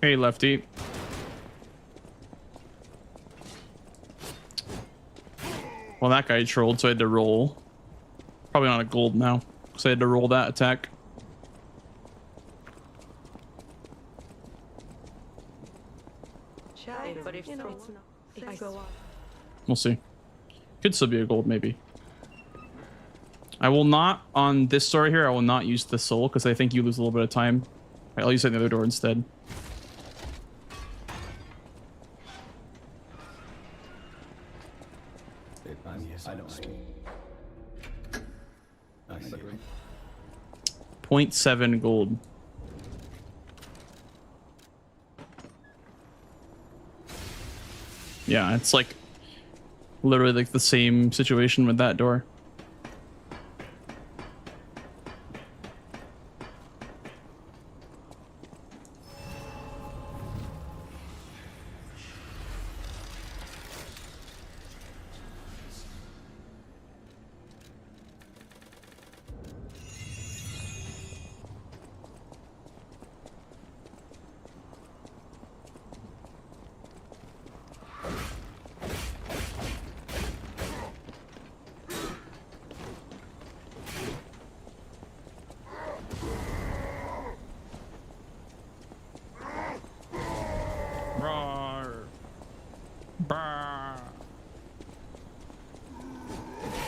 Hey, Lefty. Well, that guy trolled, so I had to roll. Probably not a gold now, because I had to roll that attack. But if you know, if I go up. We'll see. Could still be a gold, maybe. I will not, on this story here, I will not use the soul, because I think you lose a little bit of time. I'll use it in the other door instead. I don't see. 0.7 gold. Yeah, it's like literally like the same situation with that door.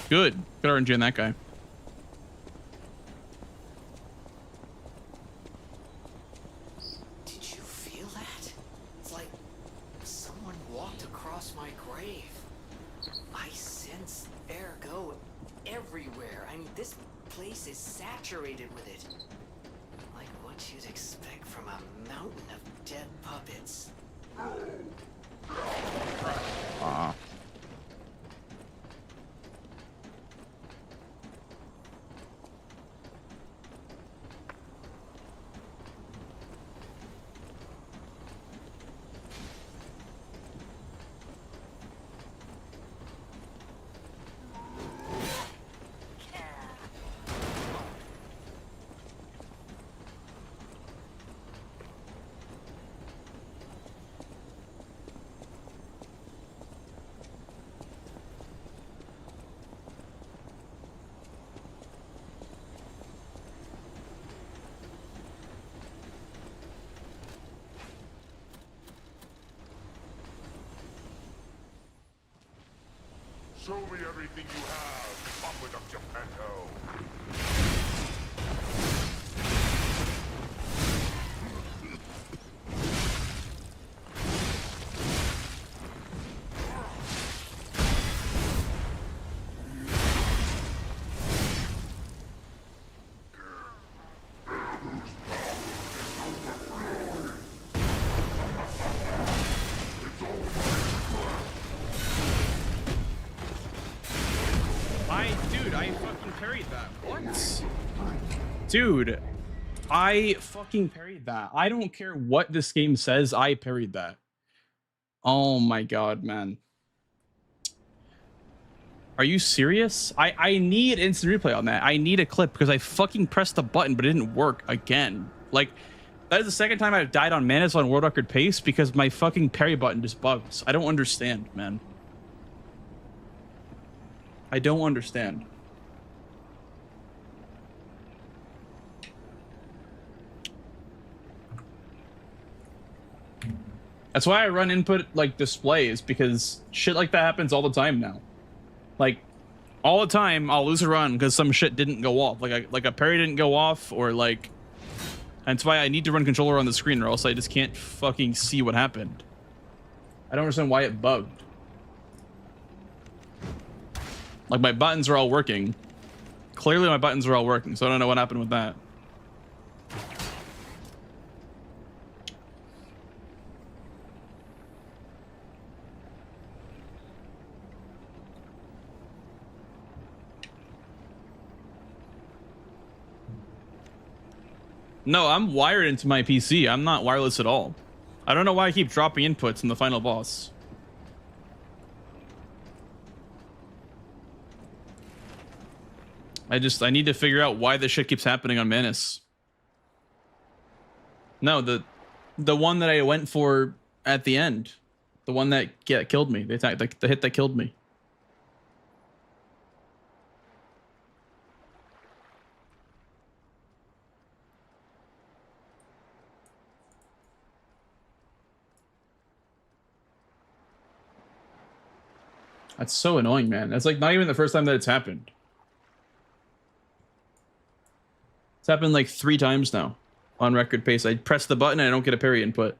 Good. Good RNG on that guy. Did you feel that? It's like someone walked across my grave. I sense ergo everywhere. I mean, this place is saturated with it. Like what you'd expect from a mountain of dead puppets. Show me everything you have, puppet of Geppetto. Dude, I fucking parried that. I don't care what this game says, I parried that. Oh my god, man. Are you serious? I need instant replay on that. I need a clip because I fucking pressed the button, but it didn't work again. Like, that is the second time I've died on Manus on world record pace because my fucking parry button just bugs. I don't understand, man. I don't understand. That's why I run input like displays, because shit like that happens all the time now. Like all the time I'll lose a run because some shit didn't go off. Like a parry didn't go off, or like, and that's why I need to run controller on the screen or else I just can't fucking see what happened. I don't understand why it bugged. Like my buttons are all working. Clearly my buttons are all working, so I don't know what happened with that. No, I'm wired into my PC. I'm not wireless at all. I don't know why I keep dropping inputs in the final boss. I need to figure out why this shit keeps happening on Manus. No, the one that I went for at the end. The one that killed me. The hit that killed me. That's so annoying, man. That's like not even the first time that it's happened. It's happened like 3 times now on record pace. I press the button and I don't get a parry input.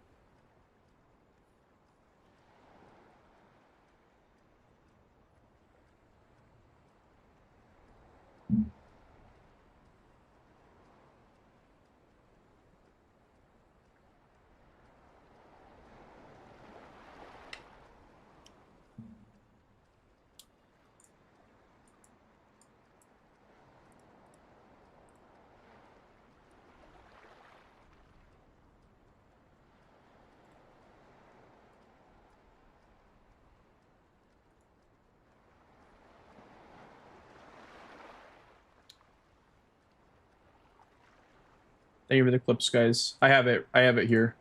Thank you for the clips, guys. I have it here.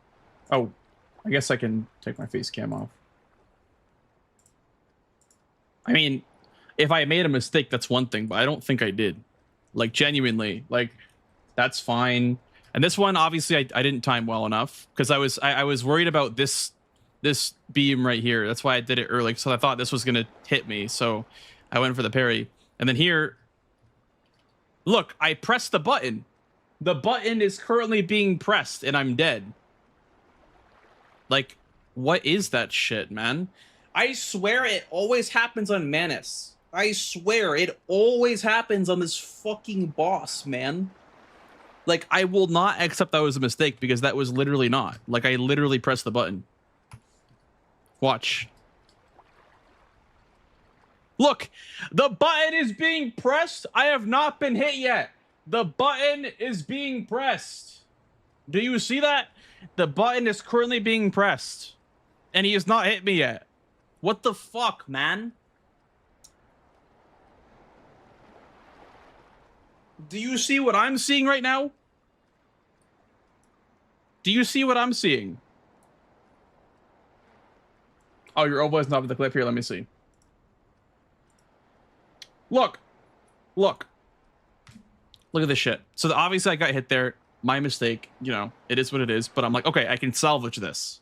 Oh, I guess I can take my face cam off. I mean, if I made a mistake, that's one thing, but I don't think I did. Like, genuinely, like, that's fine. And this one, obviously, I didn't time well enough because I was worried about this beam right here. That's why I did it early. So I thought this was gonna hit me. So I went for the parry. And then here, look, I pressed the button. The button is currently being pressed and I'm dead. Like, what is that shit, man? I swear it always happens on Manus. I swear it always happens on this fucking boss, man. Like, I will not accept that was a mistake because that was literally not. Like, I literally pressed the button. Watch. Look, the button is being pressed. I have not been hit yet. The button is being pressed. Do you see that? The button is currently being pressed. And he has not hit me yet. What the fuck, man? Do you see what I'm seeing right now? Do you see what I'm seeing? Oh, your oboe's not with the clip here. Let me see. Look. Look. Look at this shit. So obviously I got hit there. My mistake. You know, it is what it is. But I'm like, okay, I can salvage this.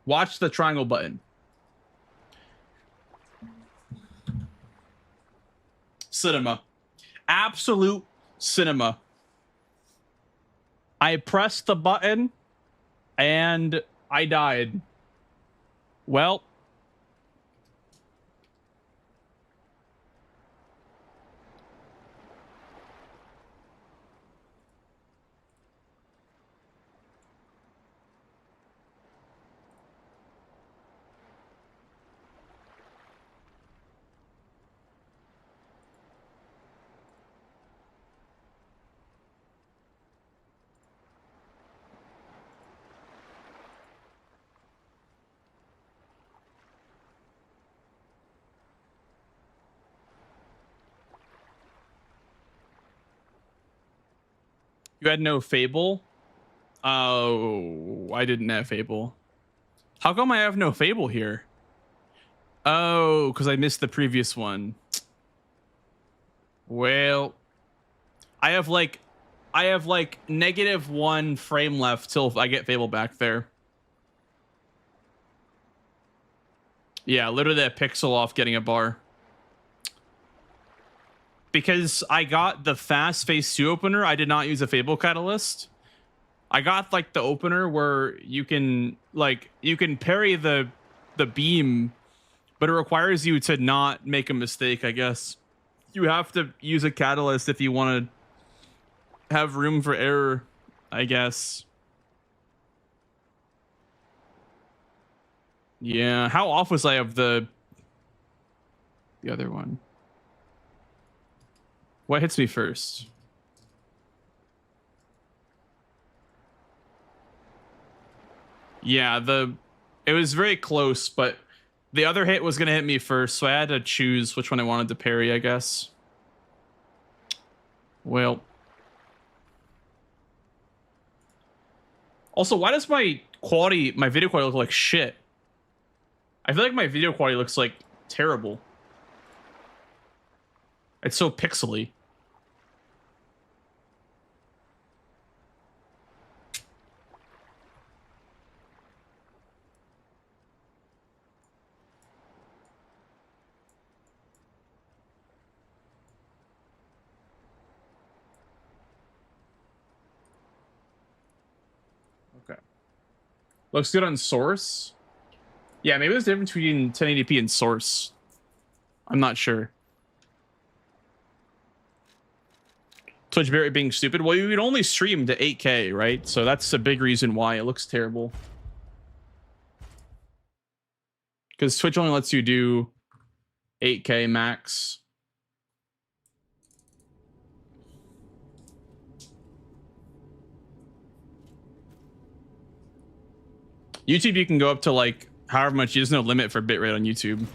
Watch the triangle button. Cinema. Absolute cinema. I pressed the button and I died. Well. You had no Fable? Oh, I didn't have Fable. How come I have no Fable here? Oh, because I missed the previous one. Well, I have like -1 frame left till I get Fable back there. Yeah, literally a pixel off getting a bar. Because I got the fast phase 2 opener, I did not use a Fable catalyst. I got like the opener where you can parry the beam, but it requires you to not make a mistake, I guess. You have to use a catalyst if you want to have room for error, I guess. Yeah, how off was I of the other one? What hits me first? Yeah, it was very close, but the other hit was gonna hit me first, so I had to choose which one I wanted to parry, I guess. Well. Also, why does my video quality look like shit? I feel like my video quality looks like terrible. It's so pixely. Okay. Looks good on source. Yeah, maybe there's a difference between 1080p and source. I'm not sure. Twitch bitrate being stupid. Well, you can only stream to 8K, right? So that's a big reason why it looks terrible. Because Twitch only lets you do 8K max. YouTube, you can go up to like however much. There's no limit for bitrate on YouTube.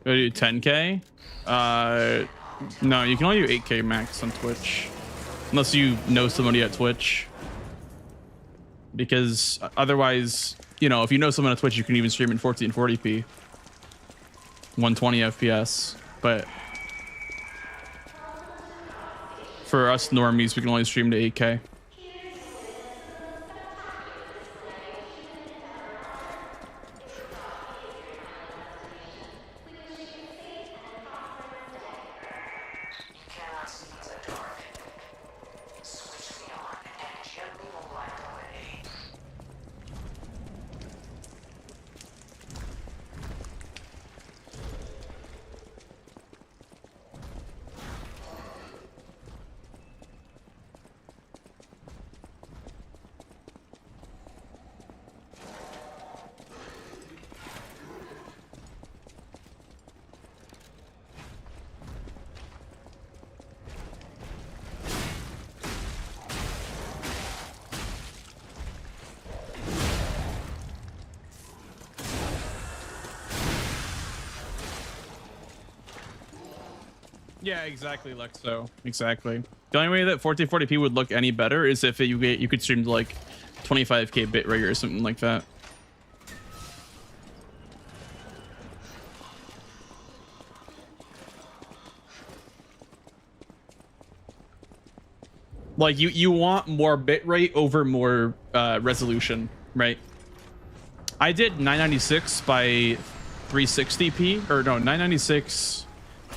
Go do 10K? No, you can only do 8K max on Twitch. Unless you know somebody at Twitch. Because otherwise, you know, if you know someone at Twitch, you can even stream in 1440p. 120 FPS. But for us normies, we can only stream to 8K. Yeah, exactly, Lexo. Exactly. The only way that 1440p would look any better is if you could stream to like 25k bitrate or something like that. Like you want more bitrate over more resolution, right? I did 996 by 360p, or no, 996.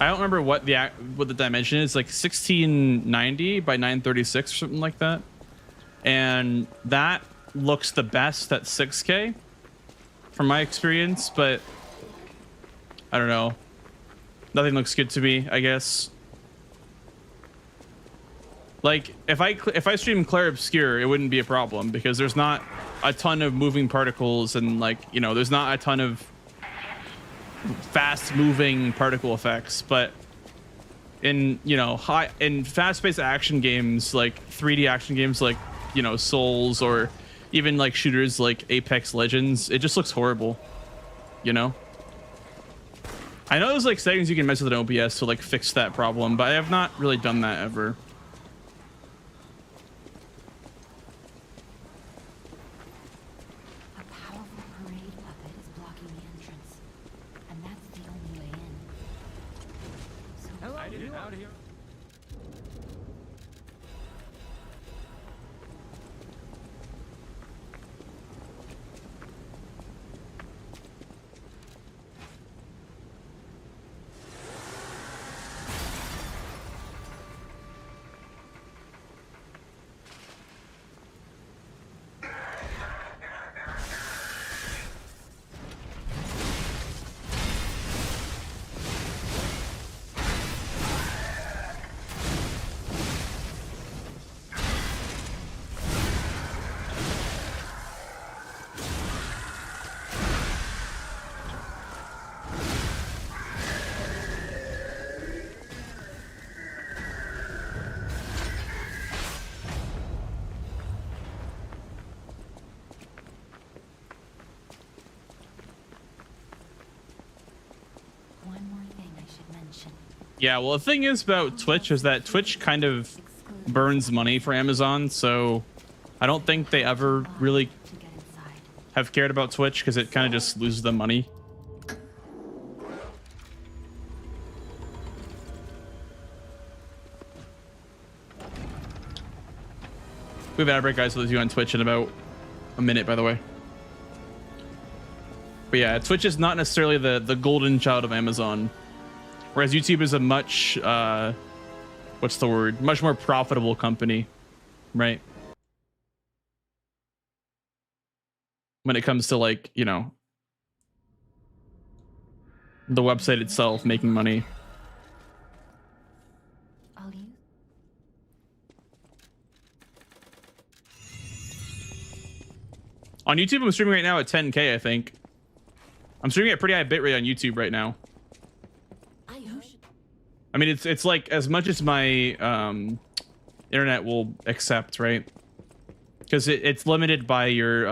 I don't remember what the dimension is, like 1690 by 936 or something like that. And that looks the best at 6K from my experience, but I don't know. Nothing looks good to me, I guess. Like if I stream Clair Obscure, it wouldn't be a problem because there's not a ton of moving particles and like, you know, there's not a ton of fast moving particle effects, but in, you know, fast-paced action games, like 3D action games like, you know, Souls, or even like shooters like Apex Legends, it just looks horrible, you know. I know there's like settings you can mess with an OBS to like fix that problem, but I have not really done that ever. A powerful parade puppet is blocking the entrance, and that's the One more thing I should mention. Yeah, well, the thing is about Twitch is that Twitch kind of burns money for Amazon, so I don't think they ever really To get inside. have cared about Twitch because it kind of just loses them money. We have an ad break, guys, so let's do on Twitch in about a minute, by the way. But yeah, Twitch is not necessarily the golden child of Amazon, whereas YouTube is a much what's the word? Much more profitable company, right? When it comes to, like, you know, the website itself making money. I'll use. On YouTube, I'm streaming right now at 10K, I think. I'm streaming at pretty high bitrate on YouTube right now. I mean, it's like as much as my internet will accept, right? Because it's limited by your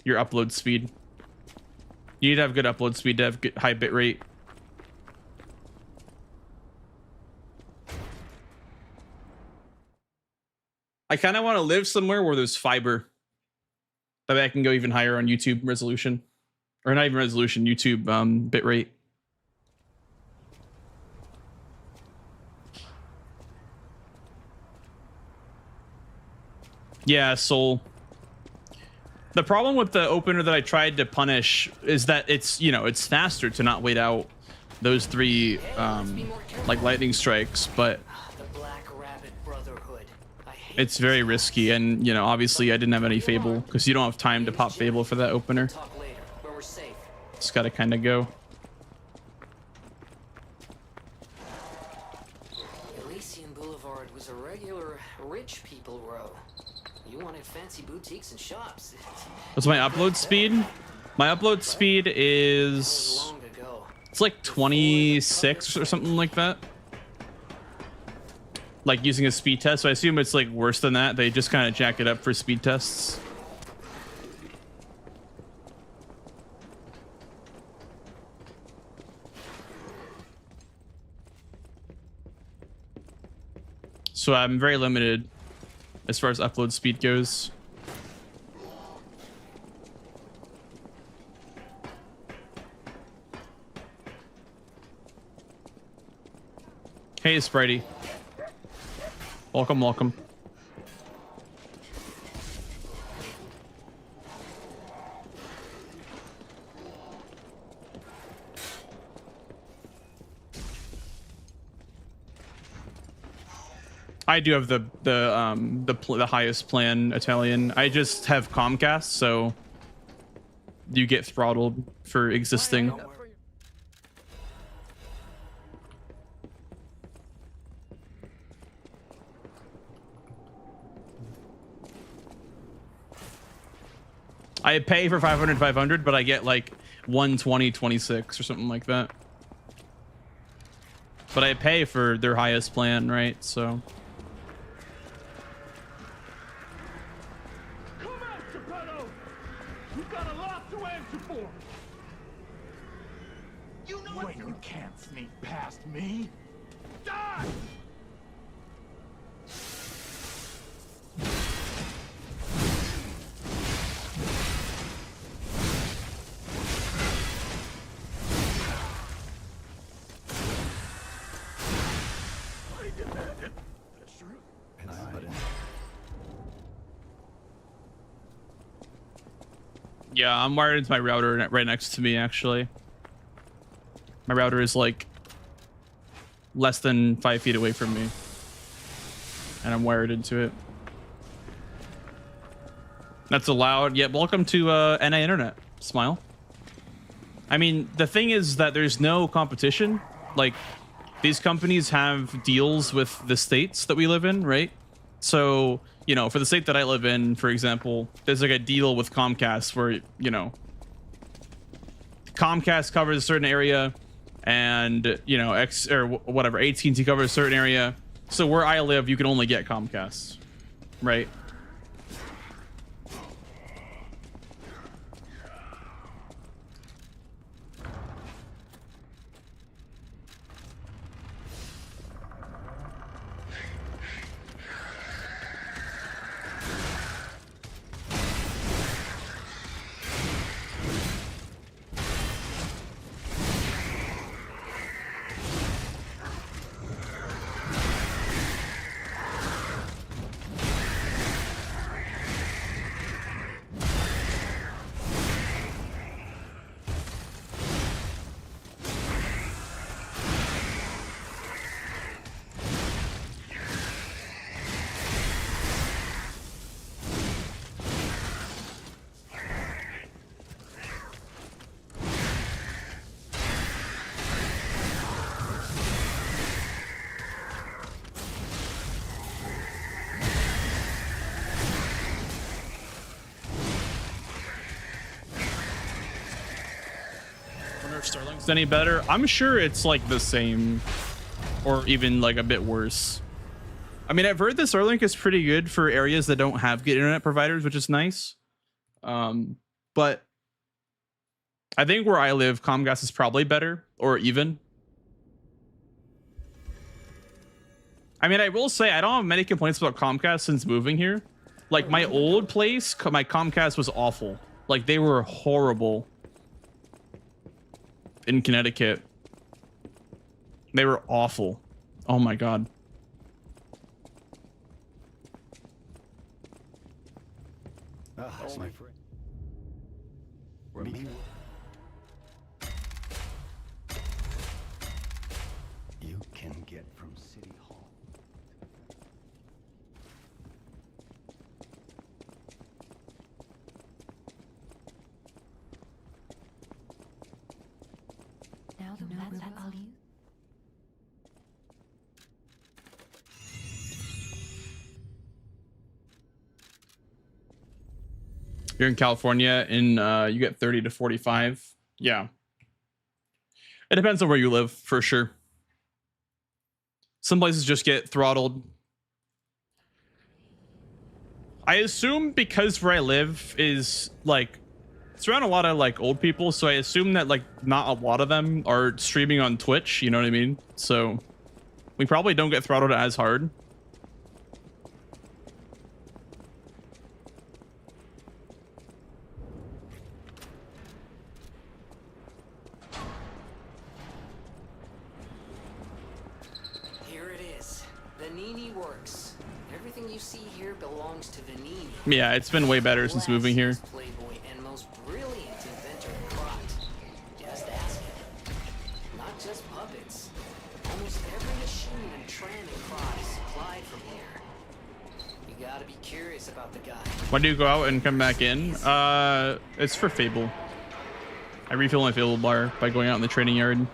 upload speed. You need to have good upload speed to have good, high bitrate. I kind of want to live somewhere where there's fiber. That way I can go even higher on YouTube resolution. Or not even resolution, YouTube bitrate. Yeah, Soul. The problem with the opener that I tried to punish is that it's, you know, it's faster to not wait out those three like lightning strikes, but The Black Rabbit Brotherhood. I hate it's very risky, and you know, obviously I didn't have any Fable because you don't have time to pop Fable for that opener. talk later, where we're safe. Just gotta kind of go. Elysian Boulevard was a regular rich people row. You wanted fancy boutiques and shops. What's my upload speed? My upload speed is Long ago. it's like 26 or something like that. Like using a speed test, so I assume it's like worse than that. They just kind of jack it up for speed tests. So I'm very limited as far as upload speed goes. Hey, Spritey. Welcome, welcome. I do have the highest plan Italian. I just have Comcast, so you get throttled for existing. I pay for 500, but I get like 120, 26 or something like that. But I pay for their highest plan, right? So. Come out, Geppetto! You've got a lot to answer for! You know what? You can't sneak past me! Die! Yeah, I'm wired into my router right next to me, actually. My router is like less than 5 feet away from me. And I'm wired into it. That's allowed. Yeah, welcome to NA Internet. Smile. I mean, the thing is that there's no competition. Like, these companies have deals with the states that we live in, right? So, you know, for the state that I live in, for example, there's like a deal with Comcast where, you know, Comcast covers a certain area and, you know, whatever, AT&T covers a certain area. So where I live, you can only get Comcast, right? Starlink's any better? I'm sure it's like the same or even like a bit worse. I mean, I've heard the Starlink is pretty good for areas that don't have good internet providers, which is nice. But I think where I live, Comcast is probably better or even. I mean, I will say I don't have many complaints about Comcast since moving here. Like my old place, my Comcast was awful. Like they were horrible. In Connecticut, they were awful. Oh my god. That's my friend. You can get from City Hall. Now that's all you. You're in California and you get 30 to 45. Yeah. It depends on where you live, for sure. Some places just get throttled. I assume because where I live is like it's around a lot of like old people, so I assume that like not a lot of them are streaming on Twitch, you know what I mean? So we probably don't get throttled as hard. Here it is. The Nini works. Everything you see here belongs to the Nini. Yeah, it's been way better since moving here. Playboy and most brilliant inventor Krot. Just ask him. Not just puppets. Almost every machine and tram in Krot is supplied from here. You gotta be curious about the guy. When do you go out and come back in? It's for Fable. I refill my Fable bar by going out in the training yard.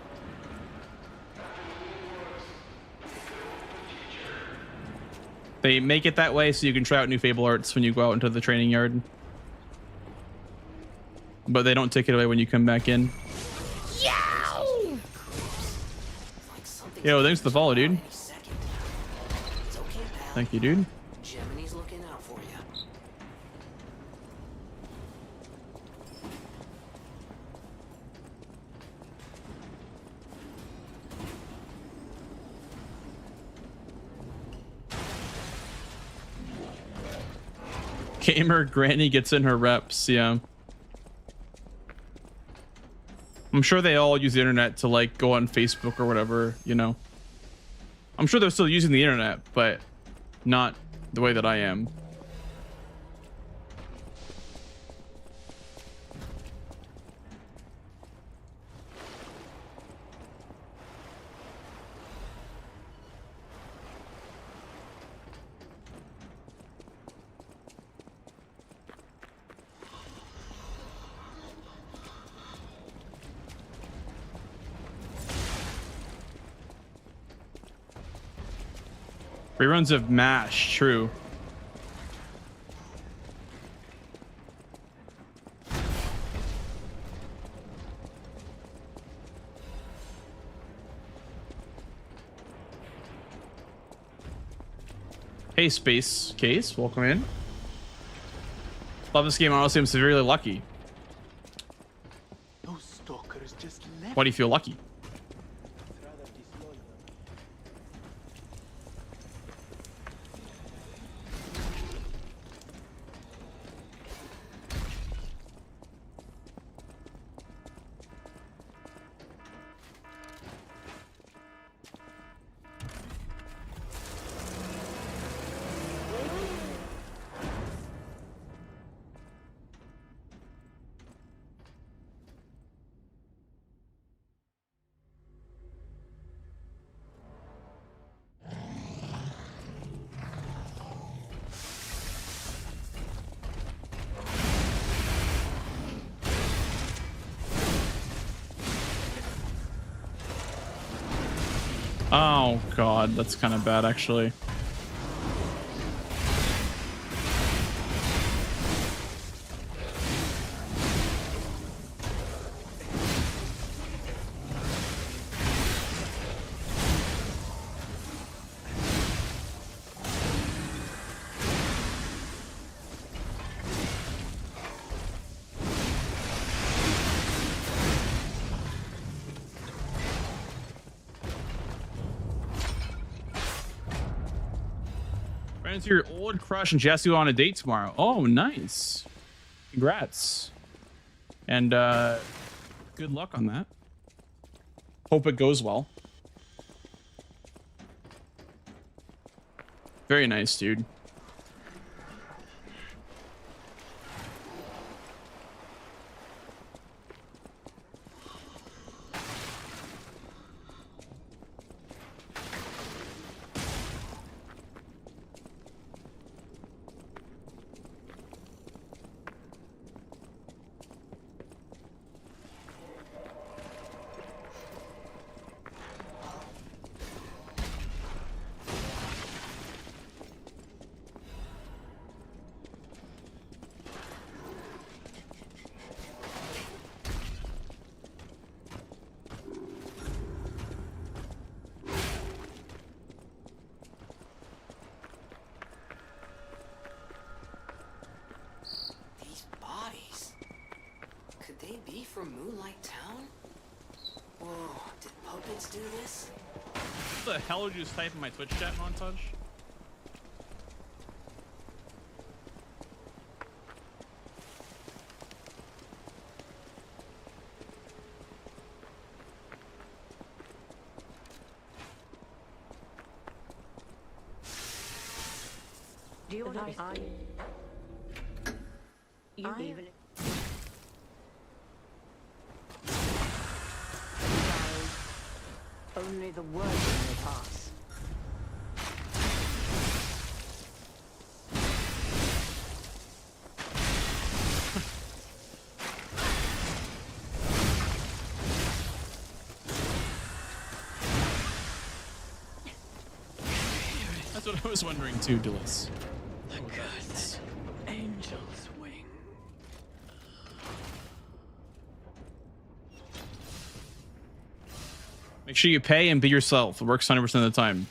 They make it that way so you can try out new Fable arts when you go out into the training yard. But they don't take it away when you come back in. Yo, thanks for the follow, dude. Thank you, dude. Gemini's looking out for you. Gamer Granny gets in her reps, yeah. I'm sure they all use the internet to like go on Facebook or whatever, you know. I'm sure they're still using the internet, but not the way that I am. Reruns of MASH, true. Hey, Space Case, welcome in. Love this game. Honestly, I'm severely lucky. Those stalkers just left. Why do you feel lucky? Oh god, that's kind of bad actually. Friends, your old crush and Jesse on a date tomorrow. Oh, nice. Congrats. And good luck on that. Hope it goes well. Very nice, dude. From Moonlight Town? Whoa, did puppets do this? What the hell did you just type in my Twitch chat montage? Do you want to You even... Only the words may pass. That's what I was wondering too, Dulles. The cursed angel's wing. Make sure you pay and be yourself. It works 100% of the time.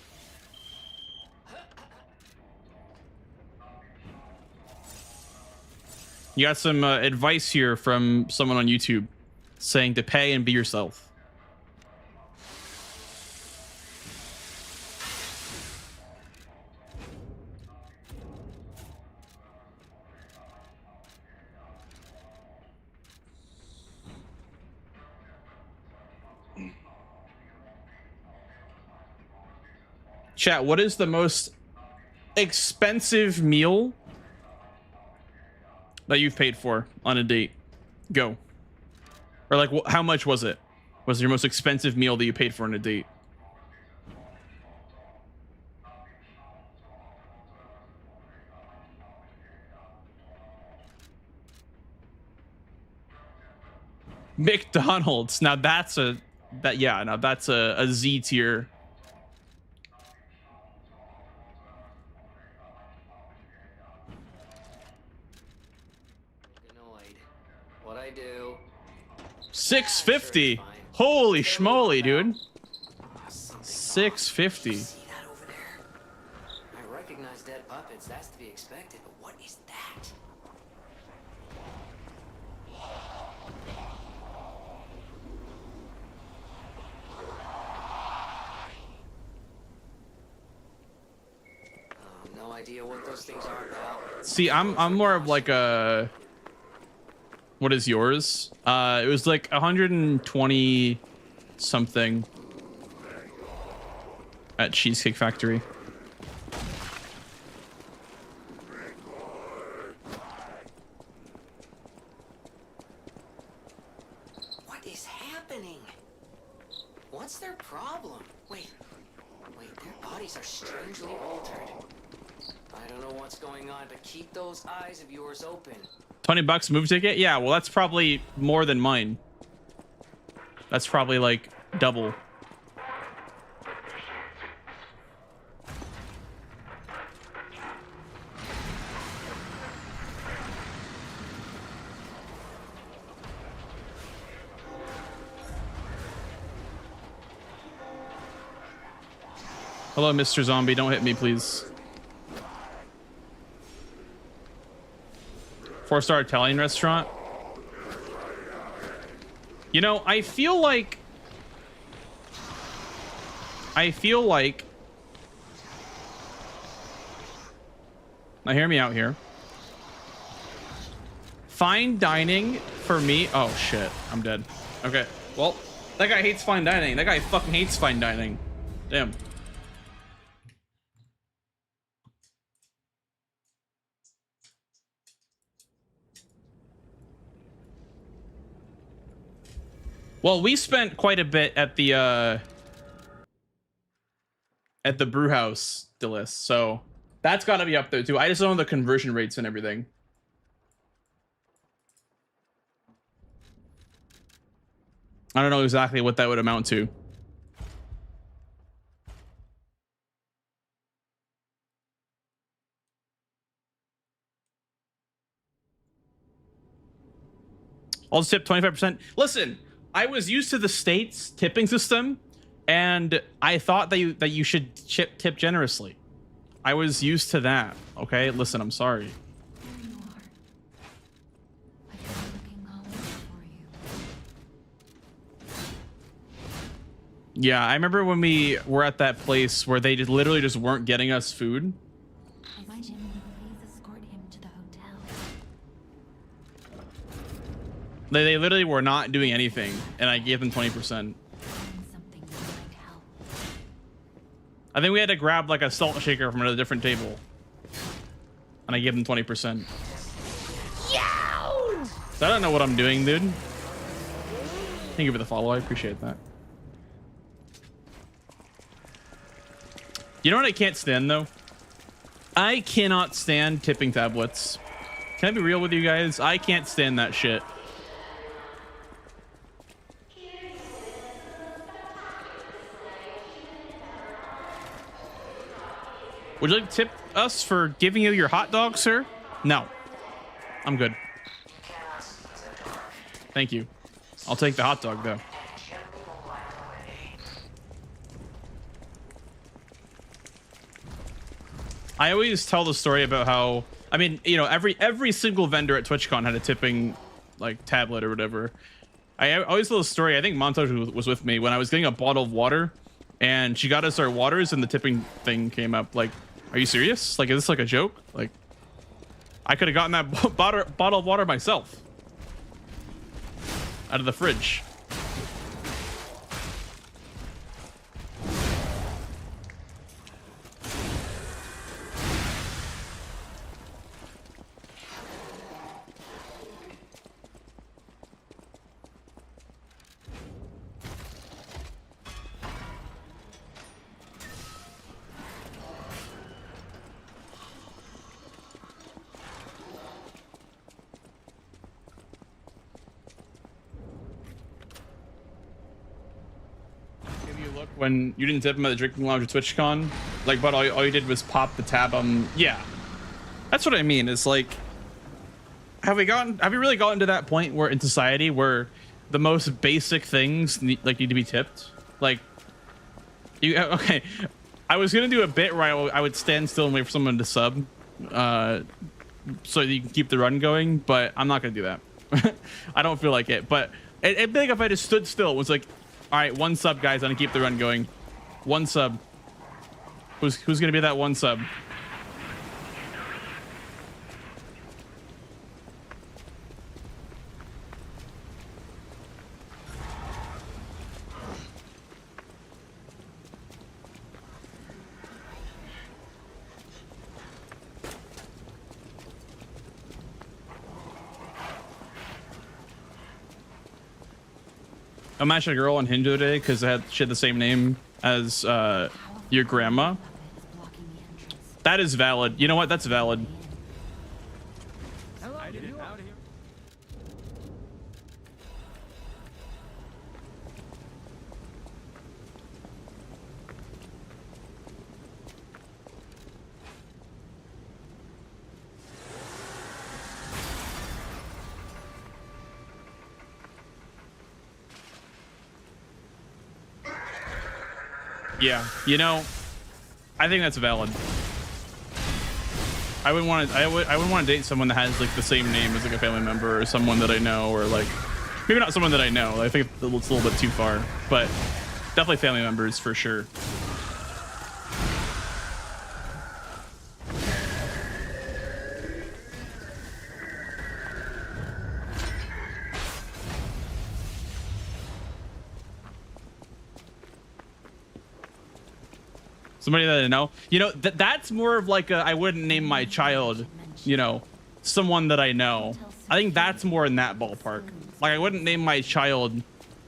You got some advice here from someone on YouTube saying to pay and be yourself. Chat, what is the most expensive meal that you've paid for on a date? Go. Or like, how much was it? Was it your most expensive meal that you paid for on a date? McDonald's. Now that's a Z tier. I do. 650. Holy schmoly, dude. Something 650. See that over there? I recognize dead puppets. That's to be expected. But what is that? No idea what those things are about. See, I'm more of like a. What is yours? It was like 120 something at Cheesecake Factory. What is happening? What's their problem? Wait, their bodies are strangely altered. I don't know what's going on, but keep those eyes of yours open. $20 movie ticket? Yeah, well, that's probably more than mine. That's probably like double. Hello, Mr. Zombie. Don't hit me, please. 4-star Italian restaurant. You know, I feel like now hear me out here. Fine dining for me. Oh shit, I'm dead. Okay, well, that guy hates fine dining. That guy fucking hates fine dining. Damn. Well, we spent quite a bit at the brew house, Dillis, so that's got to be up there too. I just don't know the conversion rates and everything. I don't know exactly what that would amount to. I'll just tip 25%. Listen, I was used to the States tipping system, and I thought that you should tip generously. I was used to that. Okay, listen, I'm sorry. There you are. I've been looking all over for you. Yeah, I remember when we were at that place where they literally just weren't getting us food. My Jimmy, please escort him to the hotel. They literally were not doing anything, and I gave them 20%. Find something that might help. I think we had to grab like a salt shaker from a different table, and I gave them 20%. I don't know what I'm doing, dude. Thank you for the follow. I appreciate that. You know what I can't stand though? I cannot stand tipping tablets. Can I be real with you guys? I can't stand that shit. Would you like to tip us for giving you your hot dog, sir? No. I'm good. Thank you. I'll take the hot dog, though. I always tell the story about how, I mean, you know, every single vendor at TwitchCon had a tipping, like, tablet or whatever. I always tell the story, I think Montage was with me, when I was getting a bottle of water, and she got us our waters, and the tipping thing came up. Like, are you serious? Like, is this like a joke? Like, I could have gotten that bottle of water myself. Out of the fridge. When you didn't tip him at the drinking lounge at TwitchCon, like, but all you did was pop the tab on. Yeah, that's what I mean. It's like, have we really gotten to that point where in society where the most basic things need to be tipped? Like, okay, I was gonna do a bit where I would stand still and wait for someone to sub, so you can keep the run going, but I'm not gonna do that. I don't feel like it. But it'd be like if I just stood still, was like, all right, 1 sub, guys, I'm gonna keep the run going. 1 sub. Who's gonna be that 1 sub? I matched a girl on Hindu today because she had the same name as your grandma. That is valid. You know what? That's valid. I did it out here. Yeah, you know, I think that's valid. I wouldn't want to date someone that has like the same name as like a family member or someone that I know, or like maybe not someone that I know. I think it's a little bit too far, but definitely family members for sure. Somebody that I know, you know, that's more of like a, I wouldn't name my child, you know, someone that I know. I think that's more in that ballpark. Like I wouldn't name my child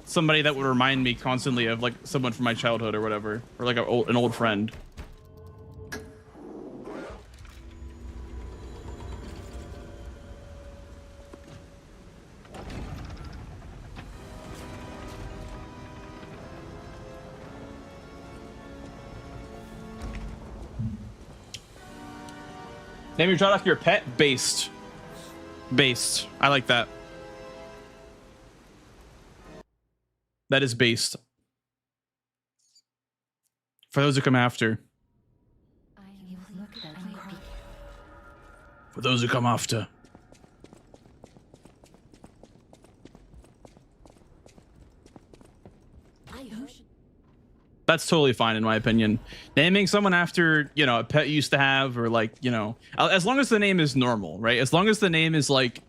somebody that would remind me constantly of like someone from my childhood or whatever, or like an old friend. Name your child after your pet. Based. I like that. That is based. For those who come after. For those who come after. That's totally fine in my opinion. Naming someone after, you know, a pet you used to have, or like, you know, as long as the name is normal, right? As long as the name is like,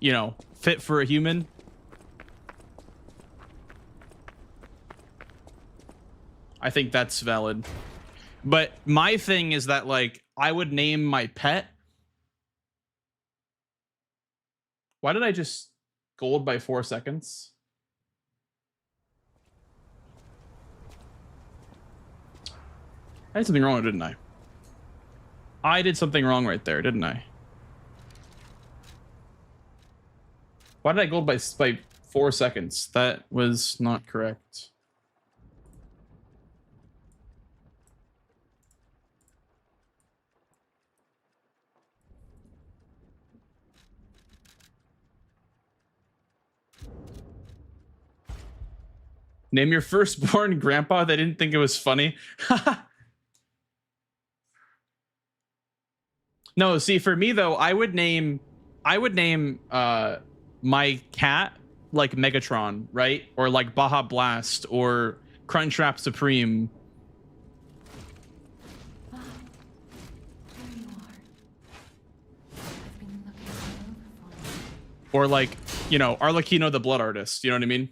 you know, fit for a human. I think that's valid. But my thing is that like, I would name my pet. Why did I just gold by 4 seconds? I did something wrong, didn't I? I did something wrong right there, didn't I? Why did I gold by 4 seconds? That was not correct. Name your firstborn grandpa. They didn't think it was funny. No, see, for me though, I would name my cat like Megatron, right? Or like Baja Blast or Crunchwrap Supreme. Or like, you know, Arlecchino the Blood Artist, you know what I mean?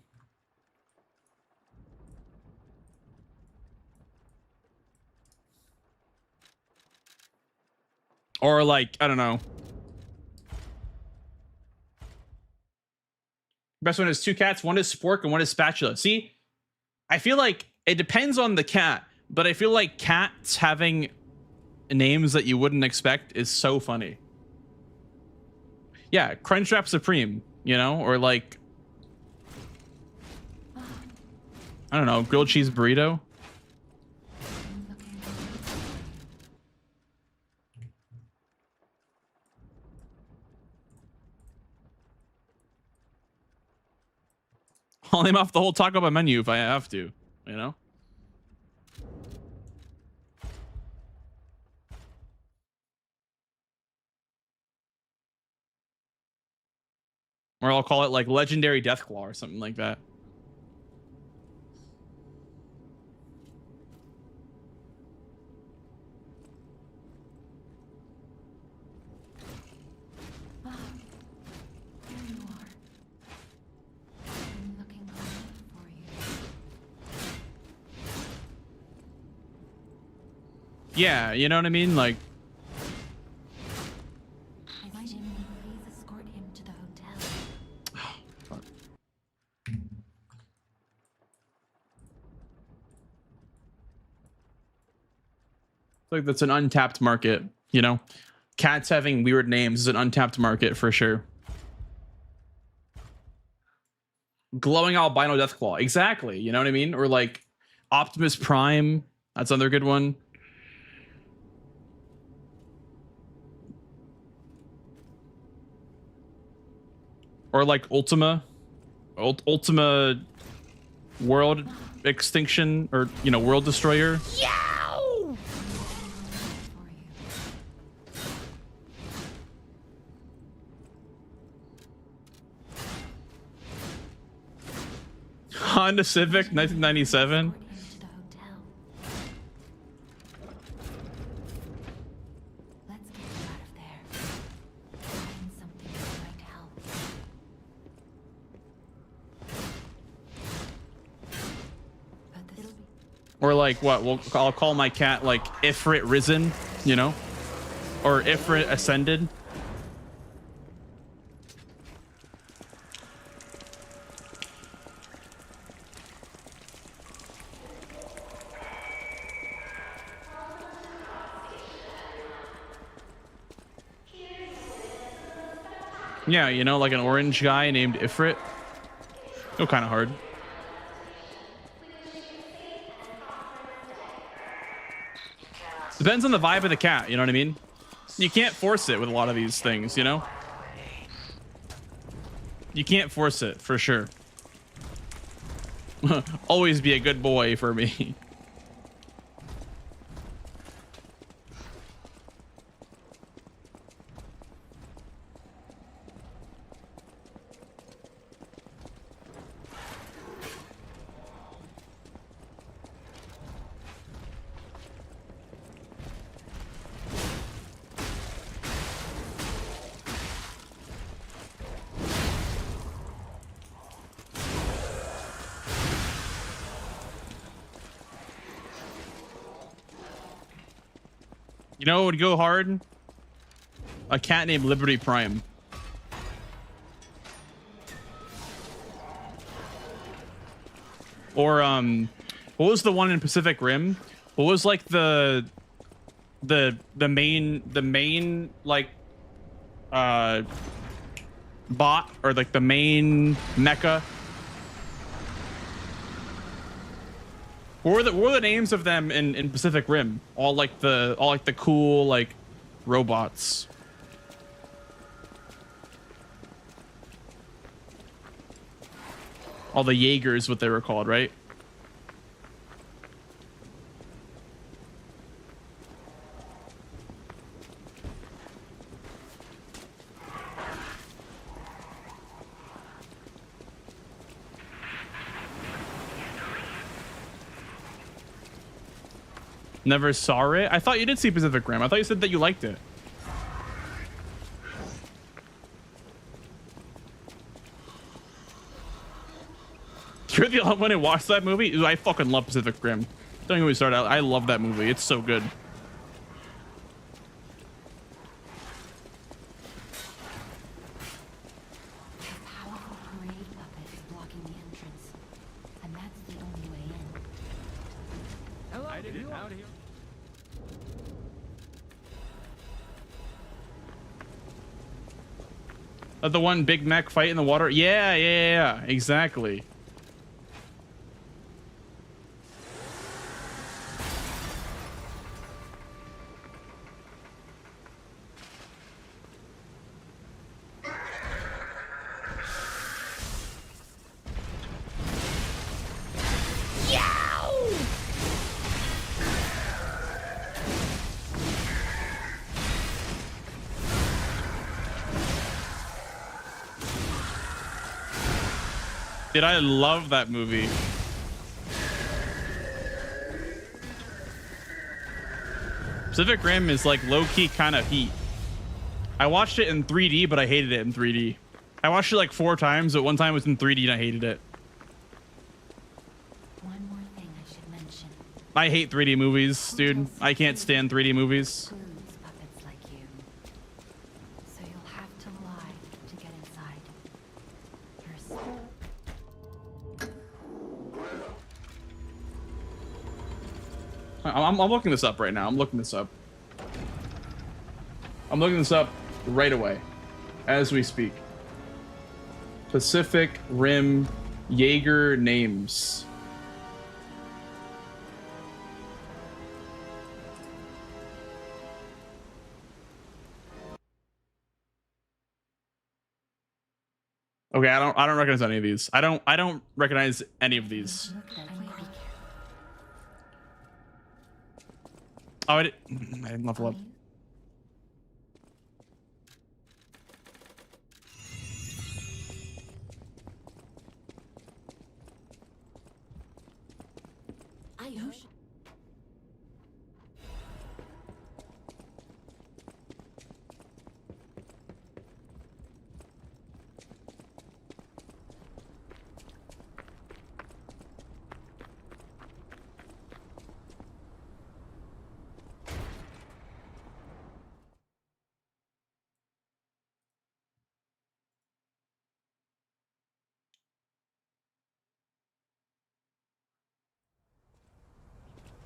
Or like, I don't know. Best one is 2 cats. One is Spork and one is Spatula. See, I feel like it depends on the cat, but I feel like cats having names that you wouldn't expect is so funny. Yeah, Crunchwrap Supreme, you know, or like, I don't know, grilled cheese burrito. I'll name off the whole Taco Bell menu if I have to, you know? Or I'll call it like Legendary Deathclaw or something like that. Ah, there you are. I'm looking hard for you. Yeah, you know what I mean? Like, Why didn't you please escort him to the hotel? like that's an untapped market, you know? Cats having weird names is an untapped market for sure. Glowing albino Deathclaw. Exactly. You know what I mean? Or like Optimus Prime. That's another good one. Or like Ultima. Ultima World Extinction, or, you know, World Destroyer. For you. Honda Civic 1997. Escort him to the hotel. Let's get you out of there. Find something that might help. But this will be Or like what? Well, I'll call my cat like Ifrit Risen, you know? Or Ifrit Ascended. Yeah, you know, like an orange guy named Ifrit. Oh, kind of hard. Depends on the vibe of the cat, you know what I mean? You can't force it with a lot of these things, you know? You can't force it, for sure. Always be a good boy for me. You know what would go hard? A cat named Liberty Prime. Or what was the one in Pacific Rim? What was like the main like bot, or like the main mecha? What were the names of them in Pacific Rim? All like the cool like robots. All the Jaegers, what they were called, right? Never saw it? I thought you did see Pacific Rim. I thought you said that you liked it. You're the only one who watched that movie? Dude, I fucking love Pacific Rim. Don't get me started. I love that movie. It's so good. a powerful parade puppet is blocking the entrance, and that's the only way in. Hello, I did it out here. The one Big Mac fight in the water? Yeah, exactly. Dude, I love that movie. Pacific Rim is like low-key kind of heat. I watched it in 3D, but I hated it in 3D. I watched it like 4 times, but one time it was in 3D and I hated it. One more thing I should mention. I hate 3D movies, dude. I can't stand 3D movies. Includes puppets like you. So you'll have to lie to get inside. I'm looking this up right now. I'm looking this up. I'm looking this up right away as we speak. Pacific Rim Jaeger names. Okay, I don't recognize any of these. I don't recognize any of these. Oh, I didn't level up.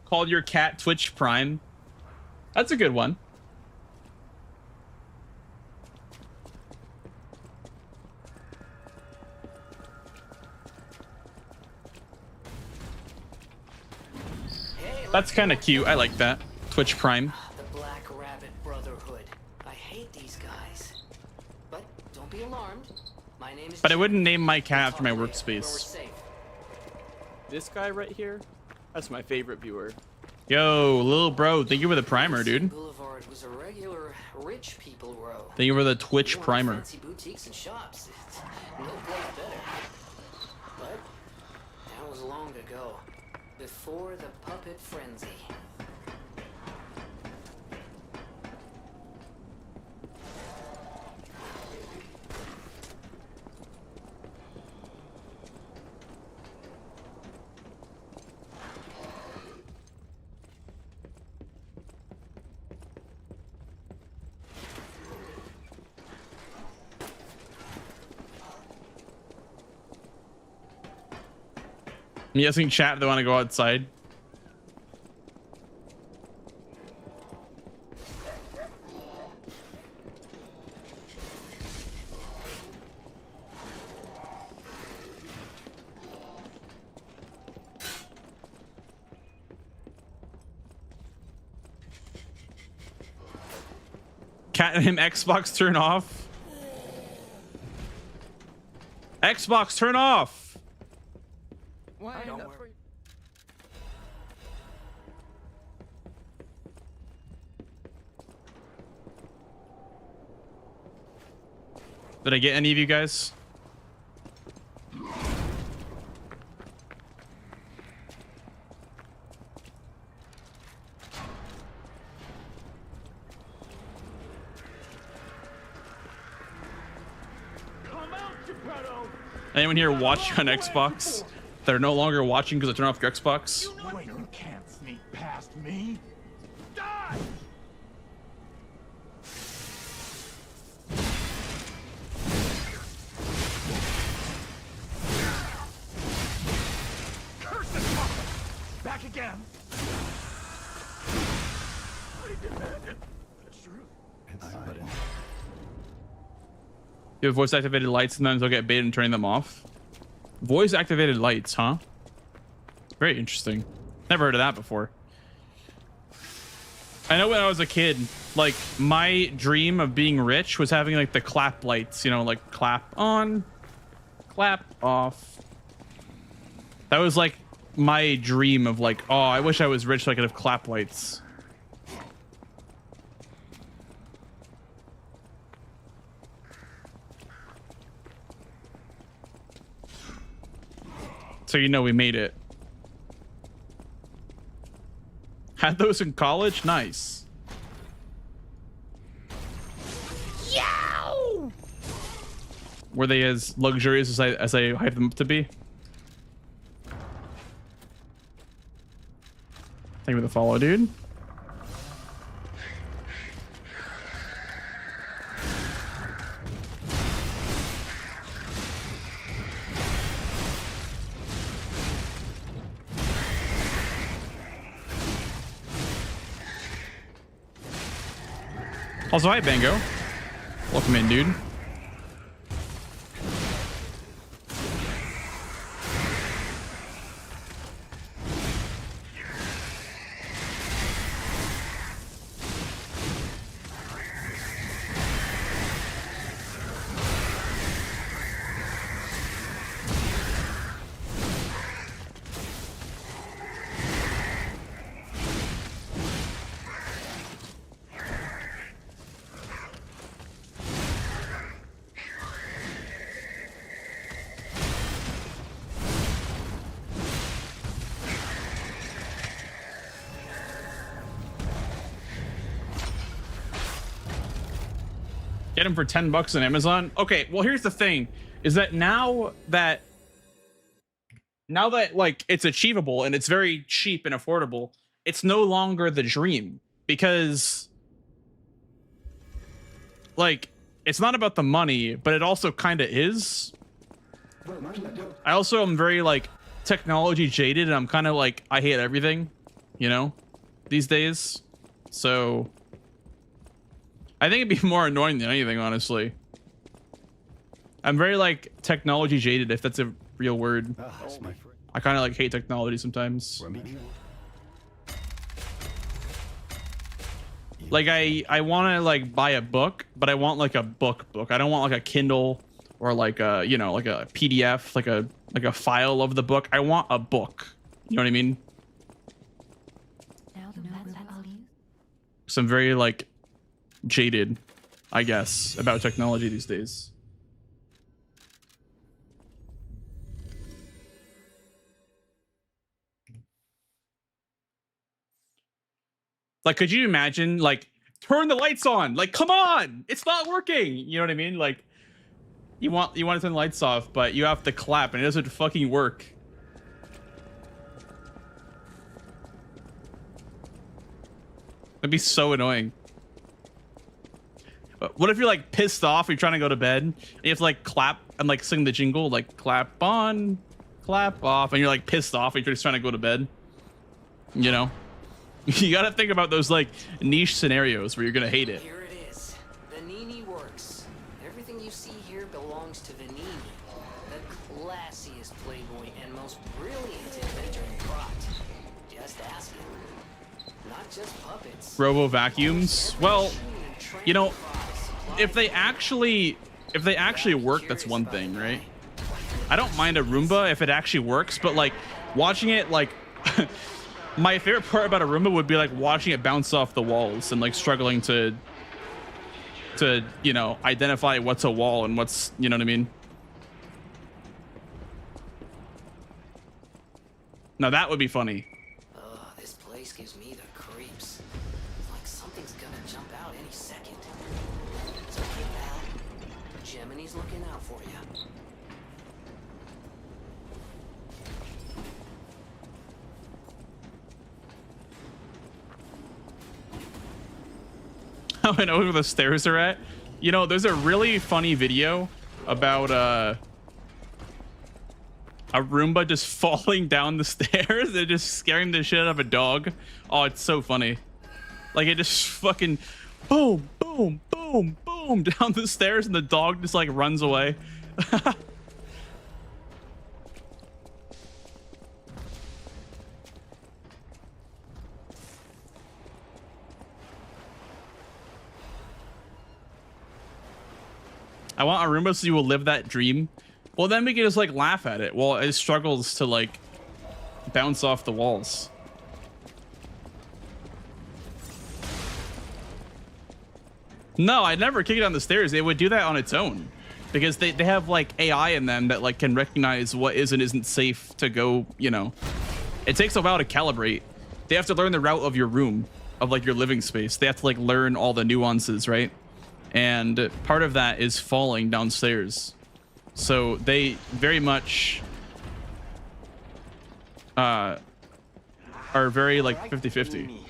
Called your cat Twitch Prime. That's a good one. That's kind of cute. I like that. Twitch Prime. The Black Rabbit Brotherhood. I hate these guys. But don't be alarmed. My name is. But I wouldn't name my cat after my workspace. This guy right here, that's my favorite viewer. Yo, little bro, thank you for the primer, dude. Boulevard was a regular rich people row. Thank you for the Twitch primer. Fancy boutiques and shops. No place better. But that was long ago, before the puppet frenzy. I'm guessing chat they want to go outside. Cat and him Xbox turn off. Xbox turn off. Did I get any of you guys? Anyone here watching on Xbox? They're no longer watching because I turned off your Xbox. Wait, you can't sneak past me. Die! Curse this puppet! Back again. I demanded the truth. You have voice activated lights, sometimes they'll get baited and turning them off. Voice activated lights, huh? Very interesting. Never heard of that before. I know when I was a kid, like my dream of being rich was having like the clap lights, you know, like clap on, clap off. That was like my dream of like, oh, I wish I was rich so I could have clap lights. So you know we made it. Had those in college? Nice. Yow! Were they as luxurious as I hyped them up to be? Thank you for the follow, dude. Also, hi, Bango. Welcome in, dude. Get them for $10 on Amazon. Okay, well here's the thing, is that now that like it's achievable and it's very cheap and affordable, it's no longer the dream, because like it's not about the money, but it also kind of is. I also am very like technology jaded, and I'm kind of like, I hate everything, you know, these days. So I think it'd be more annoying than anything, honestly. I'm very like technology jaded, if that's a real word. I kind of like hate technology sometimes. Like I want to like buy a book, but I want like a book. I don't want like a Kindle or like a, you know, like a PDF, like a file of the book. I want a book. You know what I mean? So I'm very like jaded, I guess, about technology these days. Like, could you imagine, like, turn the lights on? Like, come on, it's not working. You know what I mean? Like, you want to turn the lights off, but you have to clap, and it doesn't fucking work. That'd be so annoying. What if you're like pissed off, you're trying to go to bed, and you have to like clap and like sing the jingle, like clap on, clap off, and you're like pissed off, and you're just trying to go to bed? You know? You gotta think about those like niche scenarios where you're gonna hate it. Here it is. Vanini works. Everything you see here belongs to Vanini, the classiest playboy and most brilliant inventor in Krot. Just ask him. Not just puppets. Robo vacuums. Well, you know, if they actually work, that's one thing, right? I don't mind a Roomba if it actually works, but like watching it, like my favorite part about a Roomba would be like watching it bounce off the walls and like struggling to you know, identify what's a wall and what's, you know what I mean? Now that would be funny. This place gives me the creeps. It's like something's gonna jump out any second. It's okay, pal. Gemini's looking out for you. Oh, I know where the stairs are at. You know, there's a really funny video about a Roomba just falling down the stairs and just scaring the shit out of a dog. Oh, it's so funny. Like it just fucking boom, boom, boom, boom down the stairs, and the dog just like runs away. I want a Roomba so you will live that dream. Well, then we can just like laugh at it while it struggles to like bounce off the walls. No, I'd never kick it down the stairs. It would do that on its own. because they have like AI in them that like can recognize what is and isn't safe to go, you know. It takes a while to calibrate. They have to learn the route of your room, of like your living space. They have to like learn all the nuances, right? And part of that is falling downstairs. So they very much are very like 50-50.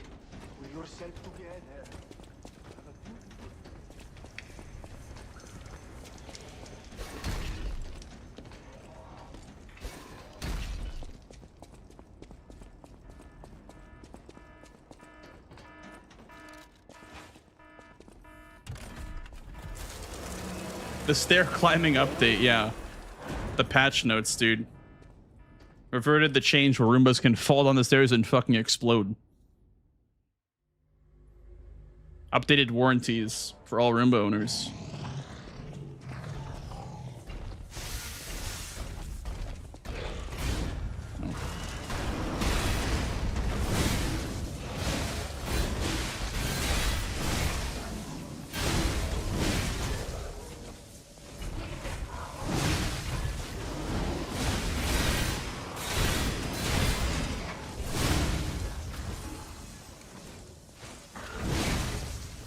The stair climbing update, yeah. The patch notes, dude. Reverted the change where Roombas can fall down the stairs and fucking explode. Updated warranties for all Roomba owners.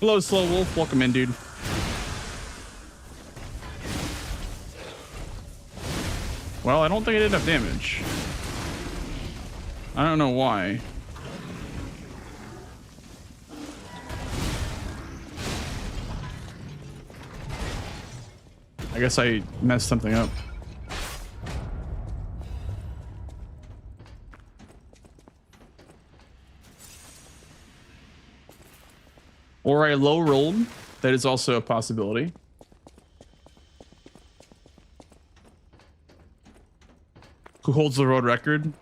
Hello, Slow Wolf. Welcome in, dude. Well, I don't think I did enough damage. I don't know why. I guess I messed something up. Or I low rolled. That is also a possibility. Who holds the road record?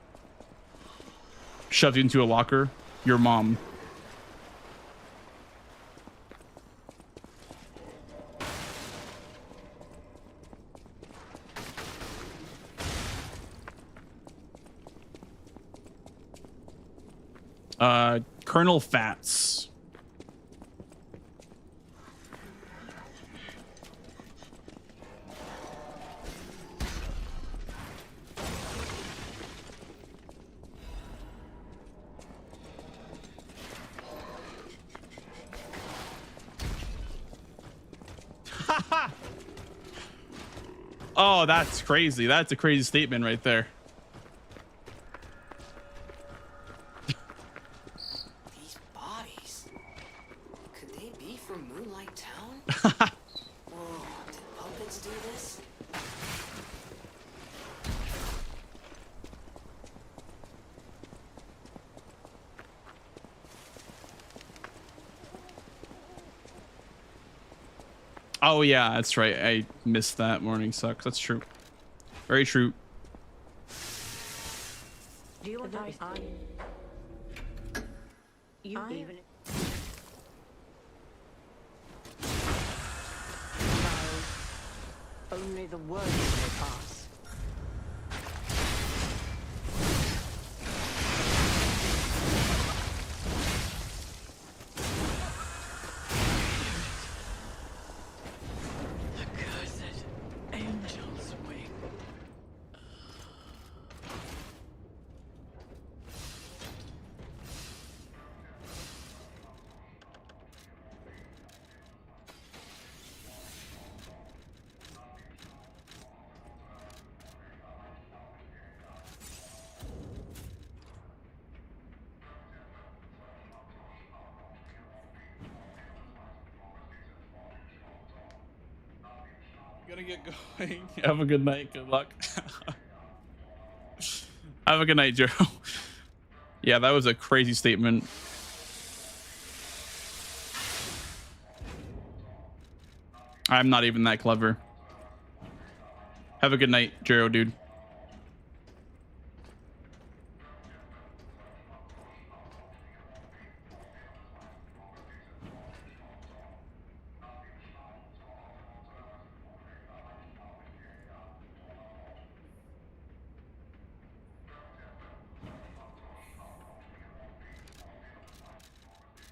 Shoved into a locker. Your mom. Colonel Fats. Oh, that's crazy. That's a crazy statement right there. These bodies. Could they be from Moonlight Town? Whoa, did puppets do this? Oh yeah, that's right. I missed that. Morning sucks. That's true. Very true. Do you want to You even... No. Only the words may pass. Gonna get going. Have a good night. Good luck. Have a good night, Joe. Yeah, that was a crazy statement. I'm not even that clever. Have a good night, Jero, dude.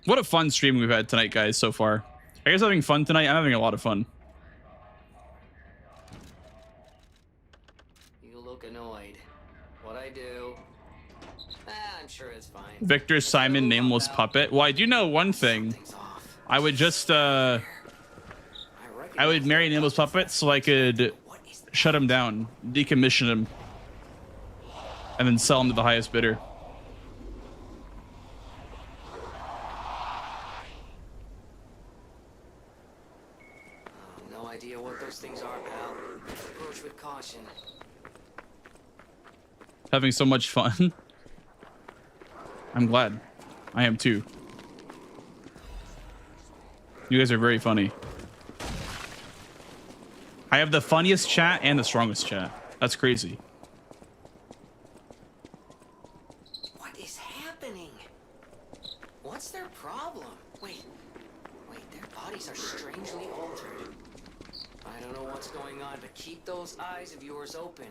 What a fun stream we've had tonight, guys, so far. Are you guys having fun tonight? I'm having a lot of fun. look annoyed. What I do? I'm sure it's fine. Victor Simon Nameless Puppet. Well, I do know one thing. Something's off. I would just I would marry Nameless Puppet so I could shut him down, decommission him, and then sell him to the highest bidder. No idea what those things are, pal. Approach with caution. Having so much fun. I'm glad. I am too. You guys are very funny. I have the funniest chat and the strongest chat. That's crazy. What is happening? What's their problem? Wait, their bodies are strangely altered. I don't know what's going on, but keep those eyes of yours open.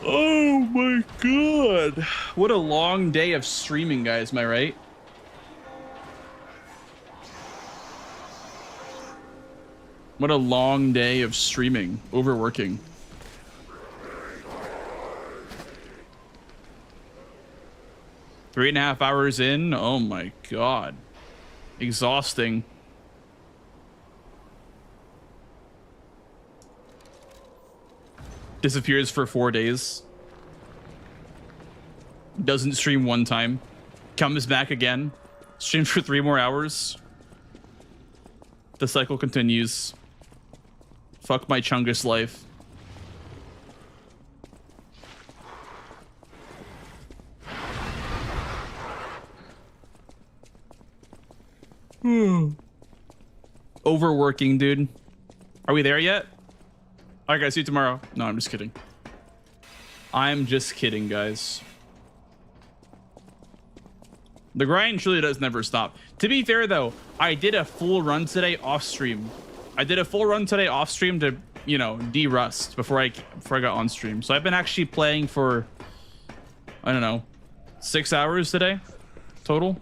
Oh my god. What a long day of streaming, guys, am I right? What a long day of streaming, overworking. Three and a half hours in, oh my god. Exhausting. Disappears for 4 days. Doesn't stream one time. Comes back again. Streams for 3 more hours. The cycle continues. Fuck my Chungus life. Overworking, dude. Are we there yet? All right, guys, see you tomorrow. No, I'm just kidding. I'm just kidding, guys. The grind truly does never stop. To be fair, though, I did a full run today off stream. I did a full run today off stream to, you know, de-rust before I got on stream. So I've been actually playing for, I don't know, 6 hours today total.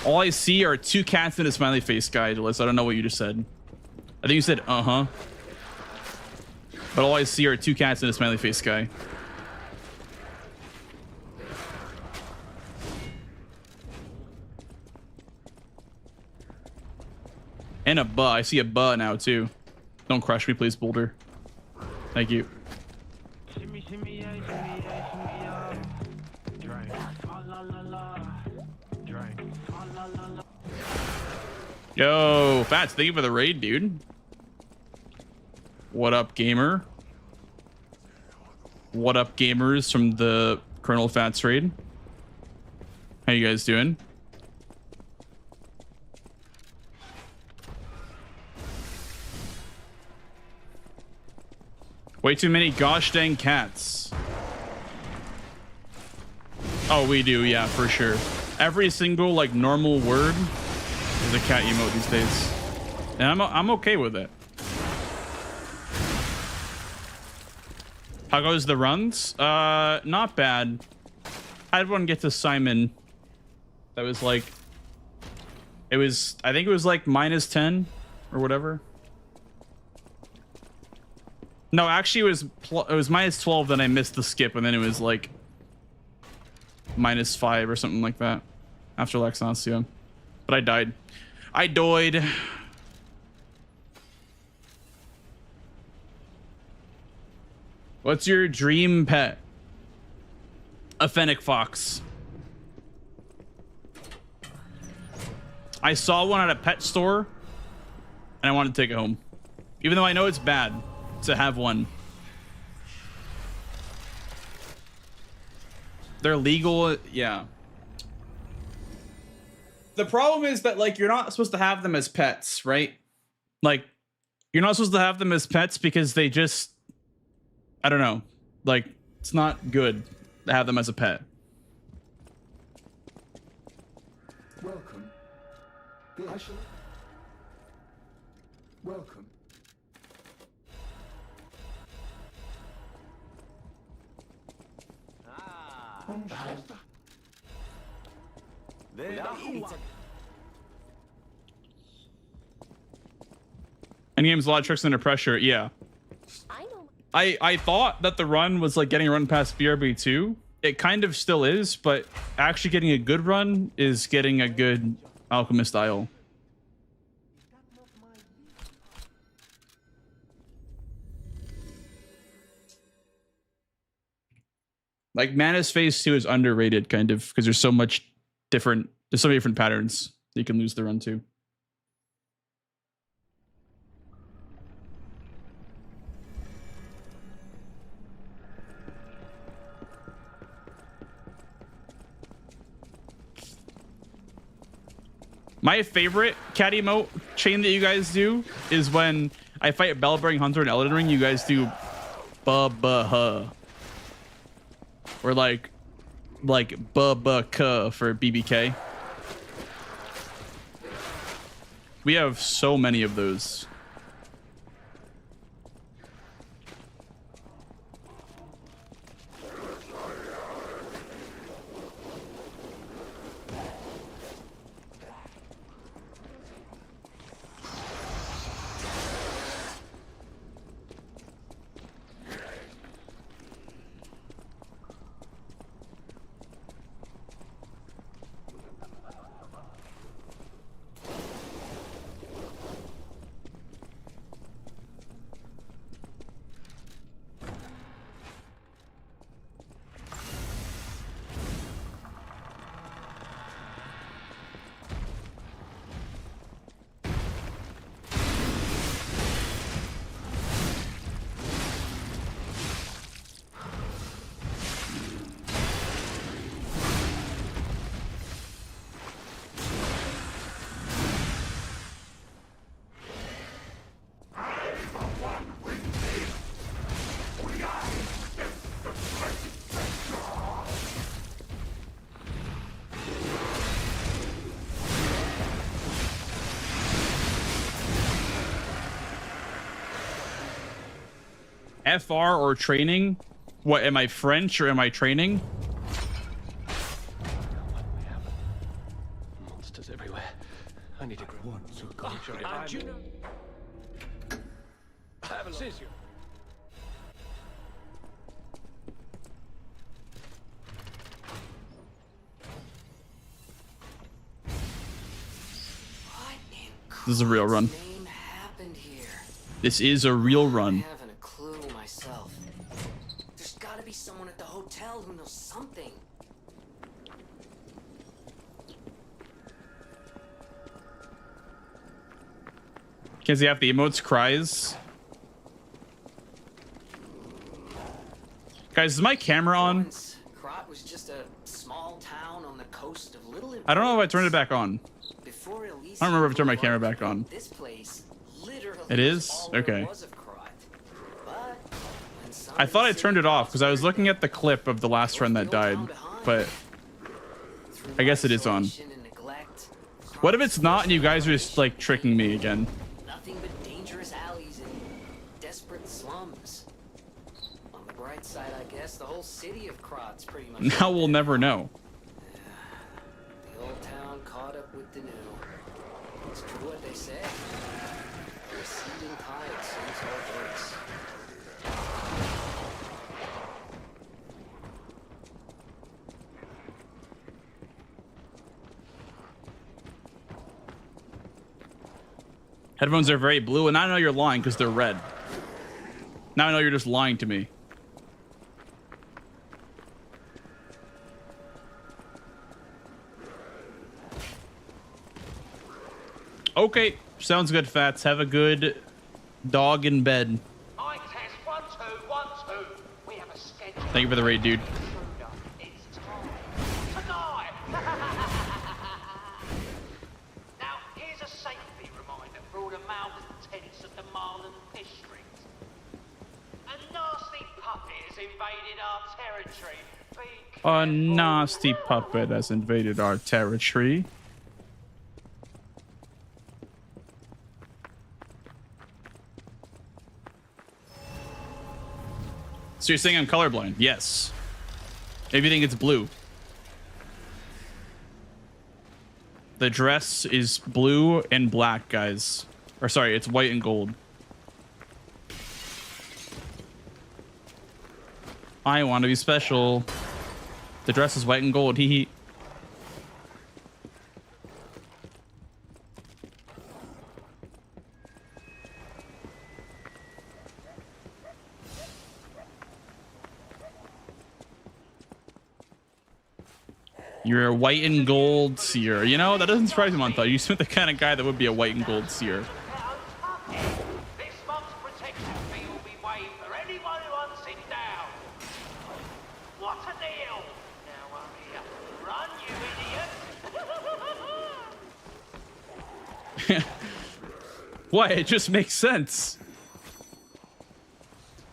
All I see are 2 cats and a smiley face guy, Liz. I don't know what you just said. I think you said, uh-huh. But all I see are 2 cats and a smiley face guy. And a buh. I see a buh now, too. Don't crush me, please, Boulder. Thank you. Yo, Fats, thank you for the raid, dude. What up, gamer? What up, gamers from the Colonel Fats raid? How you guys doing? Way too many gosh dang cats. Oh, we do, yeah, for sure. Every single, like, normal word is a cat emote these days. And I'm okay with it. How goes the runs? Not bad. I had one get to Simon. That was like, I think it was like -10 or whatever. No, actually it was -12, then I missed the skip, and then it was like -5 or something like that after Lexancia. But I died. I died. What's your dream pet? A fennec fox. I saw one at a pet store and I wanted to take it home. Even though I know it's bad to have one. They're legal, yeah. The problem is that, like, you're not supposed to have them as pets, right? Like, you're not supposed to have them as pets because they just, I don't know. Like, it's not good to have them as a pet. Welcome. Glitchless. Welcome. Endgame's a lot of tricks under pressure. Yeah. I thought that the run was like getting a run past BRB2. It kind of still is, but actually getting a good run is getting a good Alchemist Isle. Like Manus Phase 2 is underrated kind of because there's so many different patterns that you can lose the run to. My favorite cat emote chain that you guys do is when I fight Bellbearing Hunter in Elden Ring, you guys do ba-ba-ha. Or like ba-ba-ka for BBK. We have so many of those. FR or training? What, am I French or am I training? Monsters everywhere. I need to grab one. And you know... Scissor. This is a real run. This is a real run. I haven't a clue myself. There's gotta be someone at the hotel who knows something. Can see half the emotes cries. Guys, is my camera on? Krot was just a small town on the coast of Little. I don't know if I turned it back on. Before I don't remember if I turned my camera back on. This place literally It is? all there Okay. was of Krot. But when I thought I somebody turned it off because I was said looking at the clip of the last friend that died, but I guess it is on. isolation and neglect, What if it's not and you guys are just like tricking me again? nothing but dangerous alleys and desperate slums. On the bright side, I guess the whole city of Krot's pretty much. Now we'll never know. The old town caught up with the new. It's true what they say. The receding tide sinks all boats. Headphones are very blue, and I know you're lying because they're red. Now I know you're just lying to me. Okay, sounds good, Fats. Have a good dog in bed. I test 1, 2, 1, 2. We have a schedule. Thank you for the raid, dude. It's time. Tonight. Now, here's a safety reminder for all the malcontents of the Marlin district. A nasty puppet has invaded our territory. Be A nasty puppet has invaded our territory. So you're saying I'm colorblind? Yes. Maybe you think it's blue. The dress is blue and black, guys. Or sorry, it's white and gold. I want to be special. The dress is white and gold. Hee hee. You're a white and gold seer. You know, that doesn't surprise me, Monta. You seem the kind of guy that would be a white and gold seer. This month's protection fee will be waived for anyone who hunts it down. What a deal! Now run, you idiot! Why? It just makes sense.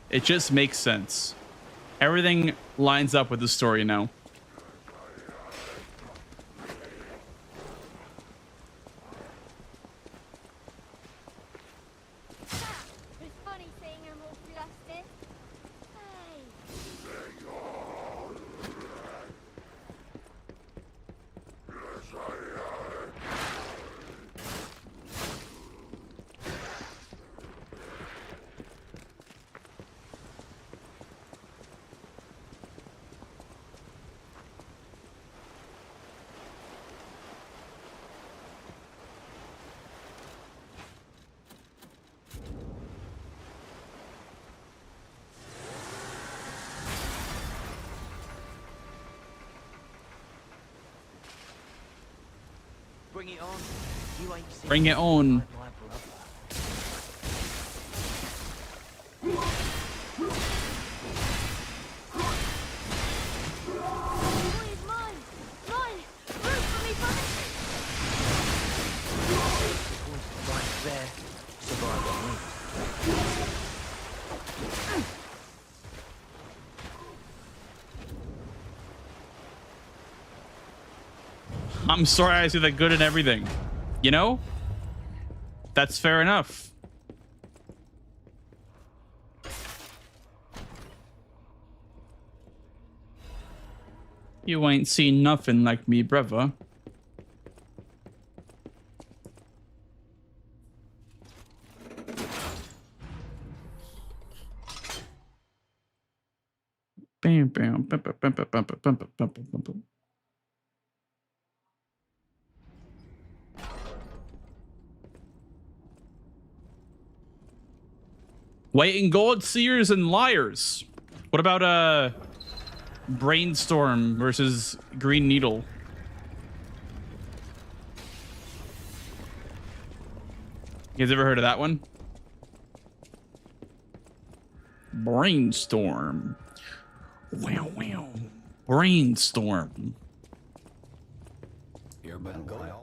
It just makes sense. Everything lines up with the story now. It's funny seeing them all flustered. Hey. Bring it on. You ain't seen Bring it on. my brother. Boy is mine. Mine. Root for me, brother. Right there. Survive on me. I'm sorry I see the good in everything. You know? That's fair enough. You ain't seen nothing like me, brother. Bam, bam, bam, bam, bam, bam, bam, bam, bam, bam, bam, bam. White and gold seers and liars. What about Brainstorm versus Green Needle? You guys ever heard of that one? Brainstorm. Wow, wow. Brainstorm. You're been going.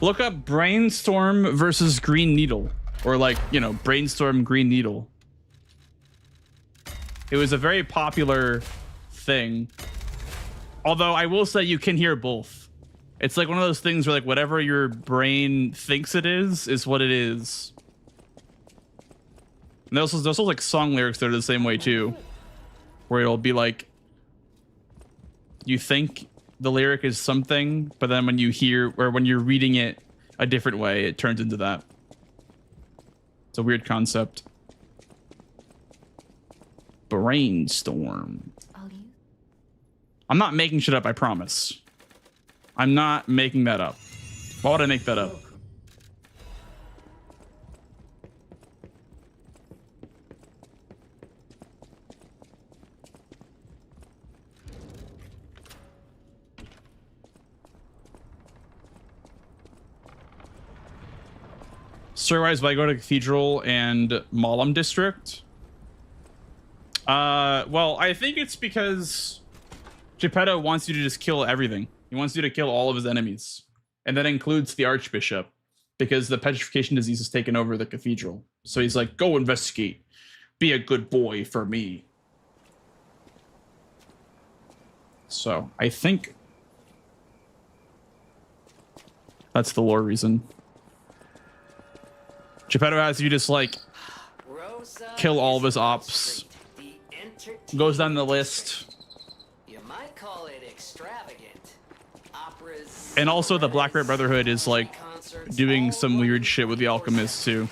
Look up Brainstorm versus Green Needle. Or like, you know, Brainstorm Green Needle. It was a very popular thing. Although I will say you can hear both. It's like one of those things where like whatever your brain thinks it is what it is. And there's also like song lyrics that are the same way too. Where it'll be like, you think the lyric is something, but then when you hear, or when you're reading it a different way, it turns into that. It's a weird concept. Brainstorm. I'm not making shit up, I promise. I'm not making that up. Why would I make that up? Story-wise, if I go to Cathedral and Malum District, well, I think it's because Geppetto wants you to just kill everything. He wants you to kill all of his enemies. And that includes the Archbishop, because the petrification disease has taken over the cathedral. So he's like, go investigate. Be a good boy for me. So I think that's the lore reason. Geppetto has you just like Rosa kill all of his is on ops. street, the entertainment Goes down the list. district. You might call it extravagant. Operas. And also the Black Red Brotherhood is like concerts, doing all some weird running shit with the 24/7. Alchemists too.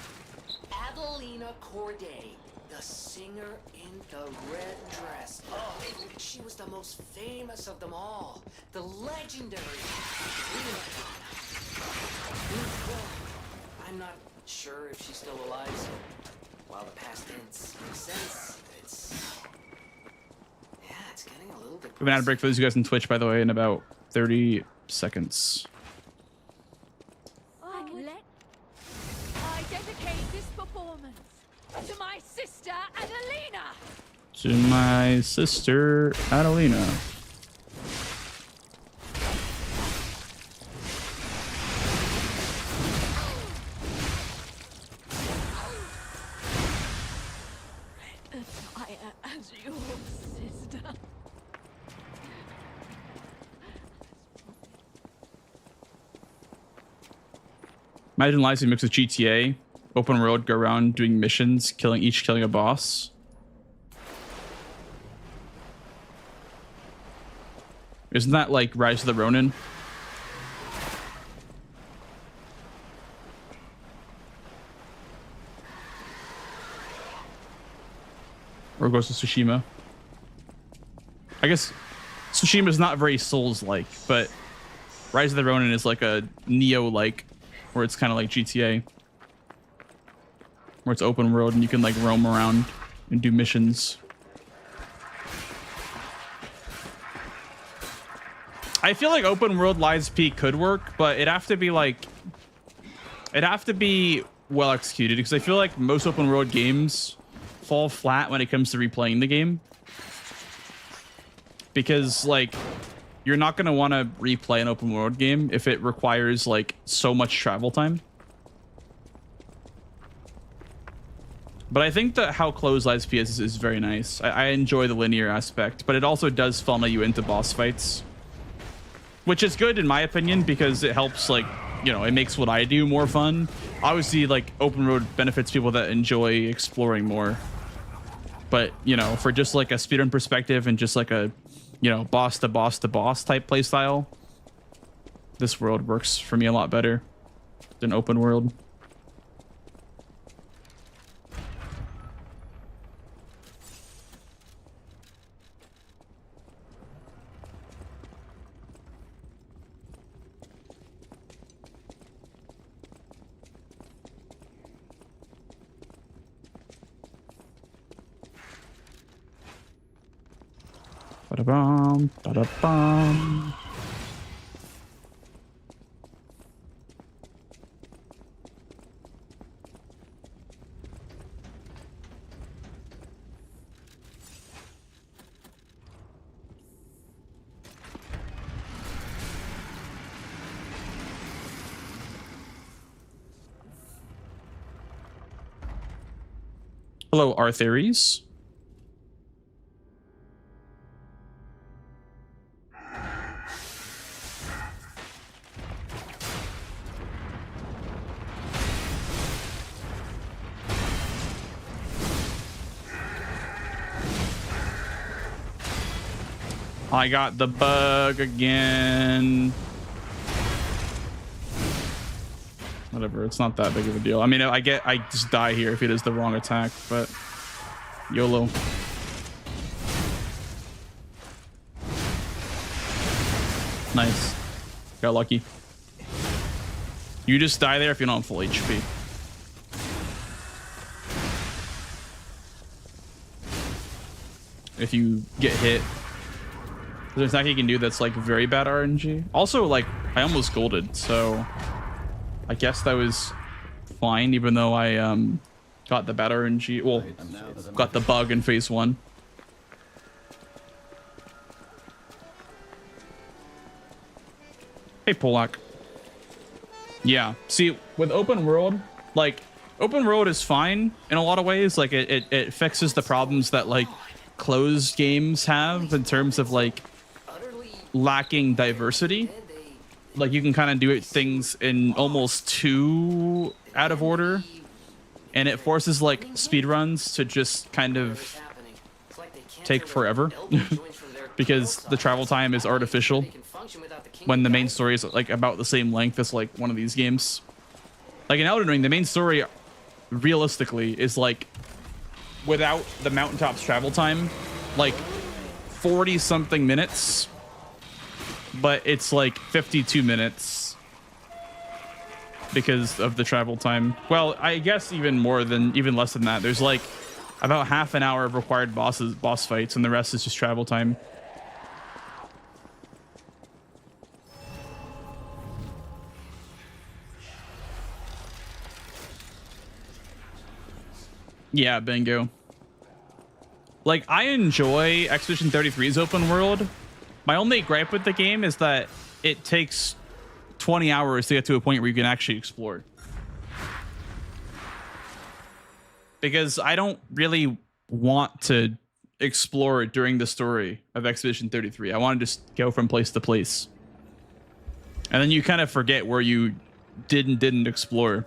Adelina Corday, the singer in the red dress. Oh, she was the most famous of them all. The legendary prima donna. I'm not sure if she's still alive, so while the past tense makes sense, it's getting a little bit. We're gonna have a break for those of you guys on Twitch, by the way, in about 30 seconds. I dedicate this performance to my sister Adelina. To my sister Adelina. Attire as your sister. Imagine lives in mix with GTA, open world, go around doing missions, killing a boss. Isn't that like Rise of the Ronin? Or Ghost of Tsushima? I guess Tsushima is not very Souls-like, but Rise of the Ronin is like a Neo-like, where it's kind of like GTA, where it's open world and you can like roam around and do missions. I feel like open world Lies P could work, but it'd have to be well executed, because I feel like most open world games fall flat when it comes to replaying the game, because like you're not going to want to replay an open world game if it requires like so much travel time. But I think that how closed Lies P is very nice. I enjoy the linear aspect, but it also does funnel you into boss fights, which is good in my opinion, because it helps, like, you know, it makes what I do more fun. Obviously, like, open road benefits people that enjoy exploring more. But, you know, for just like a speedrun perspective and just like a, you know, boss to boss to boss type playstyle, this world works for me a lot better than open world. Ba-da-bum, ba-da-bum. Hello, Artheres. I got the bug again. Whatever, it's not that big of a deal. I mean, I just die here if it is the wrong attack, but YOLO. Nice. Got lucky. You just die there if you're not on full HP. If you get hit. There's an attack you can do that's like very bad RNG. Also, like, I almost golded, so I guess that was fine, even though I got the bad RNG. Well, got the bug in phase 1. Hey, Polak. Yeah, see, with open world, like, open world is fine in a lot of ways. Like, it fixes the problems that, like, closed games have in terms of, like, lacking diversity. Like, you can kind of do things in almost too out of order. and it forces like speedruns to just kind of take forever because the travel time is artificial when the main story is like about the same length as like one of these games. Like in Elden Ring, the main story realistically is like, without the mountaintops travel time, like 40 something minutes, but it's like 52 minutes because of the travel time. Well, I guess even less than that. There's like about half an hour of required boss fights, and the rest is just travel time. Yeah, bingo. Like, I enjoy Expedition 33's open world. My only gripe with the game is that it takes 20 hours to get to a point where you can actually explore. Because I don't really want to explore during the story of Expedition 33. I want to just go from place to place. And then you kind of forget where you didn't explore.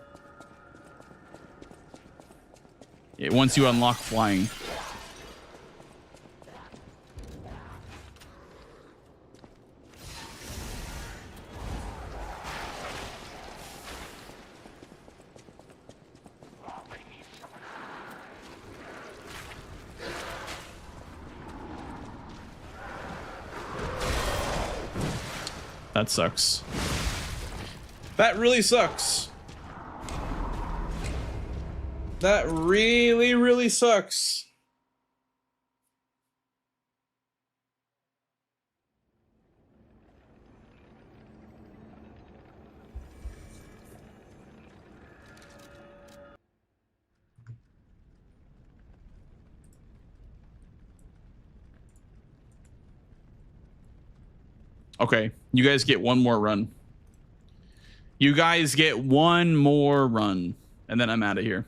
Once you unlock flying. That sucks. That really sucks. That really, really sucks. Okay, you guys get one more run. You guys get one more run, and then I'm out of here.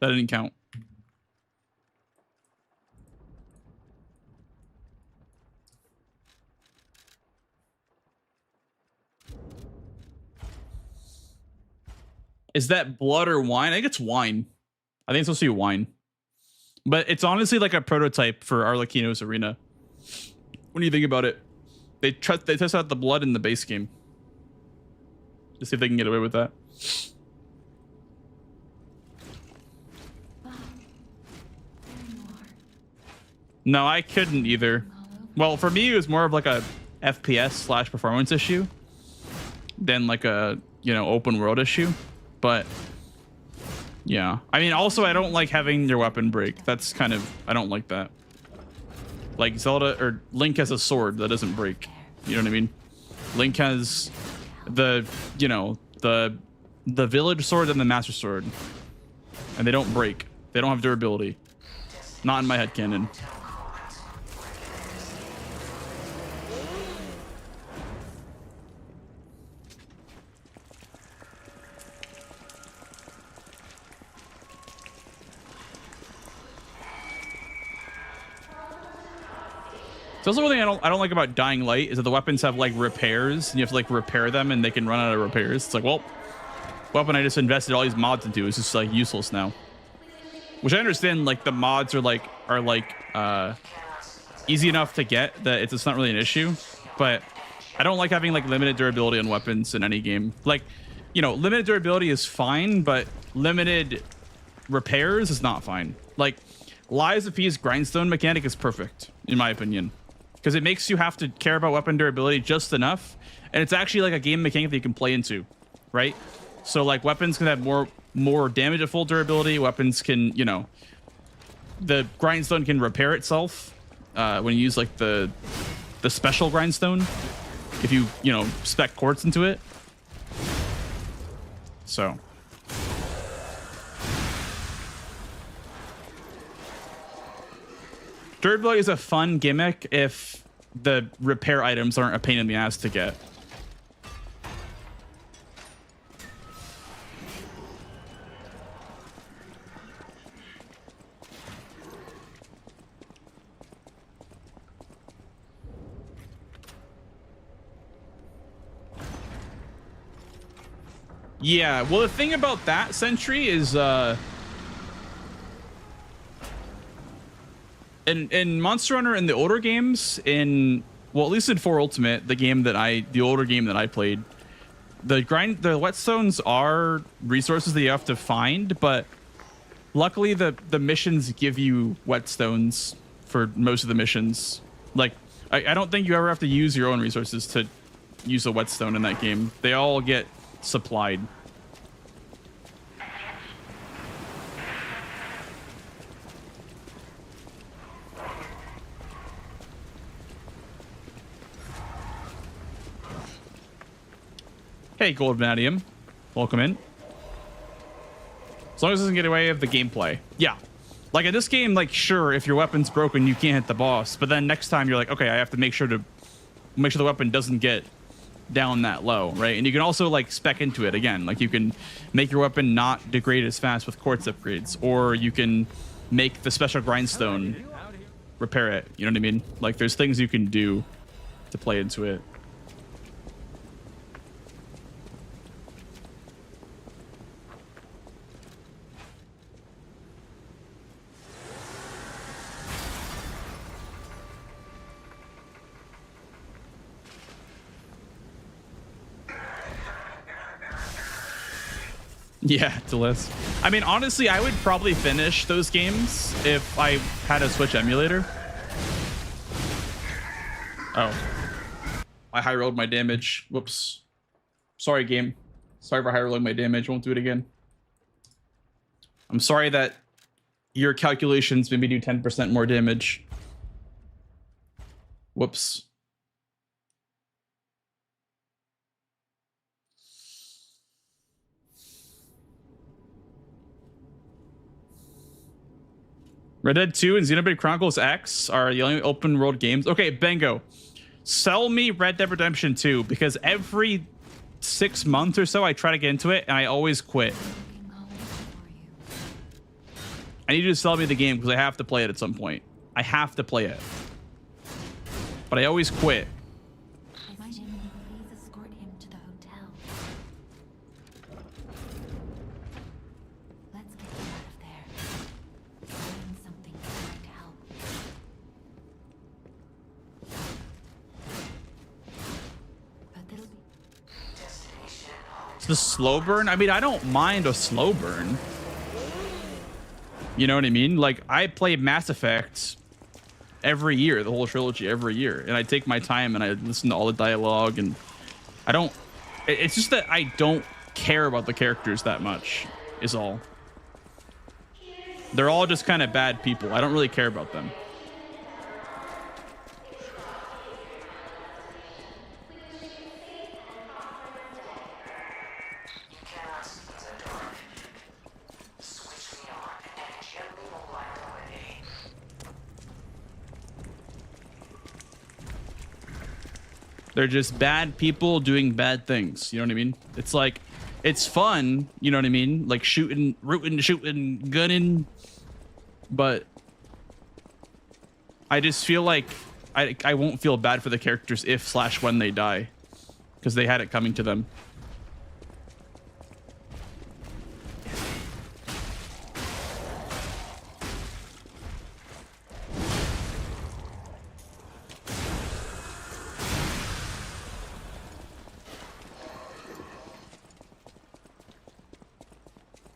That didn't count. Is that blood or wine? I think it's wine. I think it's supposed to be wine. But it's honestly like a prototype for Arlecchino's Arena. When you think about it, they test out the blood in the base game to see if they can get away with that. No, I couldn't either. Well, for me, it was more of like a FPS / performance issue than like a, you know, open world issue. But yeah, I mean, also I don't like having your weapon break. That's kind of, I don't like that. Like Zelda or Link has a sword that doesn't break. You know what I mean? Link has the, you know, the village sword and the master sword, and they don't break. They don't have durability. Not in my headcanon. It's also one thing I don't like about Dying Light is that the weapons have like repairs, and you have to like repair them, and they can run out of repairs. It's like, well, weapon I just invested all these mods into is just like useless now. Which I understand, like the mods are like easy enough to get that it's not really an issue, but I don't like having like limited durability on weapons in any game. Like, you know, limited durability is fine, but limited repairs is not fine. Like Lies of P's grindstone mechanic is perfect in my opinion, because it makes you have to care about weapon durability just enough, and it's actually like a game mechanic that you can play into, right? So like weapons can have more damage at full durability. Weapons can, you know, the grindstone can repair itself when you use like the special grindstone, if you know, spec quartz into it. So Durability is a fun gimmick if the repair items aren't a pain in the ass to get. Yeah, well, the thing about that Sentry is in Monster Hunter and the older games, well, at least in 4 Ultimate, the older game that I played, the whetstones are resources that you have to find, but luckily the missions give you whetstones for most of the missions. Like, I don't think you ever have to use your own resources to use a whetstone in that game. They all get supplied. Hey, Gold Vanadium. Welcome in. As long as it doesn't get away with the gameplay. Yeah. Like in this game, like, sure, if your weapon's broken, you can't hit the boss. But then next time you're like, okay, I have to make sure the weapon doesn't get down that low, right? And you can also like spec into it again. Like you can make your weapon not degrade as fast with quartz upgrades, or you can make the special grindstone repair it. You know what I mean? Like there's things you can do to play into it. Yeah, Delist. I mean, honestly, I would probably finish those games if I had a Switch emulator. Oh. I high rolled my damage. Whoops. Sorry, game. Sorry for high rolling my damage. Won't do it again. I'm sorry that your calculations made me do 10% more damage. Whoops. Red Dead 2 and Xenoblade Chronicles X are the only open world games. Okay, Bengo, sell me Red Dead Redemption 2 because every 6 months or so I try to get into it and I always quit. I need you to sell me the game because I have to play it at some point. I have to play it. But I always quit. Please escort him to the hotel. Let's get him out of there. Find something to help. But it'll be It's the slow burn. I mean, I don't mind a slow burn. You know what I mean? Like, I play Mass Effect every year, the whole trilogy every year, and I take my time and I listen to all the dialogue, and I don't. It's just that I don't care about the characters that much. Is all. They're all just kind of bad people. I don't really care about them. They're just bad people doing bad things. You know what I mean? It's like, it's fun. You know what I mean? Like shooting, rooting, shooting, gunning. But I just feel like I won't feel bad for the characters if/when they die, because they had it coming to them.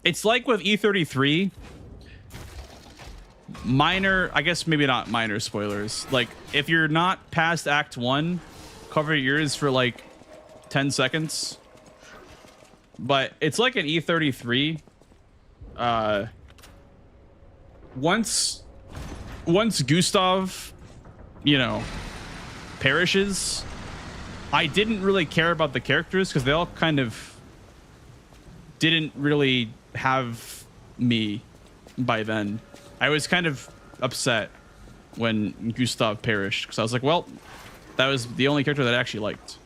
It's like with E33, minor, I guess maybe not minor spoilers. Like, if you're not past Act 1, cover your ears for like 10 seconds. But it's like an E33. Once Gustav, you know, perishes, I didn't really care about the characters because they all kind of didn't really have me by then. I was kind of upset when Gustav perished, because I was like, well, that was the only character that I actually liked.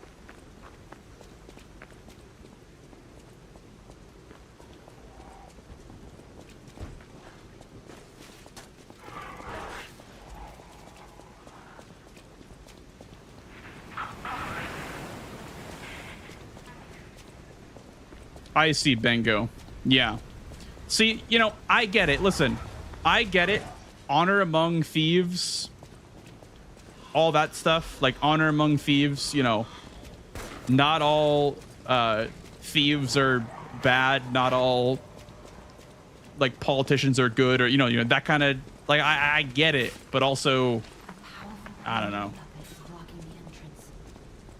I see, Bengo. Yeah. See, you know, I get it. Listen, I get it. Honor among thieves. All that stuff. Like, honor among thieves, you know. Not all thieves are bad. Not all, like, politicians are good. Or, you know that kind of... Like, I get it. But also, I don't know. Blocking the entrance,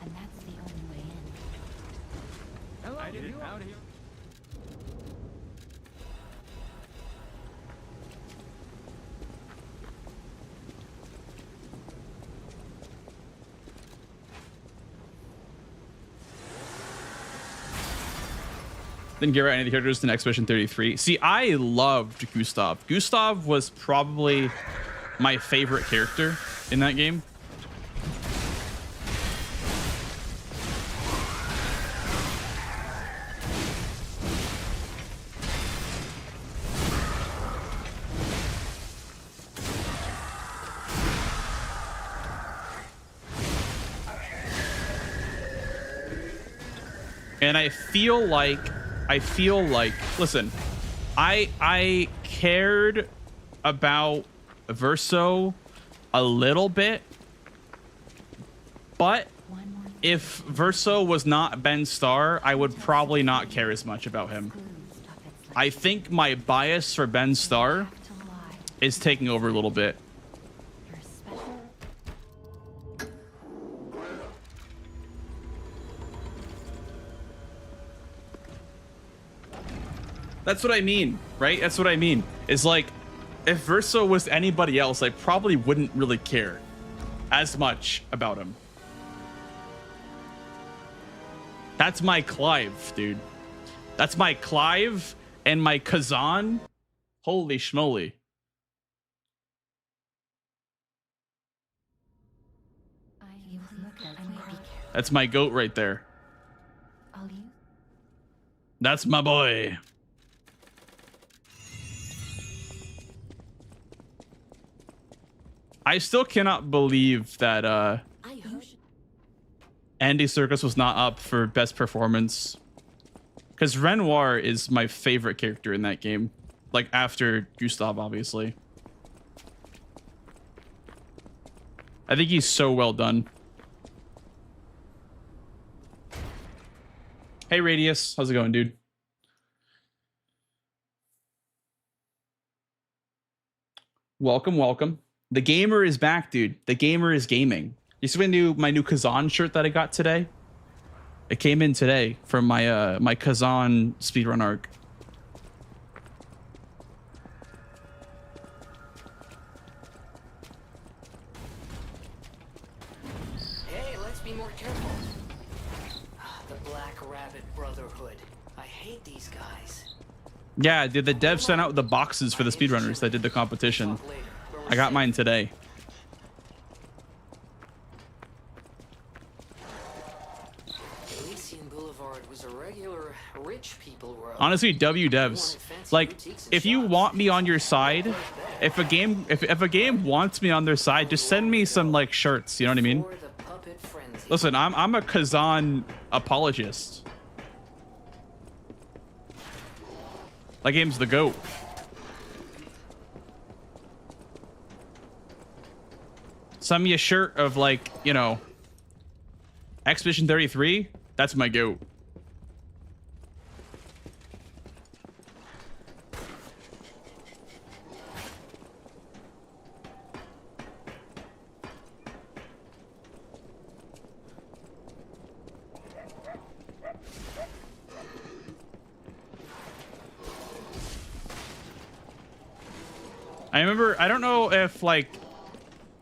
and that's the only way in. Hello, I didn't out here. Didn't get any of the characters in Expedition 33. See, I loved Gustav. Gustav was probably my favorite character in that game. And I feel like, listen, I cared about Verso a little bit, but if Verso was not Ben Starr, I would probably not care as much about him. I think my bias for Ben Starr is taking over a little bit. That's what I mean, right? That's what I mean. Is like, if Verso was anybody else, I probably wouldn't really care as much about him. That's my Clive, dude. That's my Clive and my Kazan. Holy schmoly. That's my goat right there. That's my boy. I still cannot believe that Andy Serkis was not up for best performance, because Renoir is my favorite character in that game, like after Gustav, obviously. I think he's so well done. Hey Radius, how's it going, dude? Welcome, welcome. The gamer is back, dude. The gamer is gaming. You see my new Kazan shirt that I got today? It came in today from my my Kazan speedrun arc. Hey, let's be more careful. The Black Rabbit Brotherhood. I hate these guys. Yeah, the devs sent out the boxes for the speedrunners that did the competition. I got mine today. Elysian Boulevard was a regular rich people world. Honestly, W devs, like, if you want me on your side, if a game wants me on their side, just send me some like shirts. You know what I mean? Listen, I'm a Kazan apologist. That game's the GOAT. Send me a shirt of, like, you know, Expedition 33. That's my GOAT. I remember, I don't know if, like,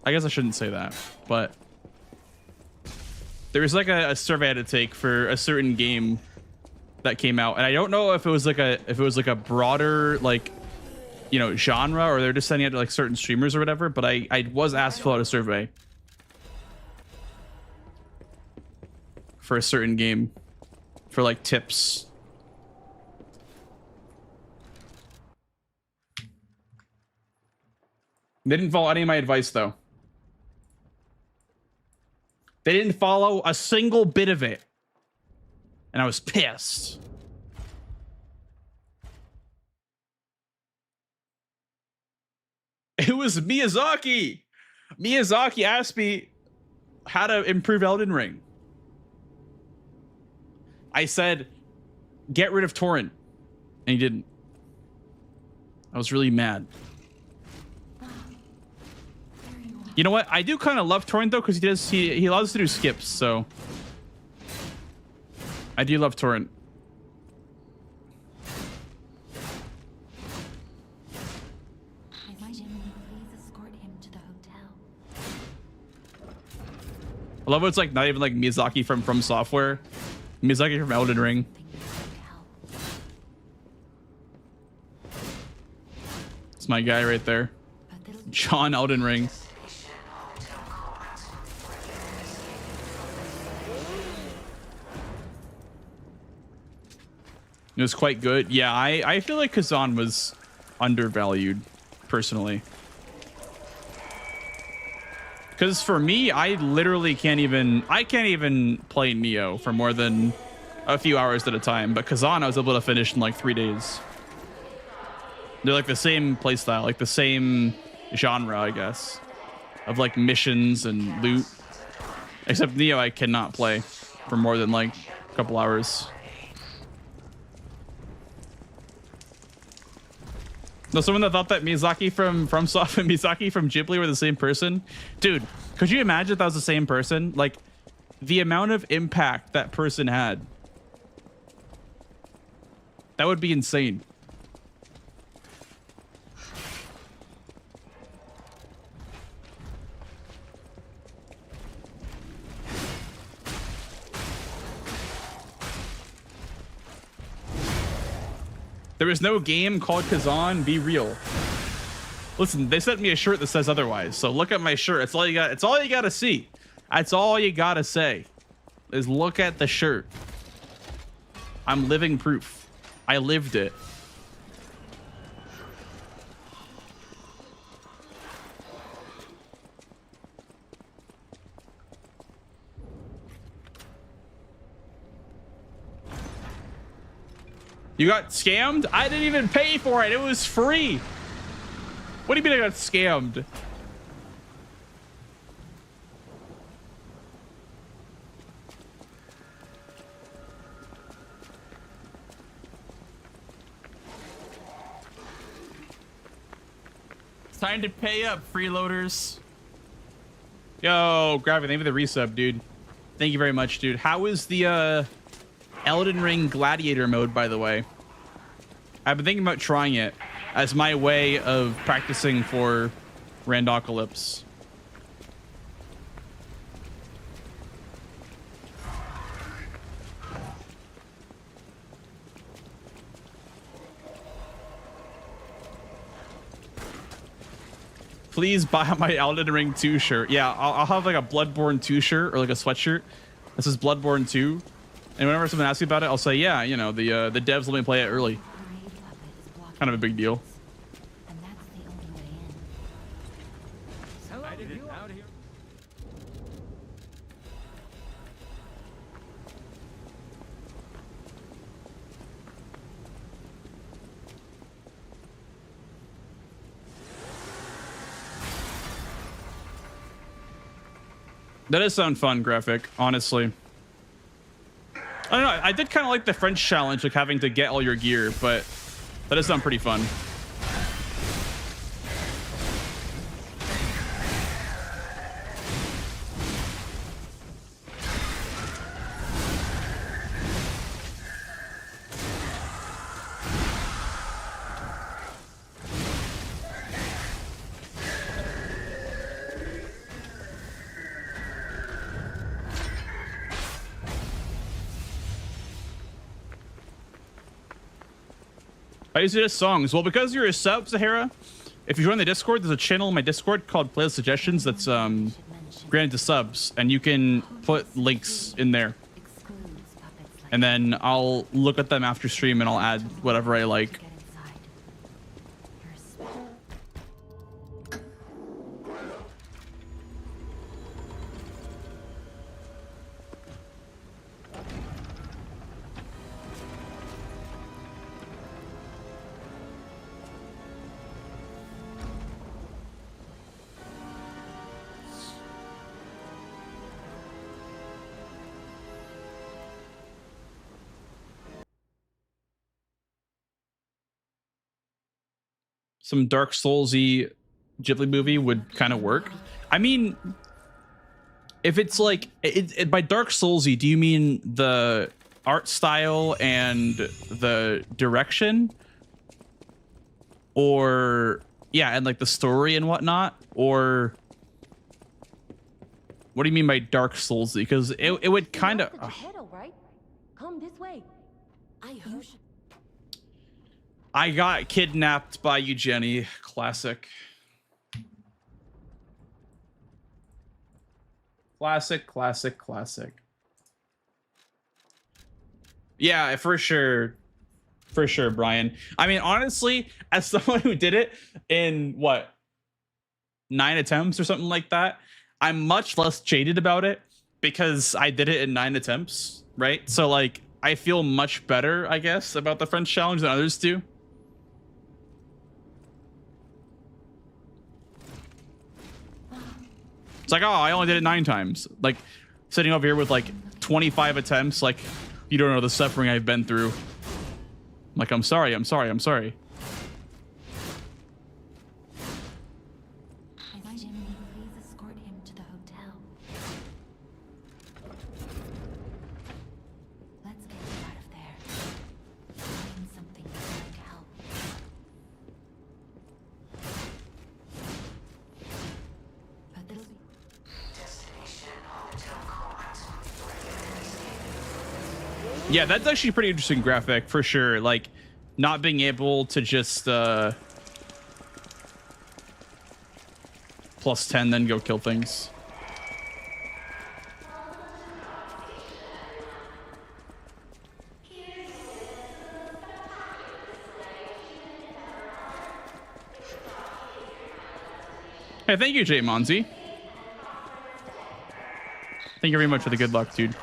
I guess I shouldn't say that, but there was like a survey I had to take for a certain game that came out, and I don't know if it was like a broader like you know, genre, or they're just sending it to like certain streamers or whatever. But I was asked to fill out a survey for a certain game for like tips. They didn't follow any of my advice though. They didn't follow a single bit of it. And I was pissed. It was Miyazaki. Miyazaki asked me how to improve Elden Ring. I said, get rid of torrent. And he didn't. I was really mad. You know what? I do kind of love torrent though, because he allows us to do skips, so I do love torrent. I love how it's like not even like Miyazaki from Software. Miyazaki from Elden Ring. It's my guy right there. John Elden Ring. It was quite good. Yeah, I feel like Kazan was undervalued, personally. Because for me, I literally can't even play Neo for more than a few hours at a time. But Kazan, I was able to finish in like 3 days. They're like the same playstyle, like the same genre, I guess, of like missions and loot. Except Neo, I cannot play for more than like a couple hours. No, someone that thought that Miyazaki from FromSoft and Miyazaki from Ghibli were the same person. Dude, could you imagine if that was the same person? Like, the amount of impact that person had. That would be insane. There is no game called Kazan. Be real. Listen, they sent me a shirt that says otherwise. So look at my shirt. It's all you got. It's all you got to see. That's all you got to say is look at the shirt. I'm living proof. I lived it. You got scammed? I didn't even pay for it. It was free. What do you mean I got scammed? It's time to pay up, freeloaders. Yo, Gravity, thank you for the resub, dude. Thank you very much, dude. How is the Elden Ring Gladiator mode, by the way? I've been thinking about trying it as my way of practicing for Randocalypse. Please buy my Elden Ring 2 shirt. Yeah, I'll have like a Bloodborne 2 shirt or like a sweatshirt that says Bloodborne 2. And whenever someone asks me about it, I'll say, yeah, you know, the devs let me play it early. Kind of a big deal. And that's the only way in. Hello, you out here? That does sound fun, Graphic, honestly. I don't know. I did kind of like the French challenge, like having to get all your gear, but that does sound pretty fun. I used to just songs. Well, because you're a sub, Sahara, if you join the Discord, there's a channel in my Discord called Playlist Suggestions that's granted to subs, and you can put links in there. And then I'll look at them after stream and I'll add whatever I like. Some Dark Souls-y Ghibli movie would kind of work. I mean, if it's like by Dark Souls-y, do you mean the art style and the direction, or yeah, and like the story and whatnot, or what do you mean by Dark Souls-y? Because it would kind of. Come this way. I got kidnapped by you, Jenny. Classic. Classic, classic, classic. Yeah, for sure. For sure, Brian. I mean, honestly, as someone who did it in, what, 9 attempts or something like that, I'm much less jaded about it because I did it in 9 attempts, right? So, like, I feel much better, I guess, about the French challenge than others do. It's like, oh, I only did it 9 times. Like, sitting over here with like 25 attempts, like, you don't know the suffering I've been through. Like, I'm sorry, I'm sorry, I'm sorry. Jimmy, please escort him to the hotel. Let's get him out of there. Find something to help. But this Yeah, that's actually a pretty interesting graphic for sure. Like, not being able to just plus 10 then go kill things. Hey, thank you, Jay Monzi. Thank you very much for the good luck, dude.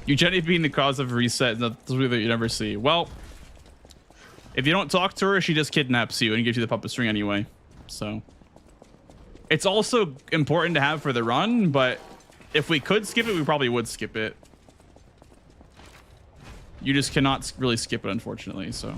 You Jenny being the cause of reset, that's really that you never see. Well, if you don't talk to her, she just kidnaps you and gives you the puppet string anyway. So it's also important to have for the run, but if we could skip it, we probably would skip it. You just cannot really skip it, unfortunately, so.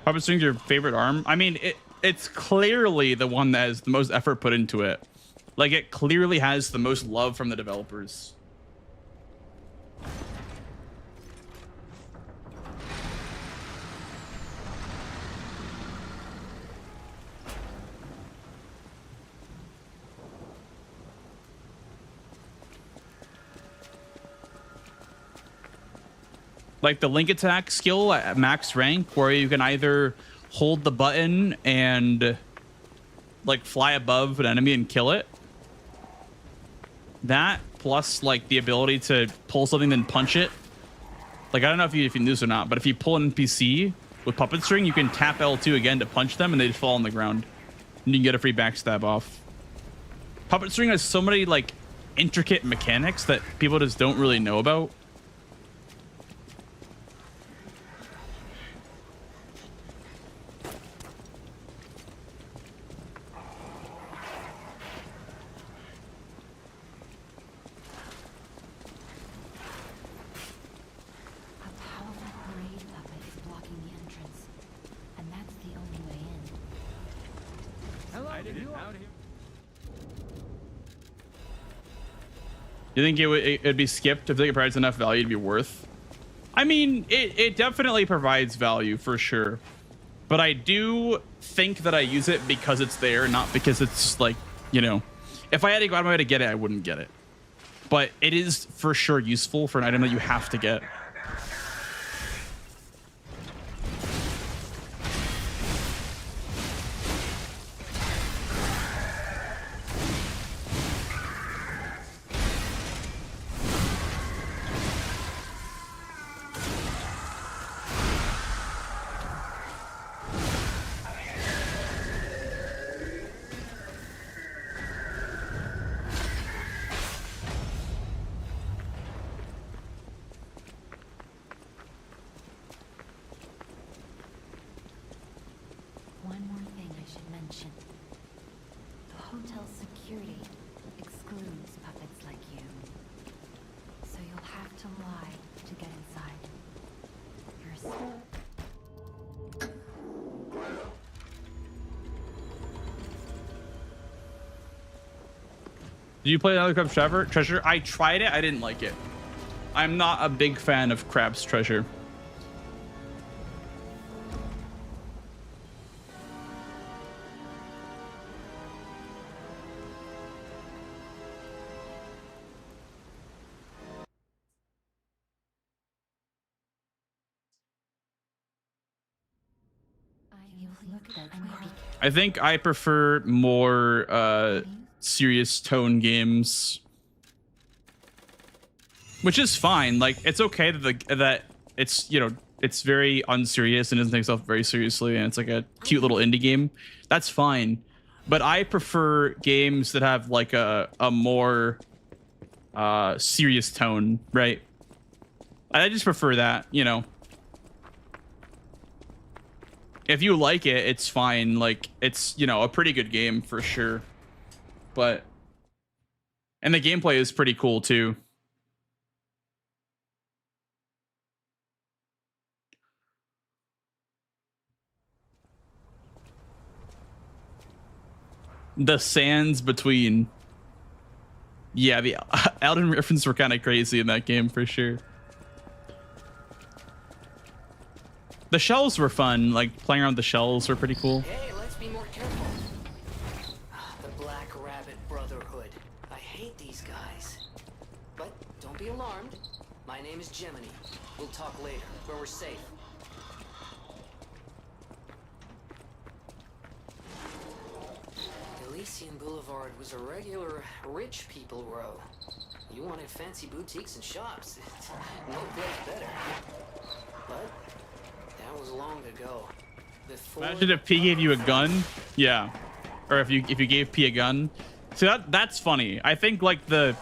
Puppet string's your favorite arm? I mean, it's clearly the one that has the most effort put into it. Like, it clearly has the most love from the developers. Like the link attack skill at max rank, where you can either hold the button and like fly above an enemy and kill it. That plus like the ability to pull something then punch it. Like, I don't know if you knew this or not, but if you pull an NPC with puppet string, you can tap L2 again to punch them and they just fall on the ground. And you can get a free backstab off. Puppet string has so many like intricate mechanics that people just don't really know about. You think it'd be skipped if it provides enough value to be worth? I mean, it definitely provides value for sure. But I do think that I use it because it's there, not because it's like, you know, if I had to go out of my way to get it, I wouldn't get it. But it is for sure useful for an item that you have to get. One more thing I should mention. The hotel's security excludes puppets like you. So you'll have to lie to get inside. Did you play another Crab's Treasure? I tried it. I didn't like it. I'm not a big fan of Crab's Treasure. I think I prefer more serious tone games, which is fine. Like, it's okay that it's, you know, it's very unserious and doesn't take itself very seriously, and it's like a cute little indie game. That's fine. But I prefer games that have like a more serious tone, right? I just prefer that, you know. If you like it, it's fine. Like, it's, you know, a pretty good game for sure. But, and the gameplay is pretty cool too. The sands between. Yeah, the Elden references were kind of crazy in that game for sure. The shells were fun. Like, playing around with the shells were pretty cool. Hey, let's be more careful. The Black Rabbit Brotherhood. I hate these guys. But don't be alarmed. My name is Gemini. We'll talk later, when we're safe. Elysian Boulevard was a regular rich people row. You wanted fancy boutiques and shops. No place better. But that was long ago. Imagine if P gave you a gun. Yeah. Or if you gave P a gun. See, that's funny. I think like the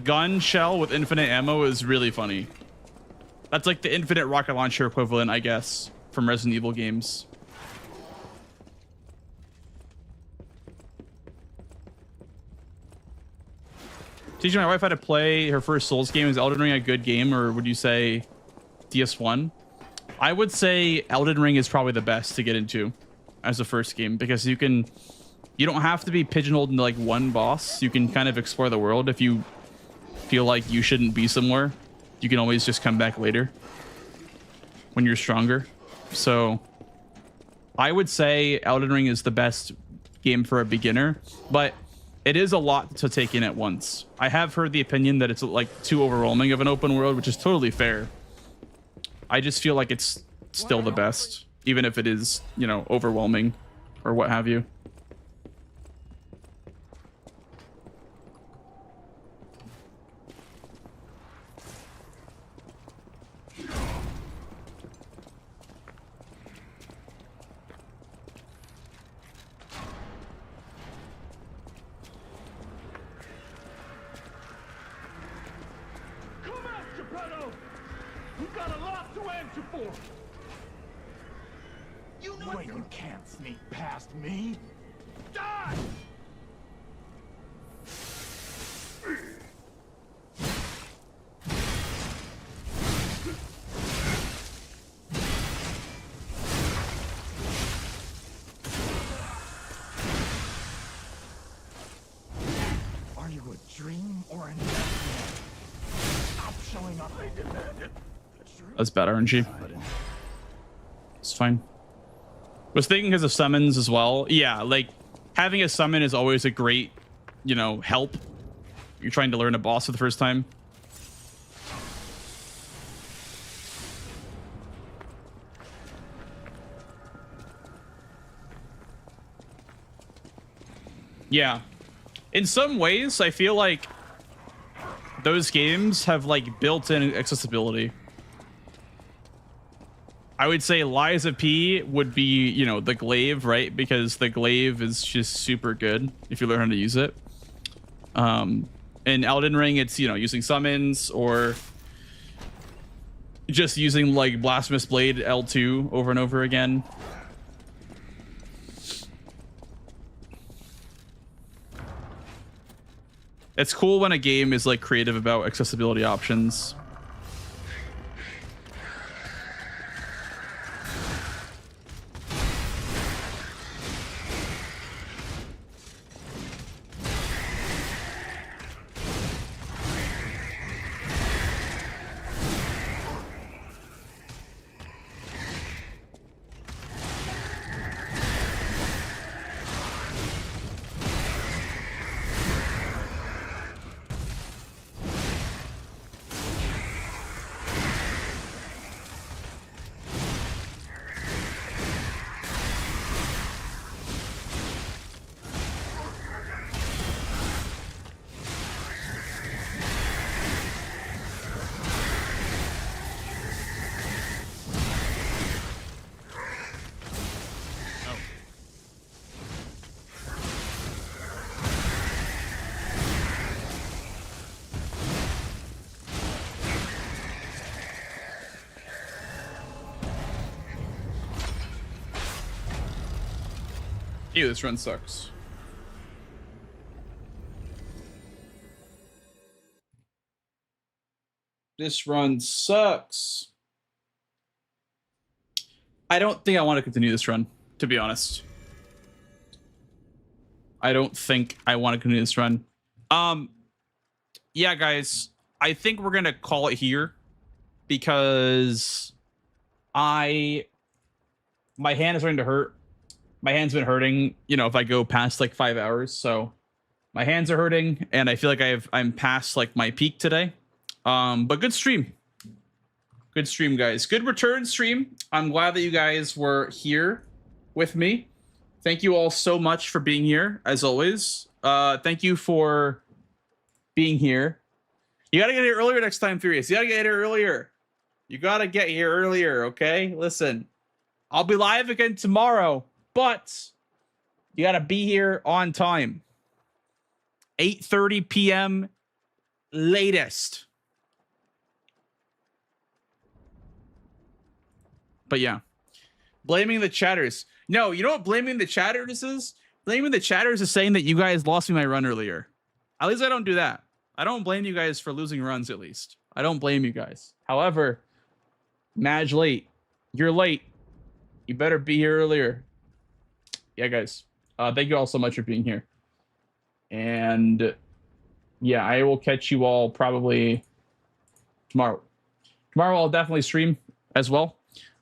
gun shell with infinite ammo is really funny. That's like the infinite rocket launcher equivalent, I guess, from Resident Evil games. Teaching my wife how to play her first Souls game. Is Elden Ring a good game, or would you say DS1? I would say Elden Ring is probably the best to get into as a first game, because you don't have to be pigeonholed into like one boss. You can kind of explore the world. If you feel like you shouldn't be somewhere, you can always just come back later when you're stronger. So I would say Elden Ring is the best game for a beginner, but it is a lot to take in at once. I have heard the opinion that it's like too overwhelming of an open world, which is totally fair. I just feel like it's still the best, even if it is, you know, overwhelming or what have you. You can't sneak past me. Die! you a dream or an nightmare? Stop showing up, I demand it. That's bad RNG. It's fine. Was thinking because of summons as well. Yeah, like having a summon is always a great, you know, help. You're trying to learn a boss for the first time. Yeah. In some ways, I feel like those games have like built-in accessibility. I would say Lies of P would be, you know, the glaive, right? Because the glaive is just super good if you learn how to use it. In Elden Ring, it's, you know, using summons or just using like Blasphemous Blade L2 over and over again. It's cool when a game is like creative about accessibility options. Ew, this run sucks. This run sucks. I don't think I want to continue this run, to be honest. I don't think I want to continue this run. Yeah, guys, I think we're gonna call it here because my hand is starting to hurt. My hand's been hurting, you know, if I go past like 5 hours. So my hands are hurting and I feel like I'm past like my peak today. But good stream. Good stream, guys. Good return stream. I'm glad that you guys were here with me. Thank you all so much for being here, as always. Thank you for being here. You gotta get here earlier next time, Furious. You gotta get here earlier. You gotta get here earlier, okay? Listen, I'll be live again tomorrow. But you got to be here on time. 8:30 p.m. latest. But yeah. Blaming the chatters. No, you know what blaming the chatters is? Blaming the chatters is saying that you guys lost me my run earlier. At least I don't do that. I don't blame you guys for losing runs, at least. I don't blame you guys. However, Madge late. You're late. You better be here earlier. Yeah, guys, thank you all so much for being here. And yeah, I will catch you all probably tomorrow. Tomorrow I'll definitely stream as well.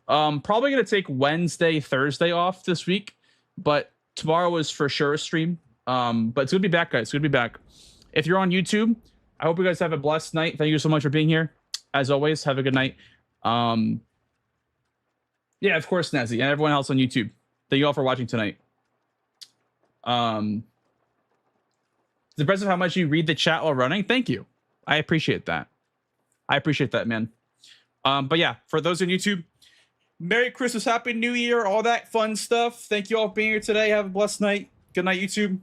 Probably going to take Wednesday, Thursday off this week, but tomorrow is for sure a stream. But it's going to be back, guys. It's going to be back. If you're on YouTube, I hope you guys have a blessed night. Thank you so much for being here. As always, have a good night. Yeah, of course, Nazi, and everyone else on YouTube. Thank you all for watching tonight. It's impressive how much you read the chat while running. Thank you. I appreciate that. I appreciate that, man. But yeah, for those on YouTube, Merry Christmas, Happy New Year, all that fun stuff. Thank you all for being here today. Have a blessed night. Good night, YouTube.